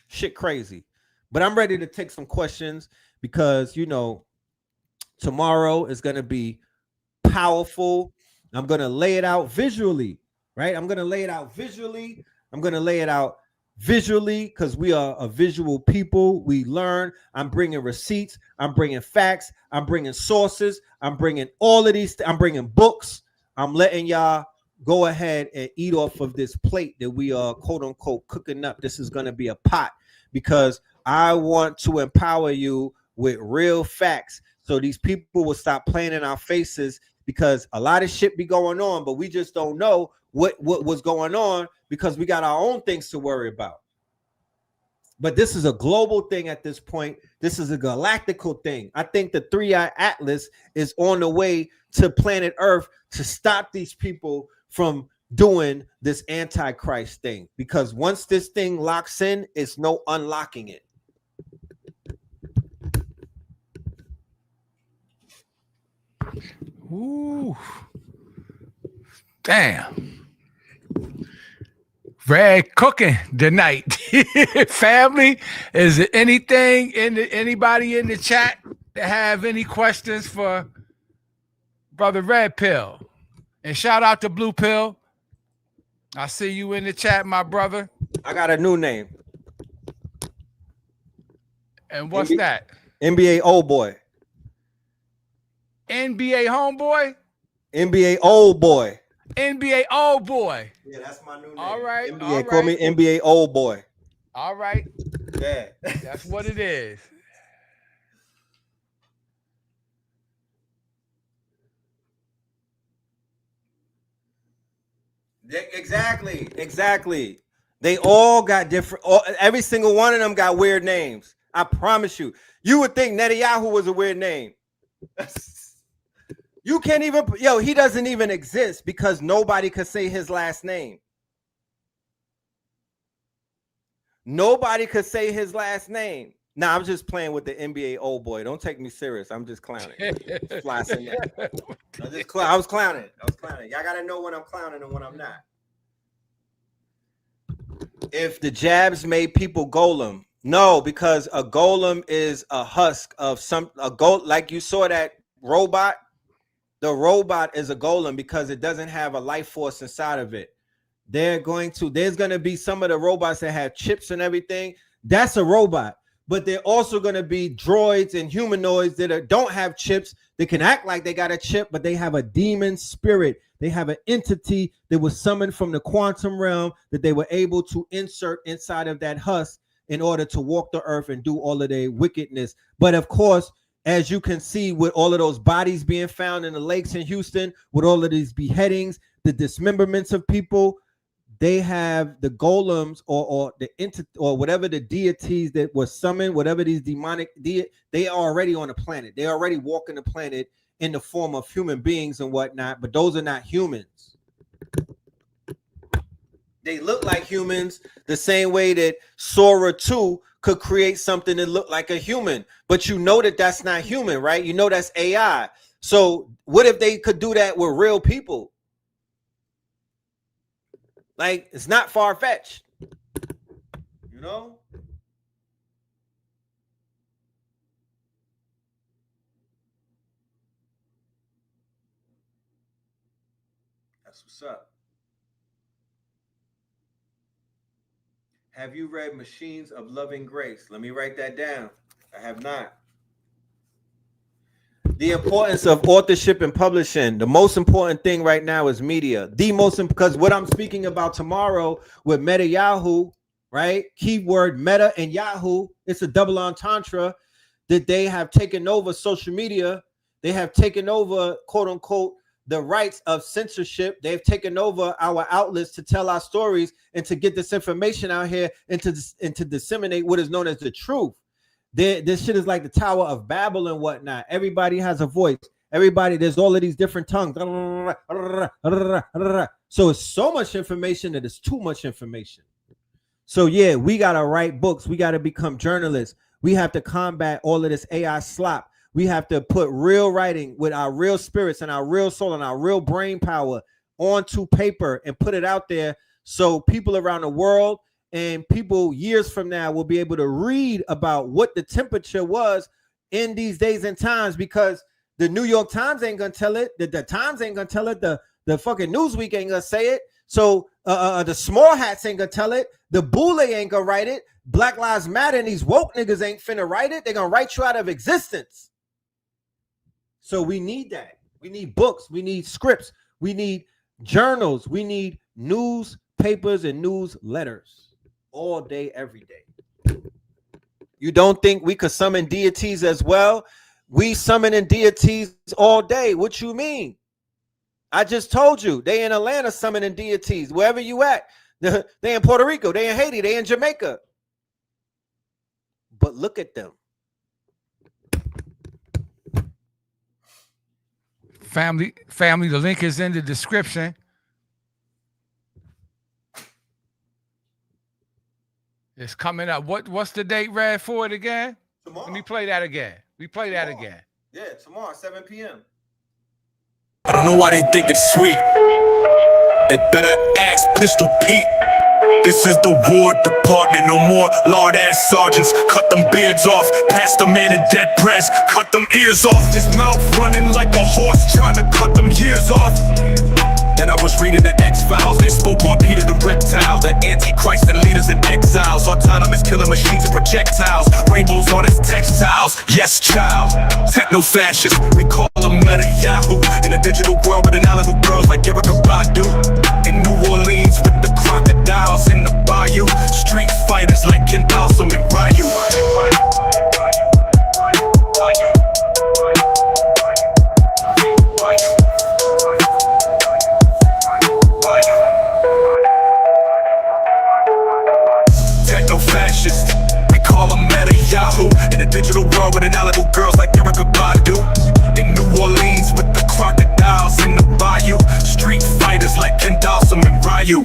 shit crazy. But I'm ready to take some questions because, you know, tomorrow is going to be powerful. I'm going to lay it out visually, right? I'm going to lay it out visually because we are a visual people. We learn. I'm bringing receipts. I'm bringing facts. I'm bringing sources. I'm bringing all of these. I'm bringing books. I'm letting y'all go ahead and eat off of this plate that we are quote unquote cooking up. This is going to be a pot because I want to empower you with real facts. So these people will stop playing in our faces because a lot of shit be going on, but we just don't know what was going on because we got our own things to worry about. But this is a global thing at this point. This is a galactical thing. I think the 3-Eye Atlas is on the way to planet Earth to stop these people from doing this Antichrist thing. Because once this thing locks in, it's no unlocking it. Ooh. Damn. Red cooking tonight. Family, is there anything anybody in the chat that have any questions for Brother Red Pill? And shout out to Blue Pill. I see you in the chat, my brother. I got a new name. And what's that? NBA old boy. NBA homeboy? NBA old boy. NBA old boy. Yeah, that's my new name. All right. NBA, all call right. me NBA old boy. All right. Yeah. That's what it is. Exactly. They all got different. Every single one of them got weird names. I promise you. You would think Netanyahu was a weird name. You can't even. He doesn't even exist because nobody could say his last name. Nobody could say his last name. Nah, I'm just playing with the NBA old boy. Don't take me serious. I'm just clowning. I was clowning. Y'all gotta know when I'm clowning and when I'm not. If the jabs made people golem, no, because a golem is a husk of like you saw that robot. The robot is a golem because it doesn't have a life force inside of it. There's going to be some of the robots that have chips and everything. That's a robot. But they're also going to be droids and humanoids that don't have chips. They can act like they got a chip, but they have a demon spirit. They have an entity that was summoned from the quantum realm that they were able to insert inside of that husk in order to walk the earth and do all of their wickedness. But of course, as you can see, with all of those bodies being found in the lakes in Houston, with all of these beheadings, the dismemberments of people, they have the golems or the or whatever the deities that were summoned, whatever these demonic they are already on the planet. They already walking the planet in the form of human beings and whatnot, but those are not humans. They look like humans the same way that Sora 2 could create something that looked like a human, but you know that that's not human, right? You know that's AI. So what if they could do that with real people? Like, it's not far-fetched, you know? That's what's up. Have you read Machines of Loving Grace? Let me write that down. I have not. The importance of authorship and publishing. The most important thing right now is media. Because what I'm speaking about tomorrow with Meta Yahoo, right? Keyword Meta and Yahoo. It's a double entendre that they have taken over social media. They have taken over, quote unquote, the rights of censorship. They've taken over our outlets to tell our stories and to get this information out here and to disseminate what is known as the truth. This shit is like the Tower of Babel and whatnot. Everybody has a voice. There's all of these different tongues. So it's so much information that it's too much information. So yeah, we gotta write books. We gotta become journalists. We have to combat all of this AI slop. We have to put real writing with our real spirits and our real soul and our real brain power onto paper and put it out there so people around the world and people years from now will be able to read about what the temperature was in these days and times, because the New York Times ain't gonna tell it, the Times ain't gonna tell it, the fucking Newsweek ain't gonna say it, so the small hats ain't gonna tell it, the Boule ain't gonna write it, Black Lives Matter and these woke niggas ain't finna write it. They're gonna write you out of existence. So we need that. We need books, we need scripts, we need journals, we need newspapers and newsletters all day, every day. You don't think we could summon deities as well? We summoning deities all day. What you mean? I just told you they in Atlanta summoning deities. Wherever you at, they in Puerto Rico, they in Haiti, they in Jamaica. But look at them. Family, the link is in the description. It's coming up. What's the date, Red, for it again? Tomorrow. Let me play that again. We play that again. Yeah, tomorrow, 7 p.m. I don't know why they think it's sweet. They better ask Pistol Pete. This is the War Department, no more lord-ass sergeants. Cut them beards off, pass the man in dead press. Cut them ears off, his mouth running like a horse, trying to cut them years off. And I was reading the X-Files, they spoke on Peter the Reptile, the Antichrist and leaders in exiles, autonomous killer machines and projectiles, rainbows on his textiles, yes child. Techno-fascist, we call them meta Yahoo. In a digital world with an island of girls like Erica Badu. In New Orleans with the crocodiles in the bayou. Street fighters like Ken Balsam and Ryu. Techno-fascist, we call them meta Yahoo. In a digital world with an island of girls like Erica Badu. In New Orleans with the crocodiles in the bayou. Street fighters like Ken Balsam and Ryu.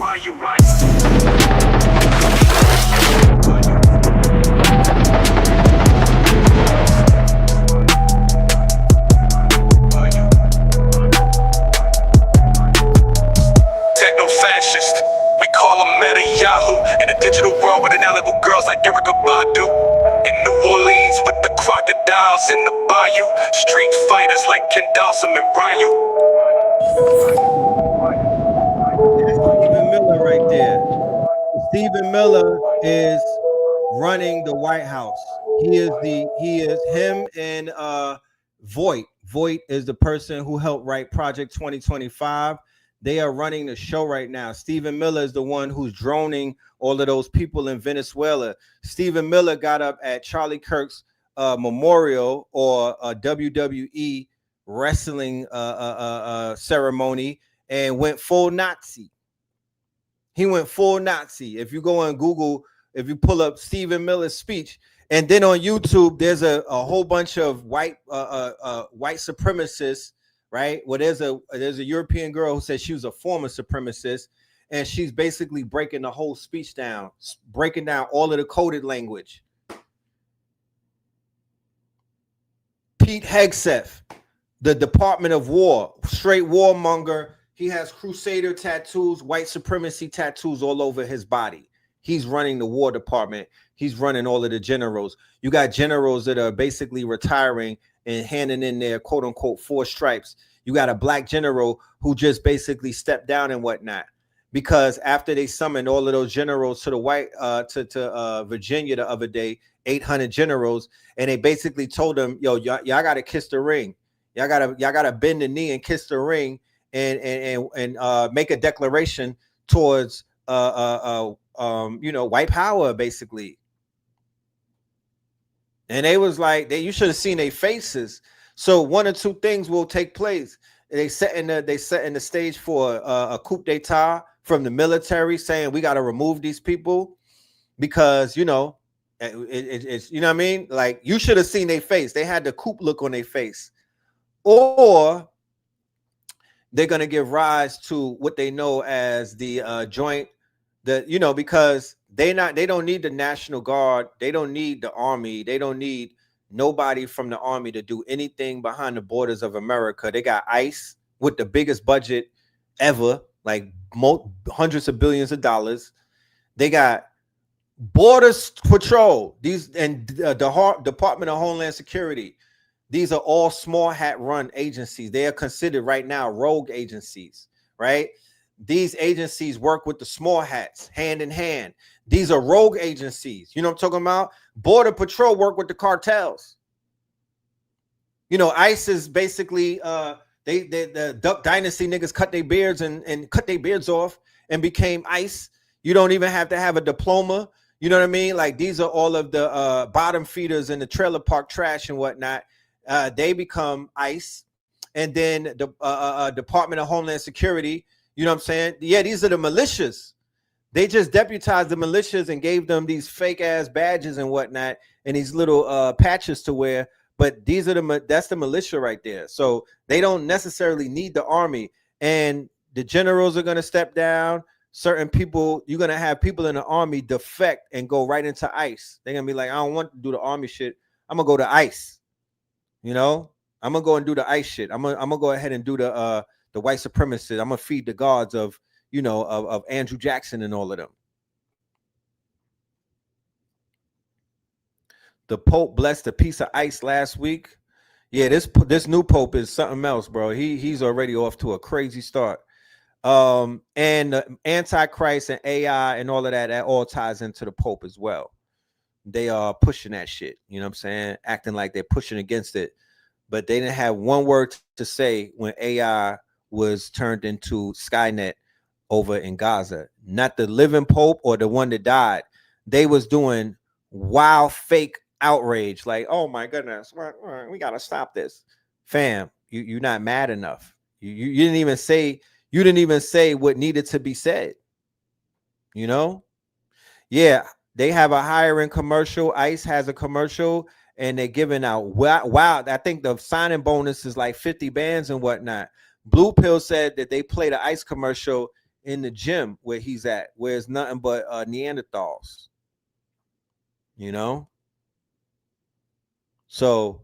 Techno-fascist, we call them meta Yahoo. In a digital world with an island of girls like Erica Badu. In New Orleans with the crocodiles in the bayou. Street fighters like Ken Balsam and Ryu. Stephen Miller right there. Stephen Miller is running the White House. He is him and Voight. Voight is the person who helped write Project 2025. They are running the show right now. Stephen Miller is the one who's droning all of those people in Venezuela. Stephen Miller got up at Charlie Kirk's memorial or a WWE wrestling ceremony and went full Nazi. He went full Nazi. If you go on Google, if you pull up Stephen Miller's speech, and then on YouTube, there's a whole bunch of white supremacists, right? Well, there's a European girl who says she was a former supremacist, and she's basically breaking the whole speech down, breaking down all of the coded language. Pete Hegseth, the Department of War, straight warmonger. He has crusader tattoos, white supremacy tattoos all over his body. He's running the War Department. He's running all of the generals. You got generals that are basically retiring and handing in their quote unquote 4 stripes. You got a black general who just basically stepped down and whatnot, because after they summoned all of those generals to the Virginia the other day, 800 generals, and they basically told them, yo, y'all got to kiss the ring. Y'all gotta bend the knee and kiss the ring and make a declaration towards white power, basically. And they was like, you should have seen their faces. So one or two things will take place. They set in the stage for a coup d'etat from the military, saying we got to remove these people because it's you know what I mean. Like, you should have seen their face. They had the coup look on their face, or they're gonna give rise to what they know as the joint. Because they don't need the National Guard, they don't need the army, they don't need nobody from the army to do anything behind the borders of America. They got ICE with the biggest budget ever, like hundreds of billions of dollars. They got Border Patrol, these and the Department of Homeland Security. These are all small hat run agencies. They are considered right now rogue agencies, right? These agencies work with the small hats hand in hand. These are rogue agencies. You know what I'm talking about? Border Patrol work with the cartels. You know, ICE is basically the Duck Dynasty niggas cut their beards and cut their beards off and became ICE. You don't even have to have a diploma. You know what I mean? Like, these are all of the bottom feeders in the trailer park trash and whatnot. They become ICE. And then the Department of Homeland Security, you know what I'm saying? Yeah, these are the militias. They just deputized the militias and gave them these fake ass badges and whatnot and these little patches to wear. But these are that's the militia right there. So they don't necessarily need the army. And the generals are going to step down. Certain people, you're going to have people in the army defect and go right into ICE. They're going to be like, I don't want to do the army shit. I'm going to go to ICE. You know, I'm going to go and do the ICE shit. I'm going to go ahead and do the white supremacists. I'm going to feed the gods of, you know, of Andrew Jackson and all of them. The Pope blessed a piece of ice last week. Yeah, this new Pope is something else, bro. He's already off to a crazy start. And Antichrist and AI and all of that all ties into the Pope as well. They are pushing that shit, you know what I'm saying? Acting like they're pushing against it. But they didn't have one word to say when AI was turned into Skynet over in Gaza. Not the living Pope or the one that died. They was doing wild fake outrage, like, oh my goodness, we gotta stop this. Fam, you're not mad enough. You didn't even say what needed to be said. You know? Yeah, they have a hiring commercial. ICE has a commercial, and they're giving out wow. I think the signing bonus is like 50 bands and whatnot. Blue Pill said that they played an ICE commercial in the gym where he's at, where it's nothing but Neanderthals. You know? So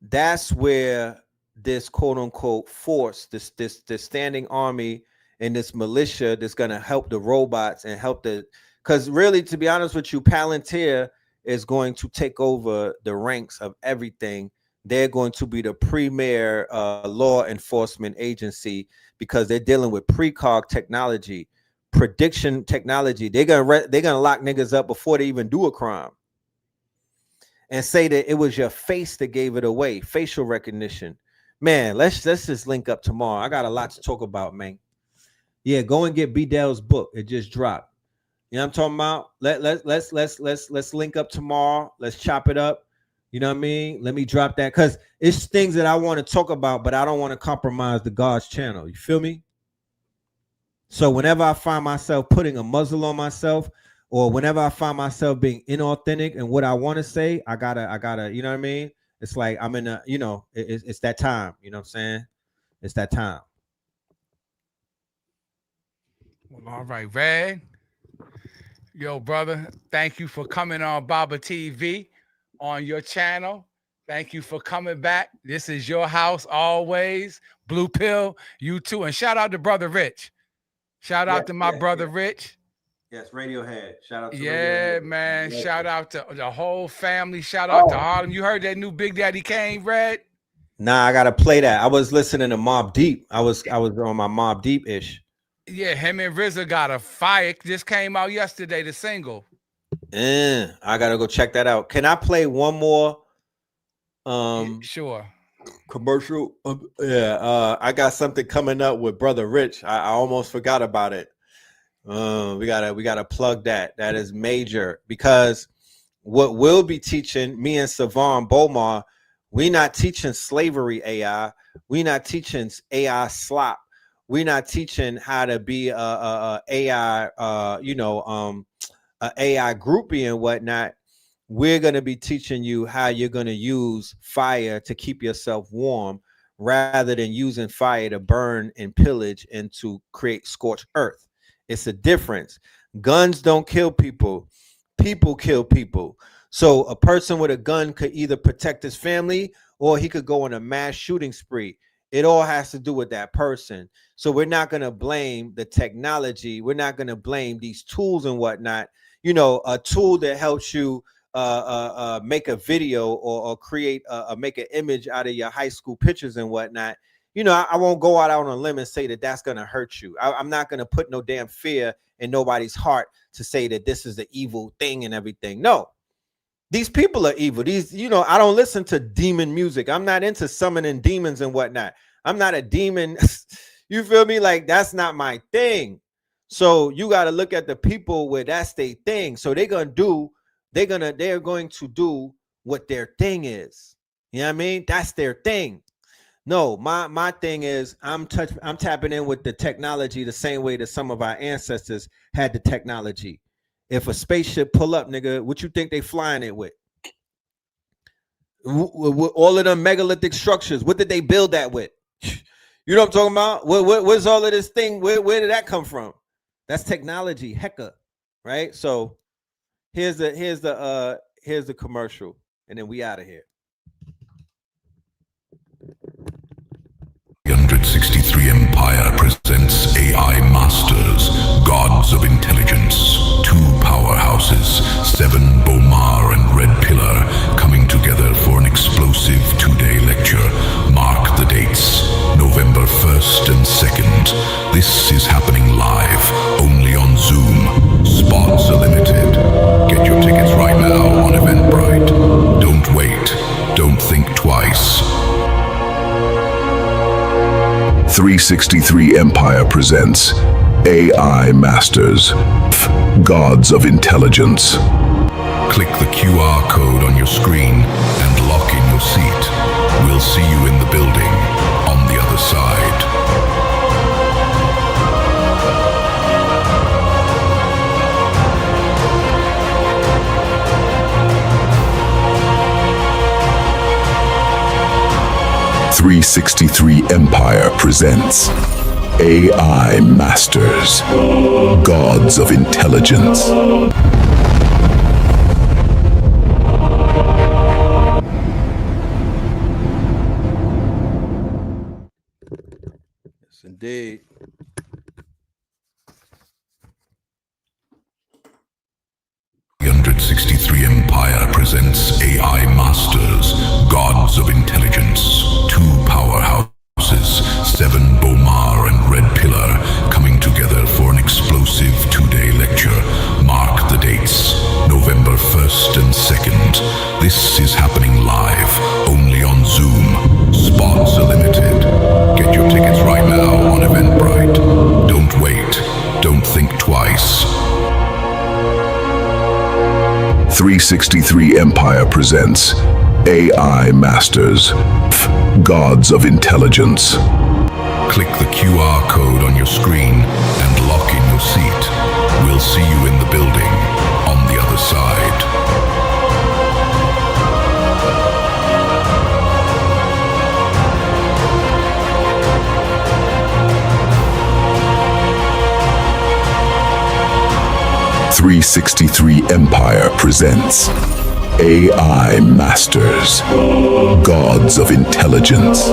that's where this quote unquote force, this standing army and this militia that's gonna help the robots and help because really, to be honest with you, Palantir is going to take over the ranks of everything. They're going to be the premier law enforcement agency because they're dealing with precog technology, prediction technology. They're gonna lock niggas up before they even do a crime. And say that it was your face that gave it away, facial recognition. Man, let's just link up tomorrow. I got a lot to talk about, man. Yeah, go and get B Dell's book. It just dropped. You know what I'm talking about? Let's link up tomorrow. Let's chop it up. You know what I mean? Let me drop that because it's things that I want to talk about, but I don't want to compromise the God's channel. You feel me? So whenever I find myself putting a muzzle on myself, or whenever I find myself being inauthentic and what I want to say, I gotta, you know what I mean? It's like I'm in a, you know, it's that time. You know what I'm saying? It's that time. Well, all right, Red. Yo, brother, thank you for coming on Baba TV on your channel. Thank you for coming back. This is your house always. Blue Pill, you too. And shout out to Brother Rich. Shout out to my brother Rich. Yes, Radiohead. Shout out to Yeah, Radiohead. man. Shout out to the whole family. Shout out to Harlem. You heard that new Big Daddy Kane, Red? Nah, I gotta play that. I was listening to Mobb Deep. I was on my Mobb Deep ish. Yeah, him and RZA got a fire. Just came out yesterday, the single. I gotta go check that out. Can I play one more? Sure. Commercial. I got something coming up with Brother Rich. I almost forgot about it. We gotta plug that. That is major because what we'll be teaching, me and Savon Bomar, we not teaching slavery AI. We not teaching AI slop. We not teaching how to be a AI, a AI groupie and whatnot. We're gonna be teaching you how you're gonna use fire to keep yourself warm, rather than using fire to burn and pillage and to create scorched earth. It's a difference. Guns don't kill people. People kill people. So a person with a gun could either protect his family or he could go on a mass shooting spree. It all has to do with that person. So we're not going to blame the technology. We're not going to blame these tools and whatnot. You know, a tool that helps you make a video or create make an image out of your high school pictures and whatnot. You know, I won't go out on a limb and say that that's going to hurt you. I'm not going to put no damn fear in nobody's heart to say that this is the evil thing and everything. No, these people are evil. These, you know, I don't listen to demon music. I'm not into summoning demons and whatnot. I'm not a demon. You feel me? Like, that's not my thing. So you got to look at the people where that's their thing. So they're going to do what their thing is. You know what I mean? That's their thing. No, my thing is I'm tapping in with the technology the same way that some of our ancestors had the technology. If a spaceship pull up, nigga, what you think they flying it with? All of them megalithic structures, what did they build that with? You know what I'm talking about? Where's all of this thing? Where did that come from? That's technology, hecka, right? So here's the commercial, and then we out of here. 363 Empire presents AI Masters, Gods of Intelligence. 2 powerhouses, 7 Bomar and Red Pillar, coming together for an explosive 2-day lecture. Mark the dates, November 1st and 2nd. This is happening live, only on Zoom. Spots are limited. Get your tickets right now on Eventbrite. Don't wait. Don't think twice. 363 Empire presents AI Masters, Gods of Intelligence. Click the QR code on your screen and lock in your seat. We'll see you in the building on the other side. .363 Empire presents AI Masters, Gods of Intelligence. Yes, indeed. .363 Empire presents AI Masters, Gods of Intelligence. 2 powerhouses, 7 Bomar and Red Pillar, coming together for an explosive 2-day lecture. Mark the dates, November 1st and 2nd. This is happening live, only on Zoom. Spots are limited. Get your tickets right now on Eventbrite. Don't wait. Don't think twice. 363 Empire presents AI Masters, Gods of Intelligence. Click the QR code on your screen and lock in your seat. We'll see you in the building on the other side. .363 Empire presents AI Masters, Gods of Intelligence.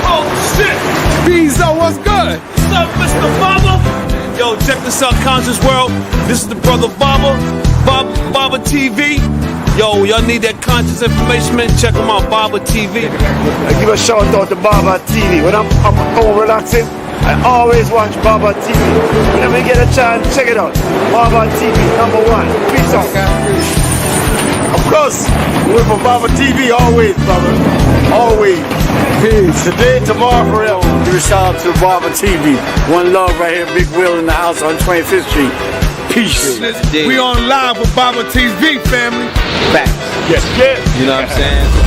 Oh shit! Bezo, what's good? What's up, Mr. Baba? Yo, check this out, Conscious World. This is the brother Baba, Baba TV. Yo, y'all need that conscious information, man? Check them out, Baba TV. I give a shout out to Baba TV. When I'm home relaxing, I always watch Baba TV. Whenever you get a chance, check it out. Baba TV, #1. Peace out. Of course, we're for Baba TV always, brother. Always. Peace. Today, tomorrow, forever. Give a shout out to Baba TV. One love right here, Big Will in the house on 25th Street. Peace. We on live with Baba TV, family. Facts. Yes, yes. You know what I'm saying?